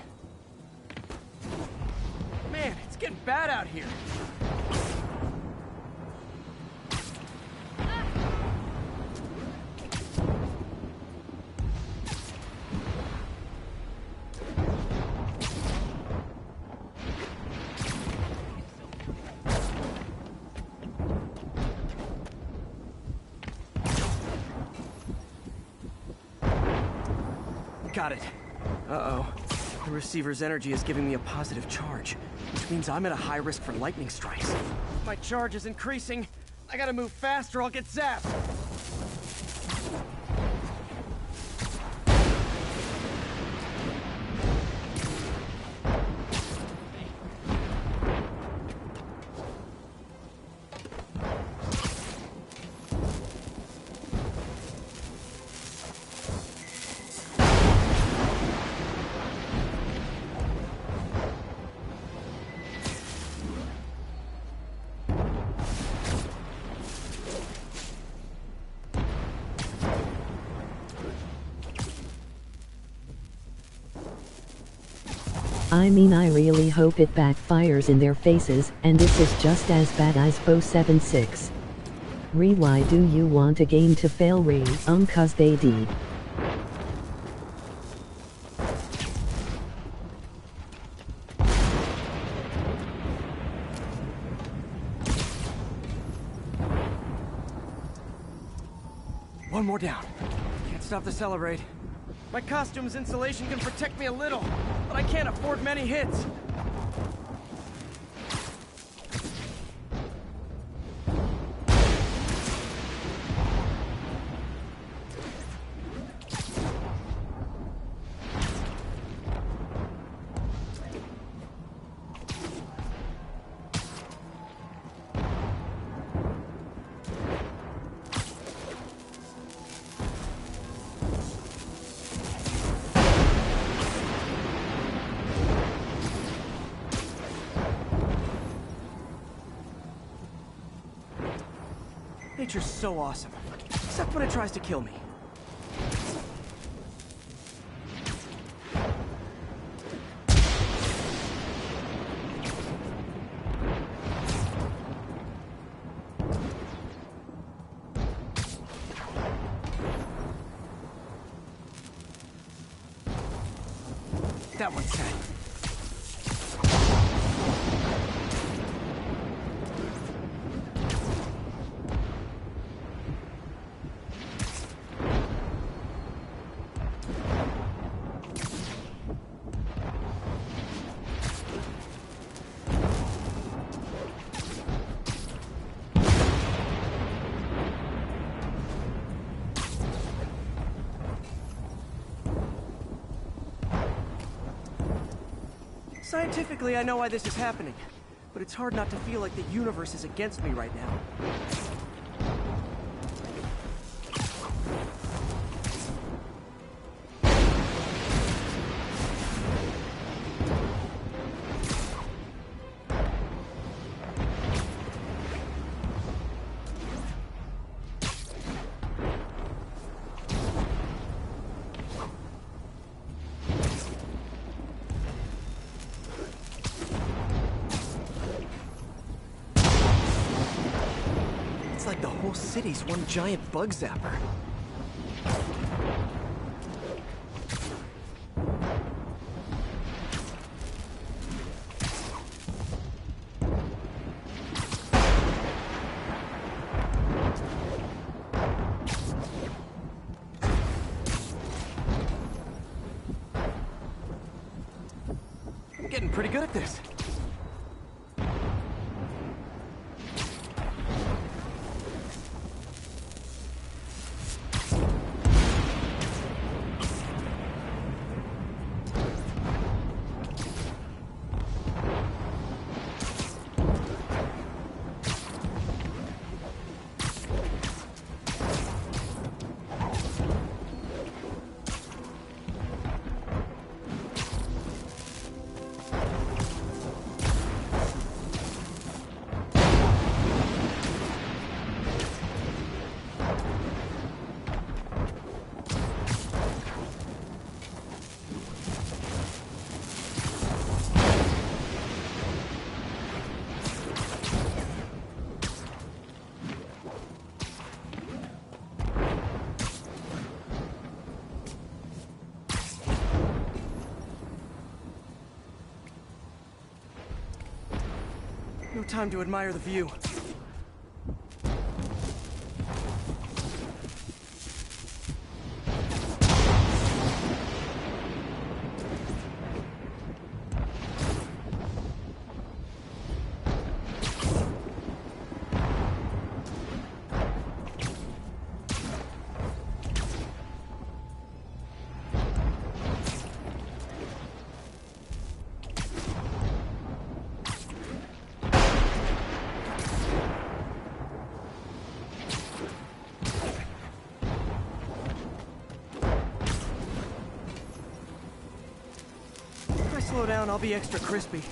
Man, it's getting bad out here. Got it. Uh-oh. The receiver's energy is giving me a positive charge, which means I'm at a high risk for lightning strikes. My charge is increasing. I gotta move fast or I'll get zapped. I mean, I really hope it backfires in their faces, and this is just as bad as Bo 7-6. Why do you want a game to fail? Cause they did. One more down. Can't stop the celebrate. My costume's insulation can protect me a little, but I can't afford many hits. Nature's so awesome, except when it tries to kill me. That one's set. Scientifically, I know why this is happening, but it's hard not to feel like the universe is against me right now. The whole city's one giant bug zapper. I'm getting pretty good at this. No time to admire the view. If I slow down, I'll be extra crispy.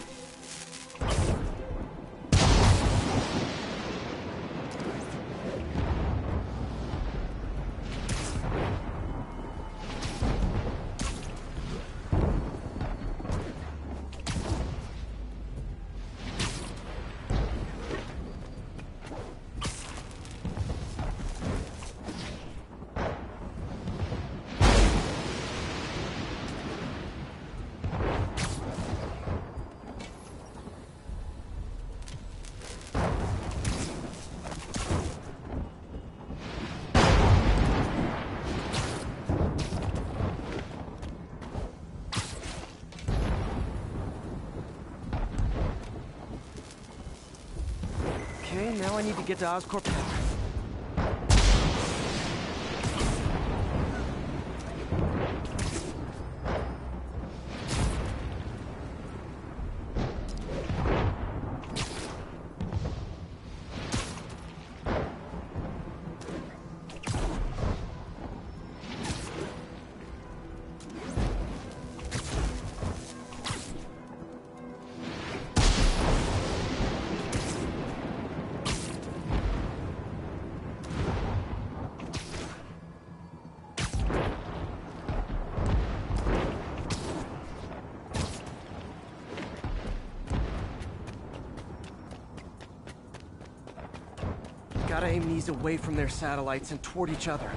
Okay, now I need to get to Oscorp Tower. Gotta aim these away from their satellites and toward each other.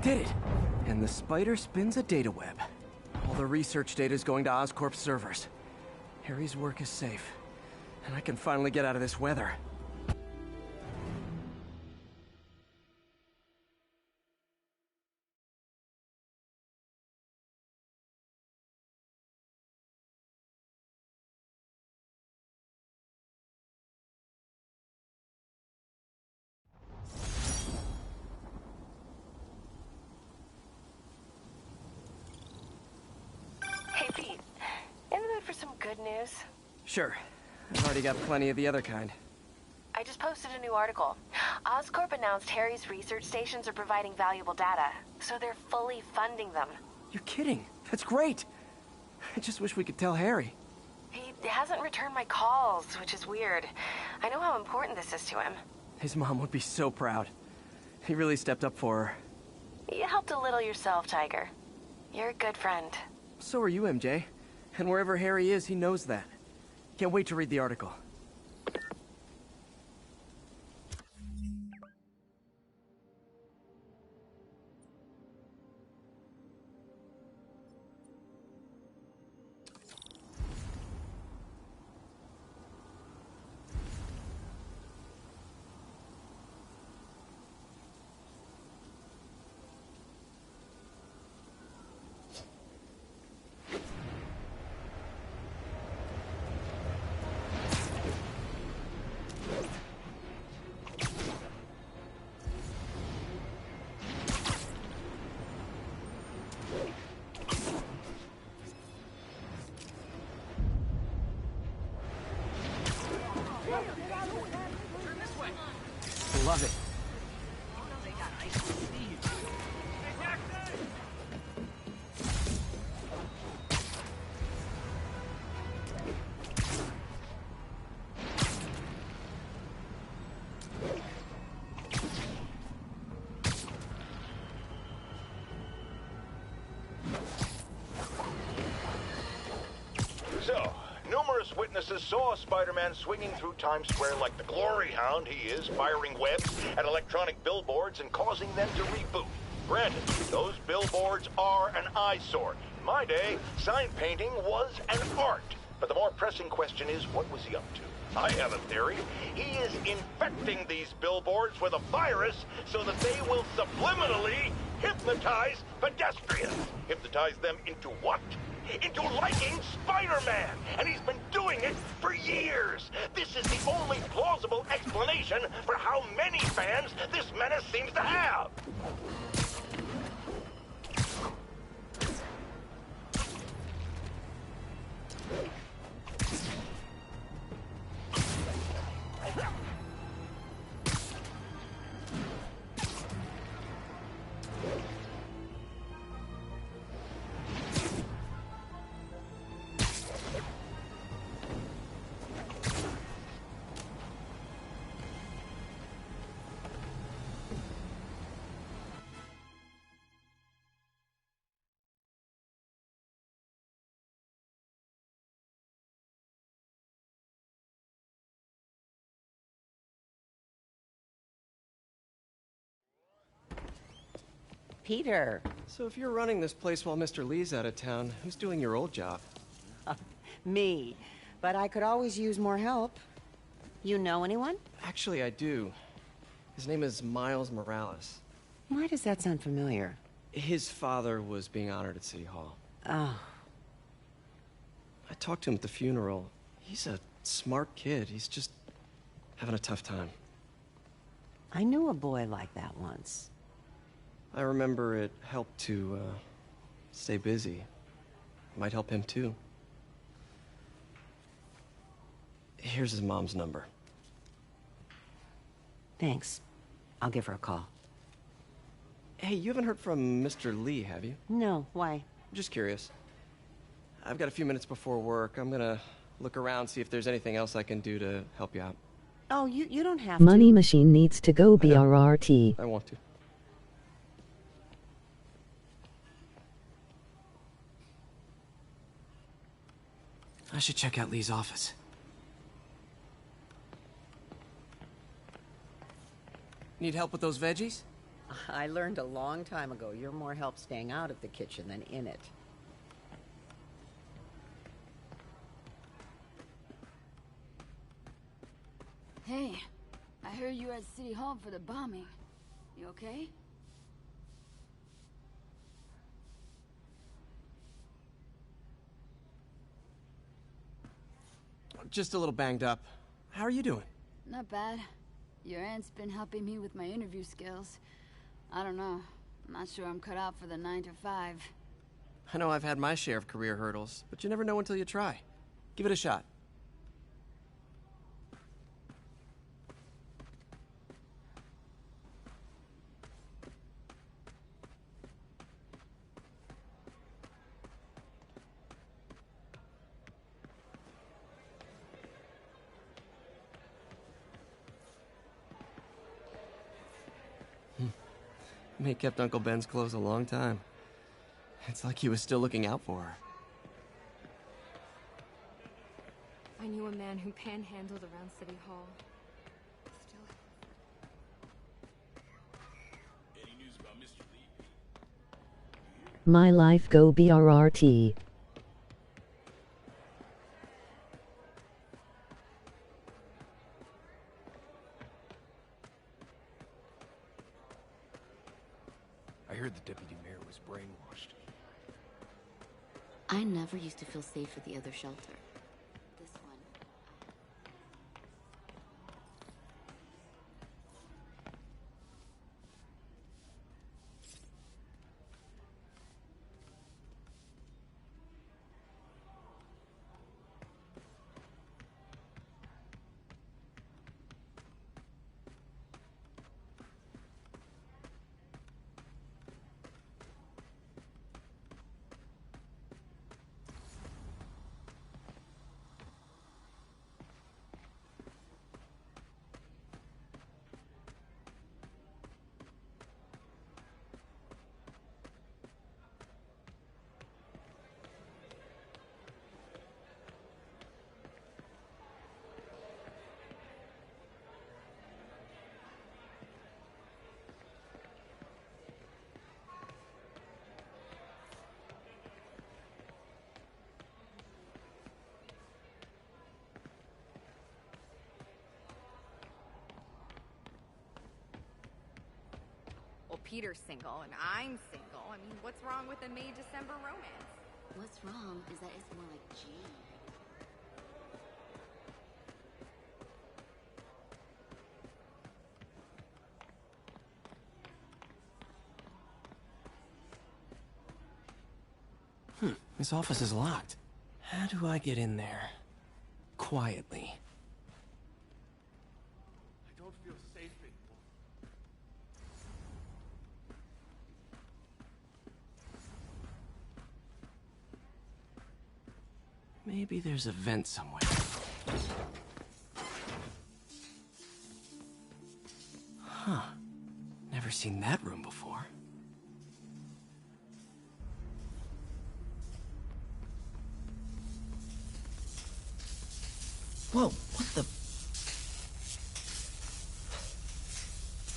Did it! And the spider spins a data web. All the research data is going to Oscorp servers. Harry's work is safe. And I can finally get out of this weather. Hey, Pete. In the mood for some good news? Sure. I've already got plenty of the other kind. I just posted a new article. Oscorp announced Harry's research stations are providing valuable data, so they're fully funding them. You're kidding. That's great. I just wish we could tell Harry. He hasn't returned my calls, which is weird. I know how important this is to him. His mom would be so proud. He really stepped up for her. You helped a little yourself, Tiger. You're a good friend. So are you, MJ. And wherever Harry is, he knows that. Can't wait to read the article. Love it. So, numerous witnesses saw Spider-Man swinging through Times Square like the glory hound he is, firing webs at electronic billboards and causing them to reboot. Granted, those billboards are an eyesore. In my day, sign painting was an art. But the more pressing question is, what was he up to? I have a theory. He is infecting these billboards with a virus so that they will subliminally hypnotize pedestrians. Hypnotize them into what? Into liking Spider-Man! And he's been doing it for years! This is the only plausible explanation for how many fans this menace seems to have! Peter. So if you're running this place while Mr. Lee's out of town, who's doing your old job? Me. But I could always use more help. You know anyone? Actually, I do. His name is Miles Morales. Why does that sound familiar? His father was being honored at City Hall. Oh. I talked to him at the funeral. He's a smart kid. He's just having a tough time. I knew a boy like that once. I remember it helped to, stay busy. Might help him, too. Here's his mom's number. Thanks. I'll give her a call. Hey, you haven't heard from Mr. Lee, have you? No, why? I'm just curious. I've got a few minutes before work. I'm gonna look around, see if there's anything else I can do to help you out. Oh, you don't have Money to. Machine needs to go BRRT. I want to. I should check out Lee's office. Need help with those veggies? I learned a long time ago you're more help staying out of the kitchen than in it. Hey, I heard you were at City Hall for the bombing. You okay? Just a little banged up. How are you doing? Not bad. Your aunt's been helping me with my interview skills. I don't know. I'm not sure I'm cut out for the 9 to 5. I know I've had my share of career hurdles, but you never know until you try. Give it a shot. May kept Uncle Ben's clothes a long time. It's like he was still looking out for her. I knew a man who panhandled around City Hall. Any news about Mr. Lee? My life go BRRT. I heard the deputy mayor was brainwashed. I never used to feel safe at the other shelter. This one. Peter's single and I'm single. I mean, what's wrong with a May-December romance? What's wrong is that it's more like June. His office is locked. How do I get in there? Quietly. I don't feel safe anymore. Maybe there's a vent somewhere. Huh. Never seen that room before. Whoa, what the?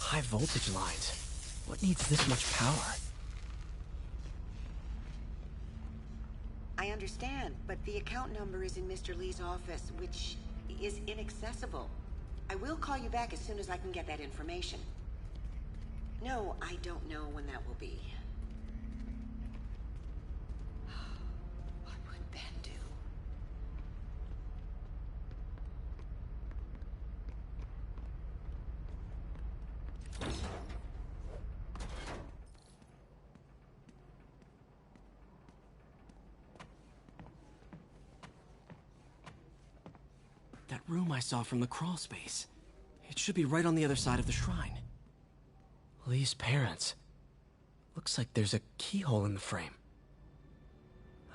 High voltage lines. What needs this much power? I understand, but the account number is in Mr. Lee's office, which is inaccessible. I will call you back as soon as I can get that information. No, I don't know when that will be. What would Ben do? That room I saw from the crawl space. It should be right on the other side of the shrine. Lee's parents. Looks like there's a keyhole in the frame.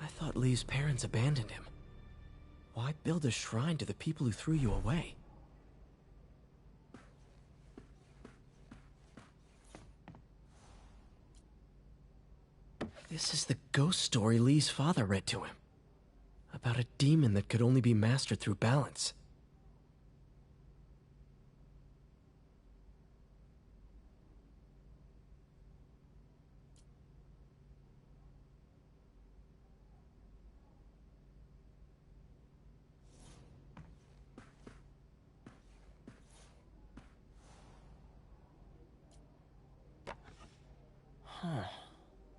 I thought Lee's parents abandoned him. Why build a shrine to the people who threw you away? This is the ghost story Lee's father read to him. About a demon that could only be mastered through balance. Huh.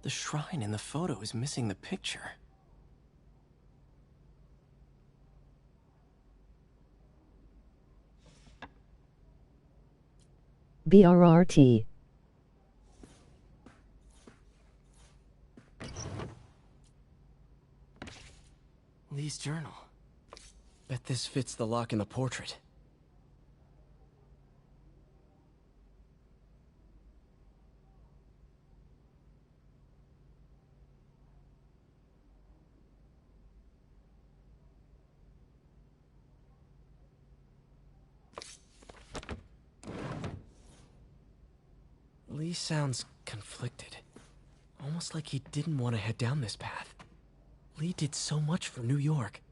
The shrine in the photo is missing the picture. BRRT. Lee's journal. Bet this fits the lock in the portrait. Lee sounds conflicted. Almost like he didn't want to head down this path. Lee did so much for New York.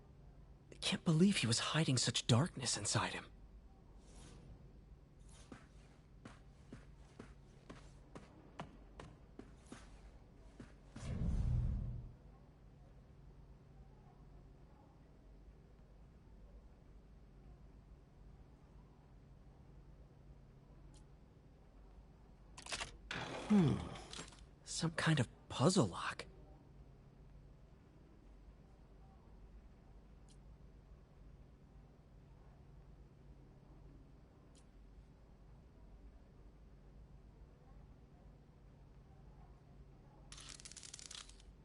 I can't believe he was hiding such darkness inside him. Some kind of puzzle lock.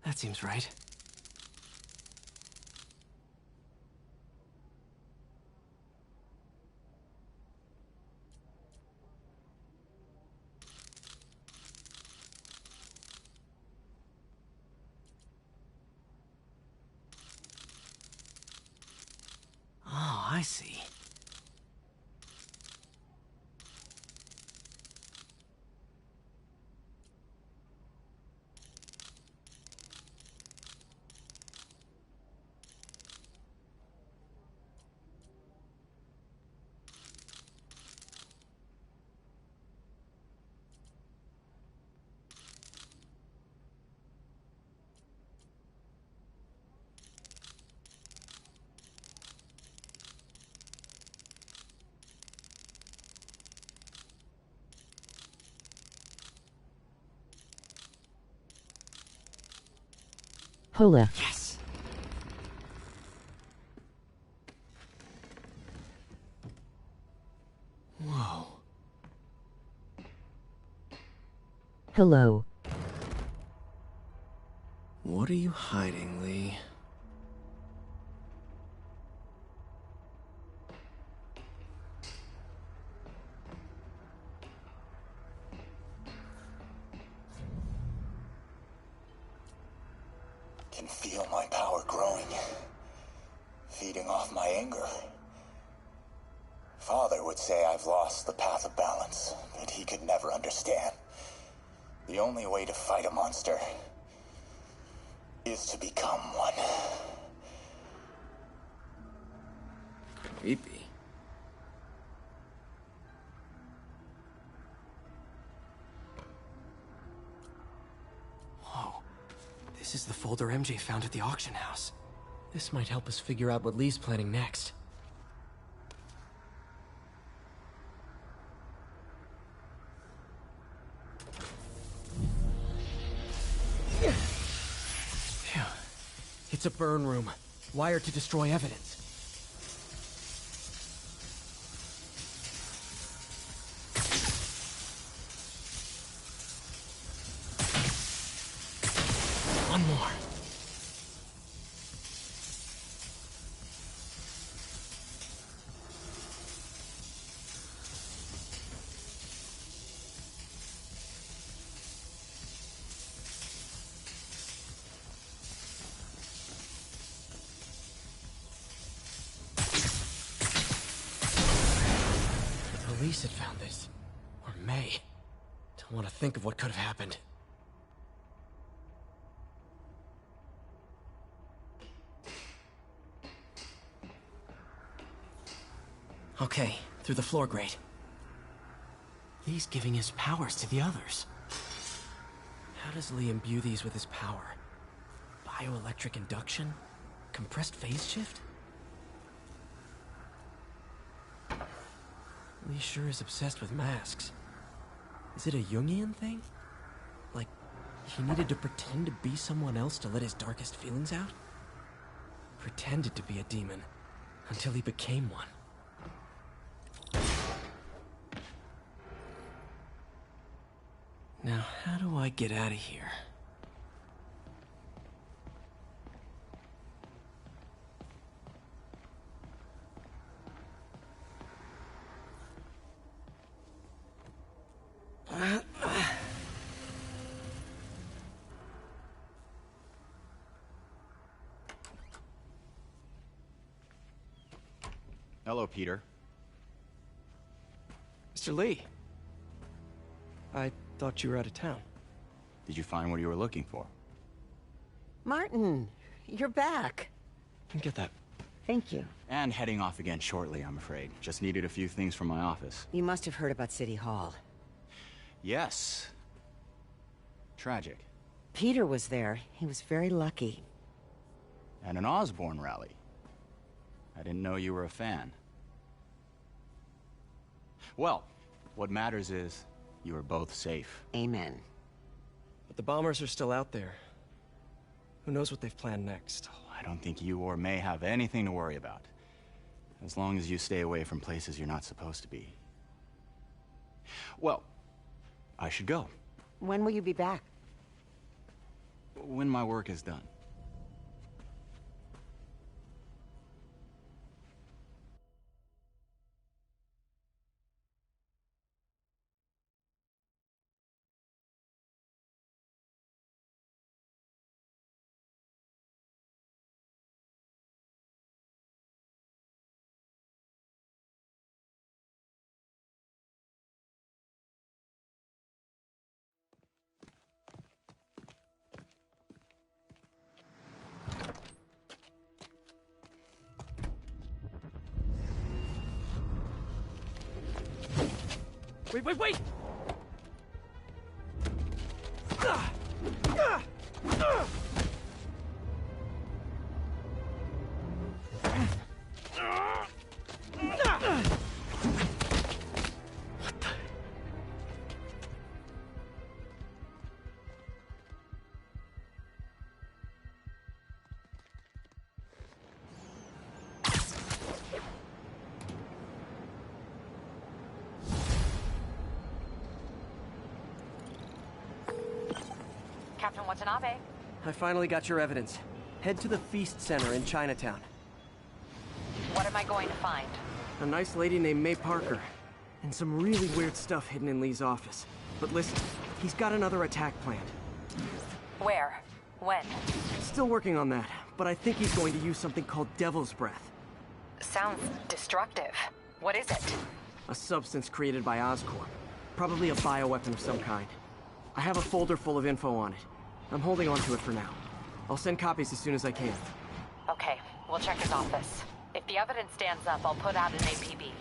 That seems right. Oh, I see. Hola. Yes! Whoa. Hello. What are you hiding, Lee? Can feel my power growing, feeding off my anger. Father would say I've lost the path of balance, but he could never understand. The only way to fight a monster is to become one. Creepy. Whoa. This is the folder MJ found at the auction house. This might help us figure out what Lee's planning next. Phew. It's a burn room, wired to destroy evidence. One more. The police had found this. Or May. Don't want to think of what could have happened. Okay, through the floor grate. Lee's giving his powers to the others. How does Lee imbue these with his power? Bioelectric induction? Compressed phase shift? Lee sure is obsessed with masks. Is it a Jungian thing? Like, he needed to pretend to be someone else to let his darkest feelings out? Pretended to be a demon, until he became one. Now, how do I get out of here? Hello, Peter. Mr. Lee. I thought you were out of town. Did you find what you were looking for? Martin, you're back. Get that. Thank you. And heading off again shortly, I'm afraid. Just needed a few things from my office. You must have heard about City Hall. Yes. Tragic. Peter was there. He was very lucky. At an Osborn rally. I didn't know you were a fan. Well, what matters is you are both safe. Amen. But the bombers are still out there. Who knows what they've planned next? I don't think you or May have anything to worry about. As long as you stay away from places you're not supposed to be. Well, I should go. When will you be back? When my work is done. Wait, wait! Captain Watanabe. I finally got your evidence. Head to the Feast Center in Chinatown. What am I going to find? A nice lady named May Parker. And some really weird stuff hidden in Lee's office. But listen, he's got another attack planned. Where? When? Still working on that, but I think he's going to use something called Devil's Breath. Sounds destructive. What is it? A substance created by Oscorp. Probably a bioweapon of some kind. I have a folder full of info on it. I'm holding on to it for now. I'll send copies as soon as I can. Okay, we'll check his office. If the evidence stands up, I'll put out an APB.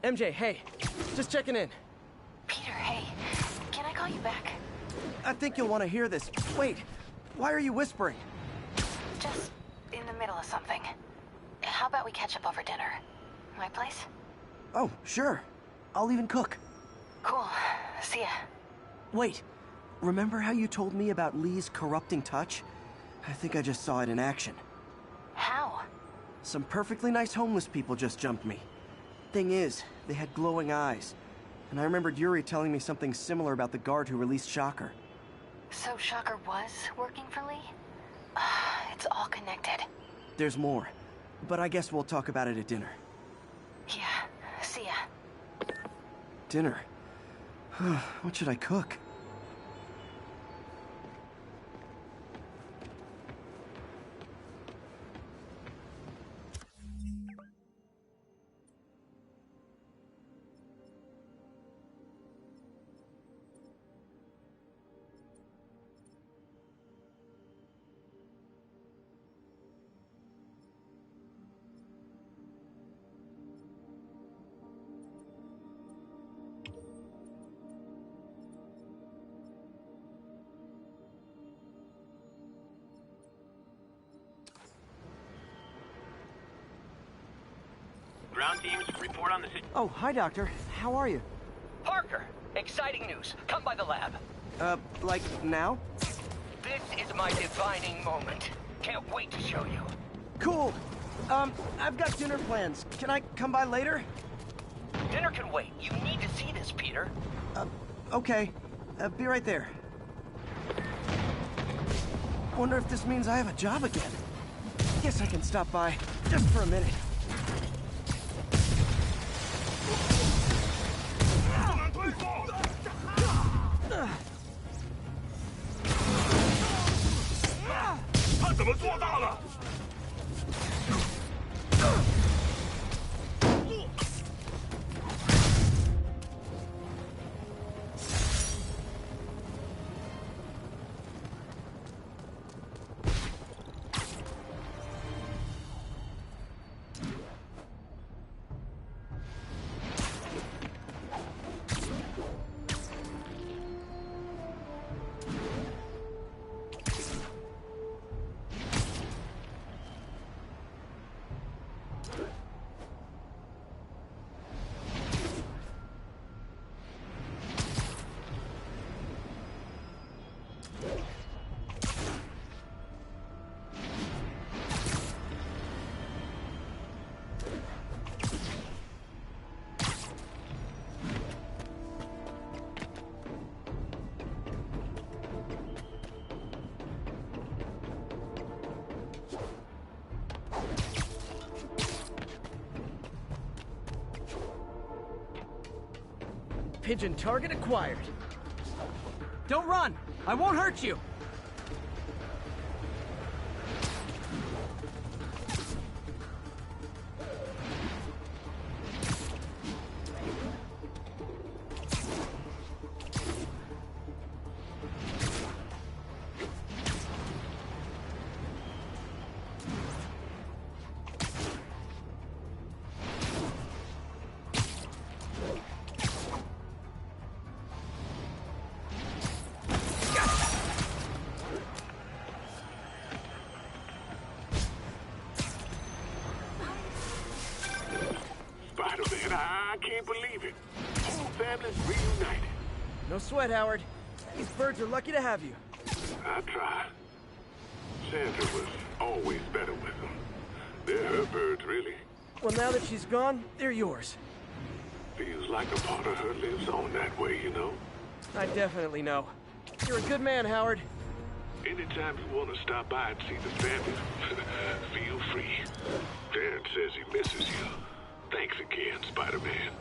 MJ, hey. Just checking in. Peter, hey. Can I call you back? I think you'll want to hear this. Wait, why are you whispering? Just in the middle of something. How about we catch up over dinner? My place? Oh, sure. I'll even cook. Cool. See ya. Wait, remember how you told me about Lee's corrupting touch? I think I just saw it in action. How? Some perfectly nice homeless people just jumped me. Thing is, they had glowing eyes. And I remembered Yuri telling me something similar about the guard who released Shocker. So Shocker was working for Lee? It's all connected. There's more. But I guess we'll talk about it at dinner. Yeah, see ya. Dinner? What should I cook? Ground teams, report on the situation. Oh, hi, Doctor. How are you? Parker, exciting news. Come by the lab. Like now? This is my defining moment. Can't wait to show you. Cool. I've got dinner plans. Can I come by later? Dinner can wait. You need to see this, Peter. Okay. Be right there. Wonder if this means I have a job again. Guess I can stop by, just for a minute. Pigeon target acquired. Don't run! I won't hurt you! I can't believe it. Whole family's reunited. No sweat, Howard. These birds are lucky to have you. I tried. Sandra was always better with them. They're her birds, really. Well, now that she's gone, they're yours. Feels like a part of her lives on that way, you know? I definitely know. You're a good man, Howard. Anytime you want to stop by and see the family, feel free. Dan says he misses you. Thanks again, Spider-Man.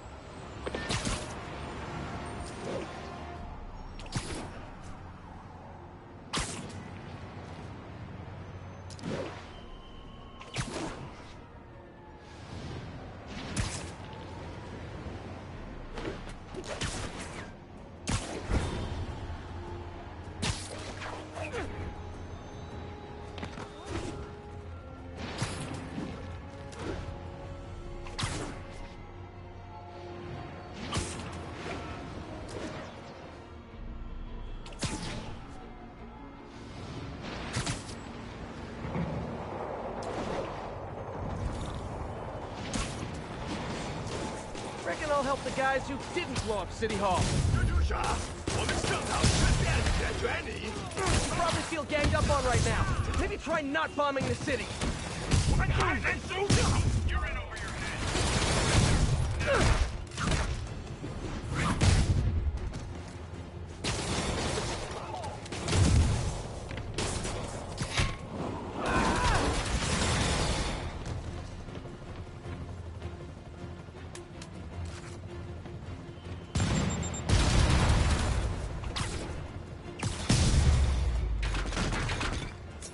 Reckon I'll help the guys who didn't blow up City Hall. You probably feel ganged up on right now. Maybe try not bombing the city. You're in over your head.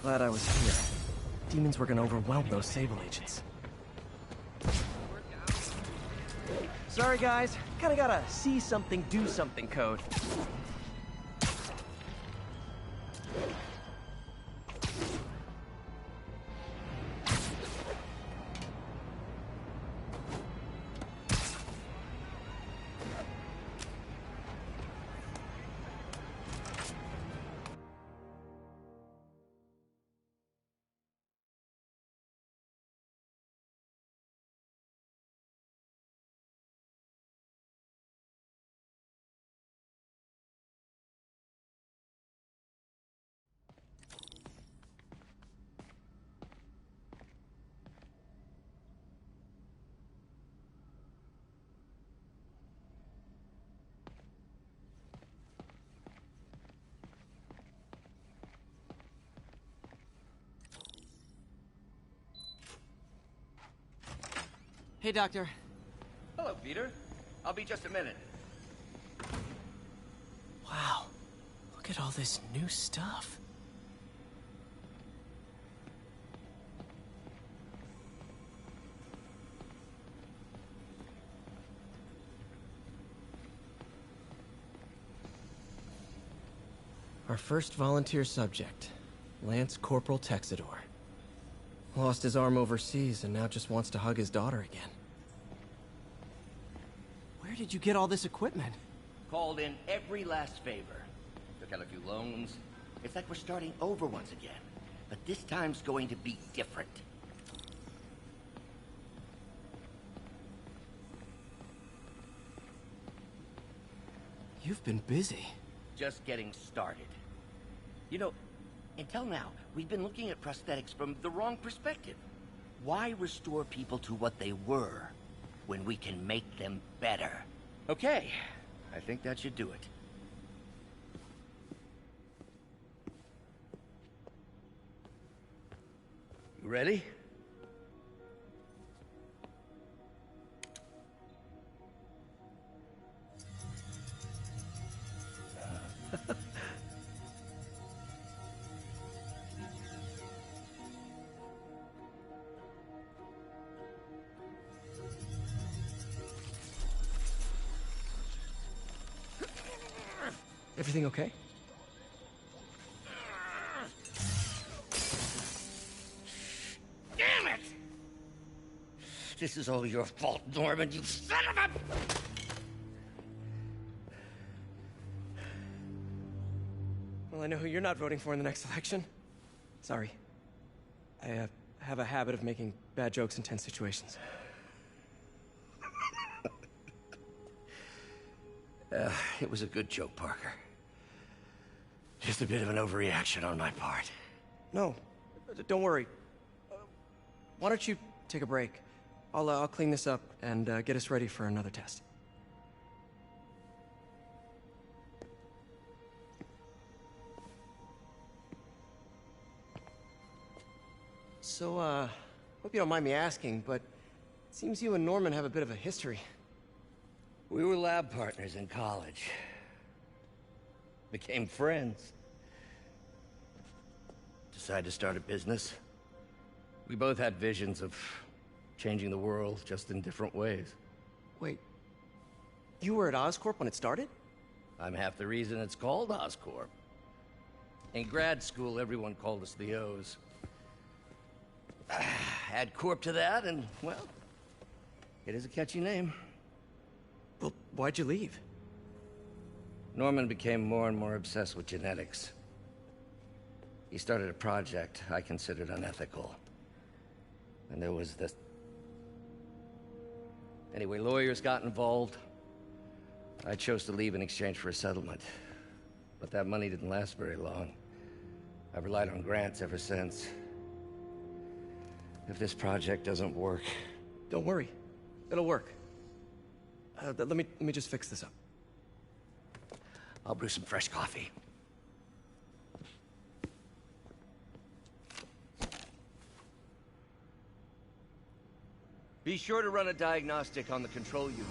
Glad I was here. Demons were gonna overwhelm those Sable agents. Sorry guys, kinda gotta see something, do something code. Hey, Doctor. Hello, Peter. I'll be just a minute. Wow. Look at all this new stuff. Our first volunteer subject, Lance Corporal Texidor. Lost his arm overseas and now just wants to hug his daughter again. Where did you get all this equipment? Called in every last favor. Took out a few loans. It's like we're starting over once again. But this time's going to be different. You've been busy. Just getting started. You know, until now, we've been looking at prosthetics from the wrong perspective. Why restore people to what they were when we can make them better? Okay, I think that should do it. You ready? Everything okay? Damn it! This is all your fault, Norman, you son of a... Well, I know who you're not voting for in the next election. Sorry. I have a habit of making bad jokes in tense situations. It was a good joke, Parker. Just a bit of an overreaction on my part. No, don't worry. Why don't you take a break? I'll clean this up and get us ready for another test. So, hope you don't mind me asking, but it seems you and Norman have a bit of a history. We were lab partners in college. Became friends. Decided to start a business. We both had visions of changing the world, just in different ways. Wait, you were at Oscorp when it started? I'm half the reason it's called Oscorp. In grad school, everyone called us the O's. Add Corp to that, and, well, it is a catchy name. Well, why'd you leave? Norman became more and more obsessed with genetics. He started a project I considered unethical. And there was this... Anyway, lawyers got involved. I chose to leave in exchange for a settlement. But that money didn't last very long. I've relied on grants ever since. If this project doesn't work... Don't worry. It'll work. Let me just fix this up. I'll brew some fresh coffee. Be sure to run a diagnostic on the control unit.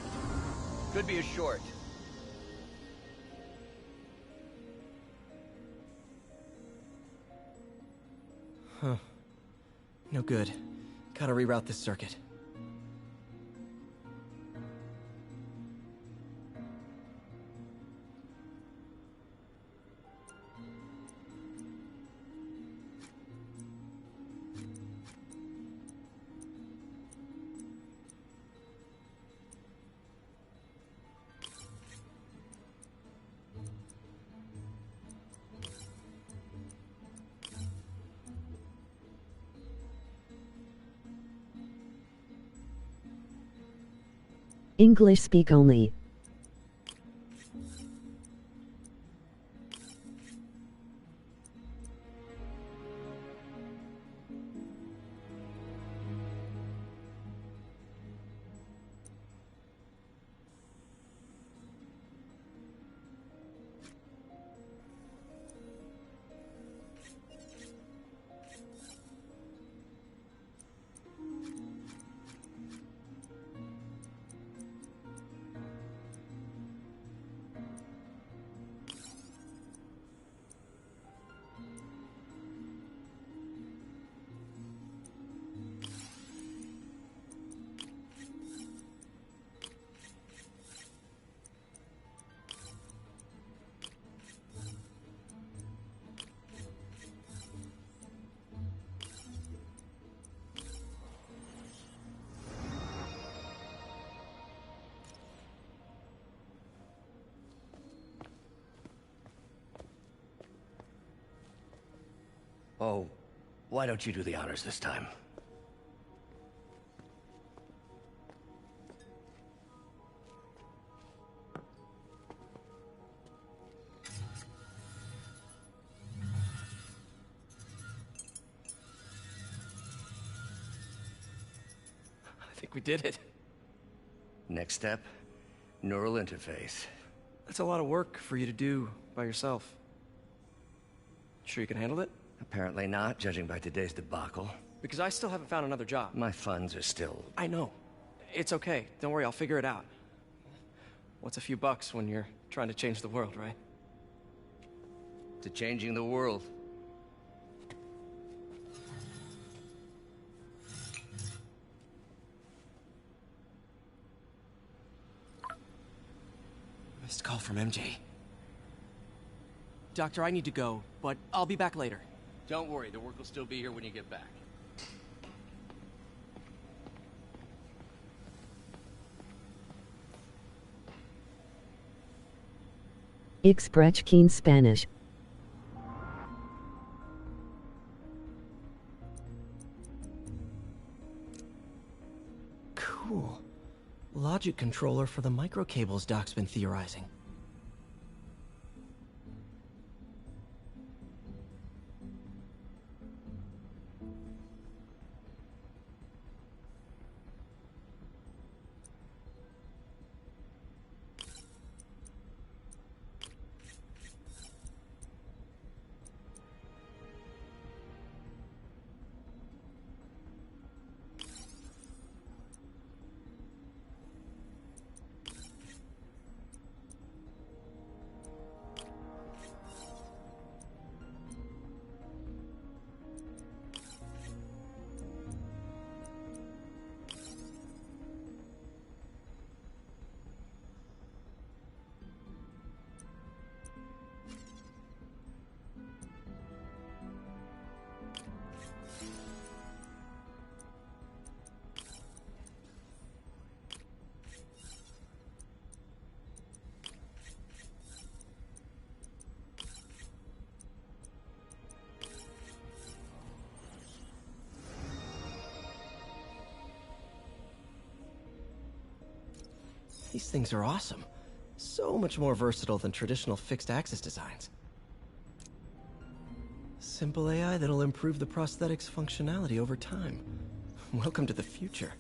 Could be a short. Huh. No good. Gotta reroute this circuit. English speak only. Oh, why don't you do the honors this time? I think we did it. Next step, neural interface. That's a lot of work for you to do by yourself. Sure you can handle it? Apparently not, judging by today's debacle. Because I still haven't found another job. My funds are still... I know. It's okay. Don't worry, I'll figure it out. What's a few bucks when you're trying to change the world, right? To changing the world. Missed call from MJ. Doctor, I need to go, but I'll be back later. Don't worry, the work will still be here when you get back. Ich spreche kein Spanish. Cool. Logic controller for the microcables Doc's been theorizing. These things are awesome. So much more versatile than traditional fixed-axis designs. Simple AI that'll improve the prosthetic's functionality over time. Welcome to the future.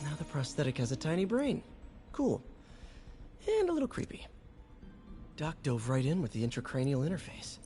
Now the prosthetic has a tiny brain. Cool. And a little creepy. Doc dove right in with the intracranial interface.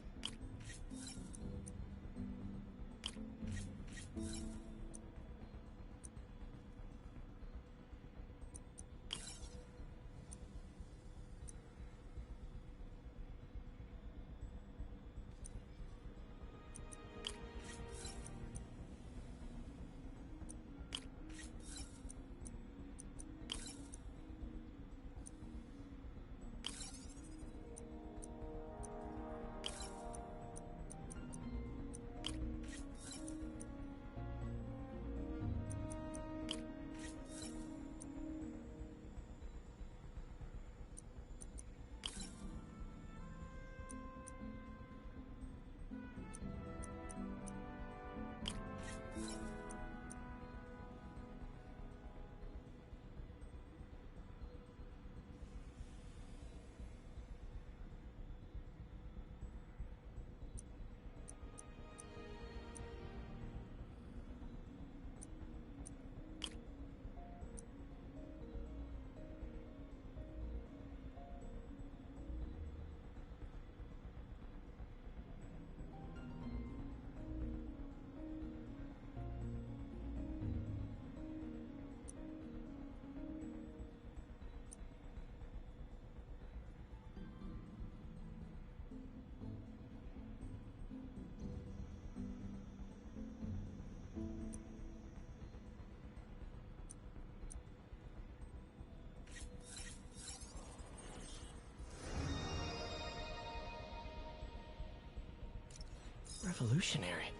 Revolutionary,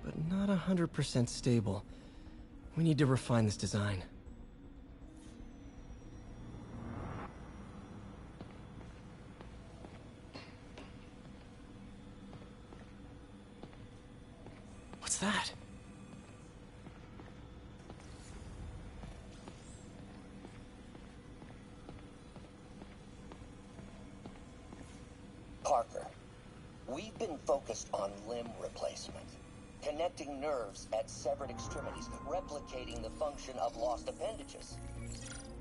but not 100% stable. We need to refine this design. What's that? Parker, we've been focused on limb replacement, connecting nerves at severed extremities, replicating the function of lost appendages.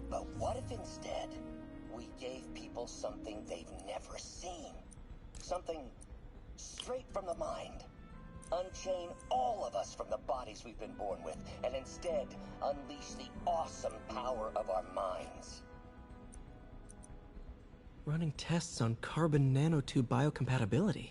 But what if instead we gave people something they've never seen? Something straight from the mind. Unchain all of us from the bodies we've been born with, and instead unleash the awesome power of our minds. Running tests on carbon nanotube biocompatibility.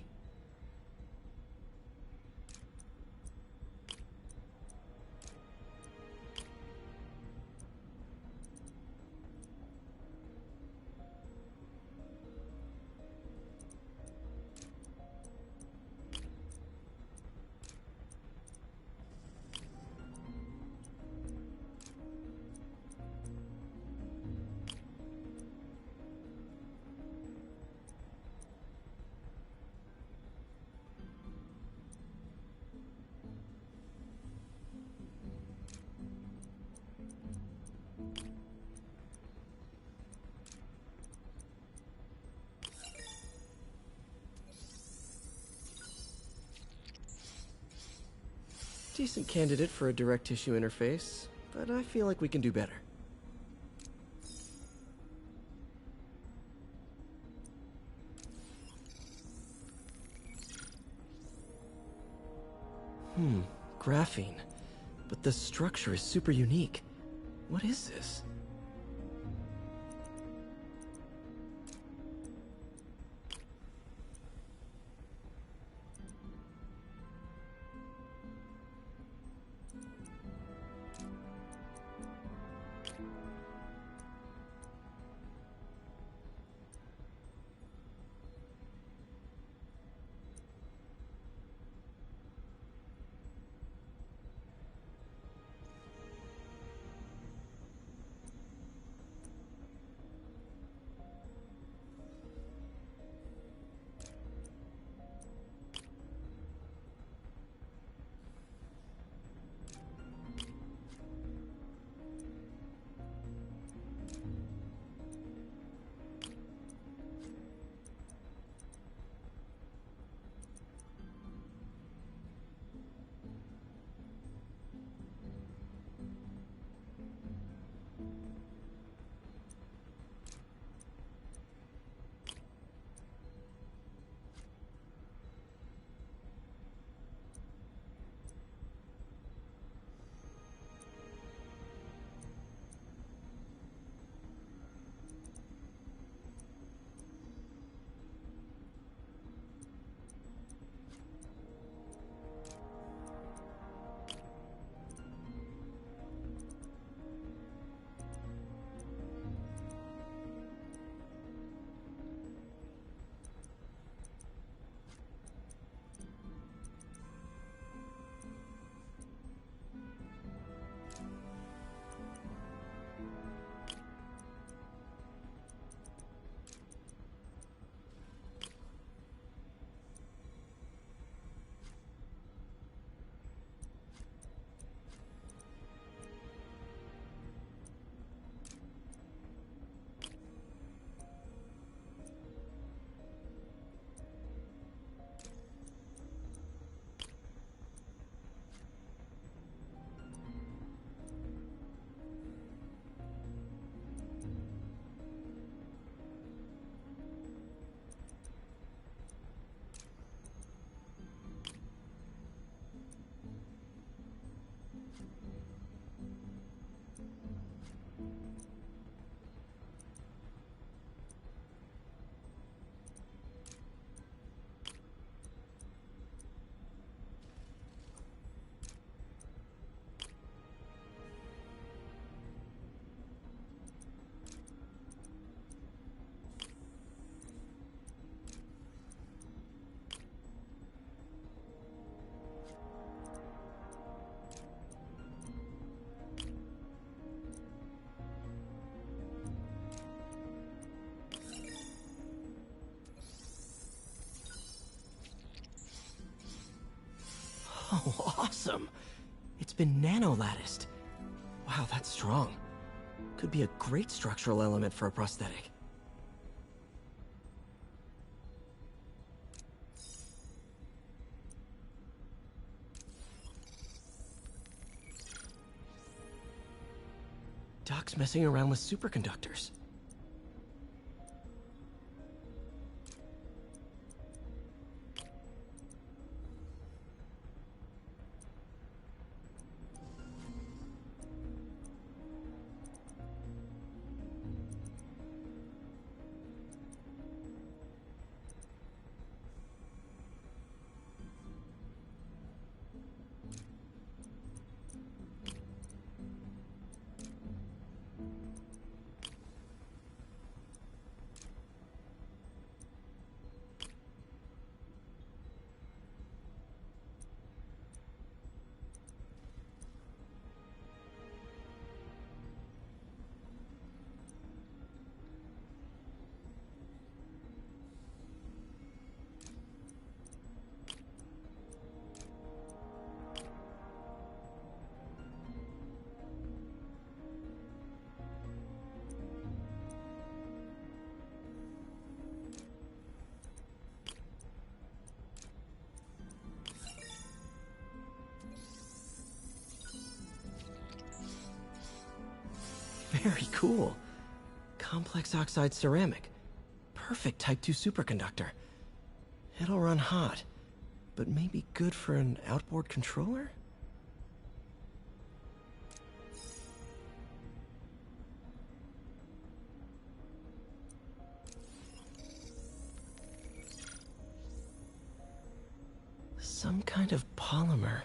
Decent candidate for a direct tissue interface, but I feel like we can do better. Graphene. But the structure is super unique. What is this? Oh, awesome! It's been nano-latticed. Wow, that's strong. Could be a great structural element for a prosthetic. Doc's messing around with superconductors. Very cool. Complex oxide ceramic. Perfect Type 2 superconductor. It'll run hot, but maybe good for an outboard controller? Some kind of polymer.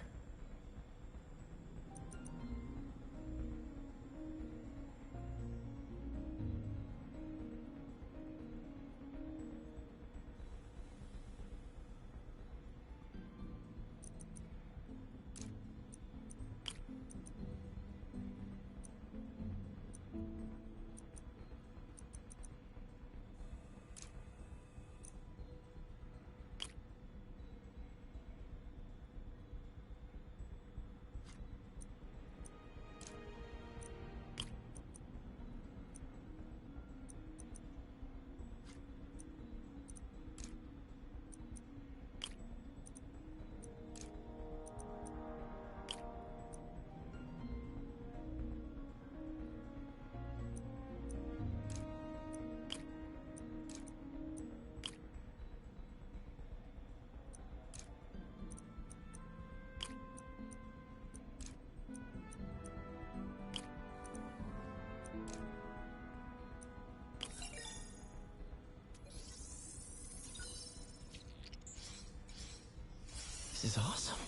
This is awesome.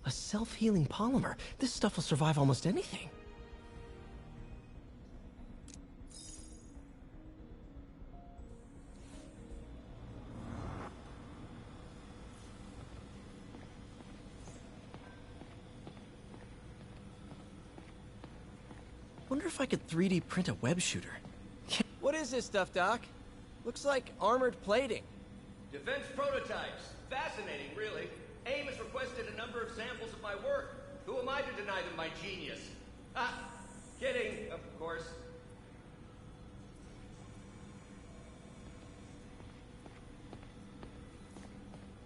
A self-healing polymer. This stuff will survive almost anything. Wonder if I could 3D print a web shooter. What is this stuff, Doc? Looks like armored plating. Defense prototypes. Fascinating, really. AIM has requested a number of samples of my work. Who am I to deny them my genius? Ah, kidding, of course.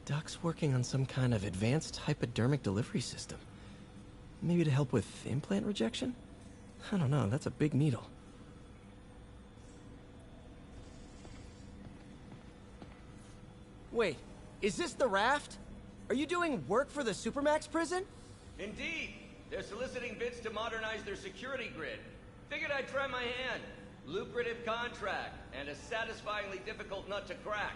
Doc's working on some kind of advanced hypodermic delivery system. Maybe to help with implant rejection? I don't know, that's a big needle. Wait, is this the raft? Are you doing work for the Supermax prison? Indeed. They're soliciting bids to modernize their security grid. Figured I'd try my hand. Lucrative contract, and a satisfyingly difficult nut to crack.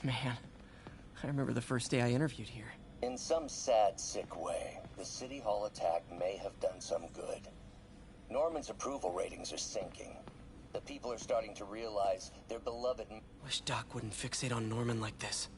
Man, I remember the first day I interviewed here. In some sad, sick way, the City Hall attack may have done some good. Norman's approval ratings are sinking. The people are starting to realize their beloved... Wish Doc wouldn't fixate on Norman like this.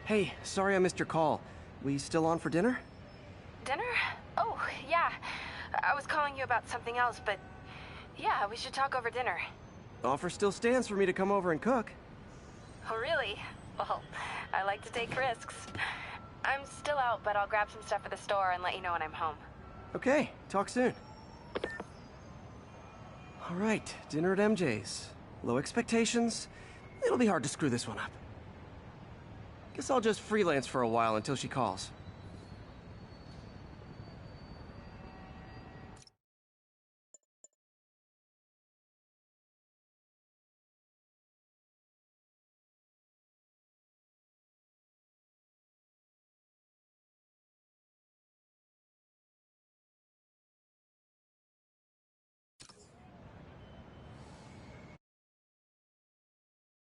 Hey, sorry I missed your call. We still on for dinner? Dinner? Oh, yeah. I was calling you about something else, but yeah, we should talk over dinner. Offer still stands for me to come over and cook. Oh, really? Well, I like to take risks. I'm still out, but I'll grab some stuff at the store and let you know when I'm home. Okay, talk soon. All right, dinner at MJ's. Low expectations. It'll be hard to screw this one up. Guess I'll just freelance for a while until she calls.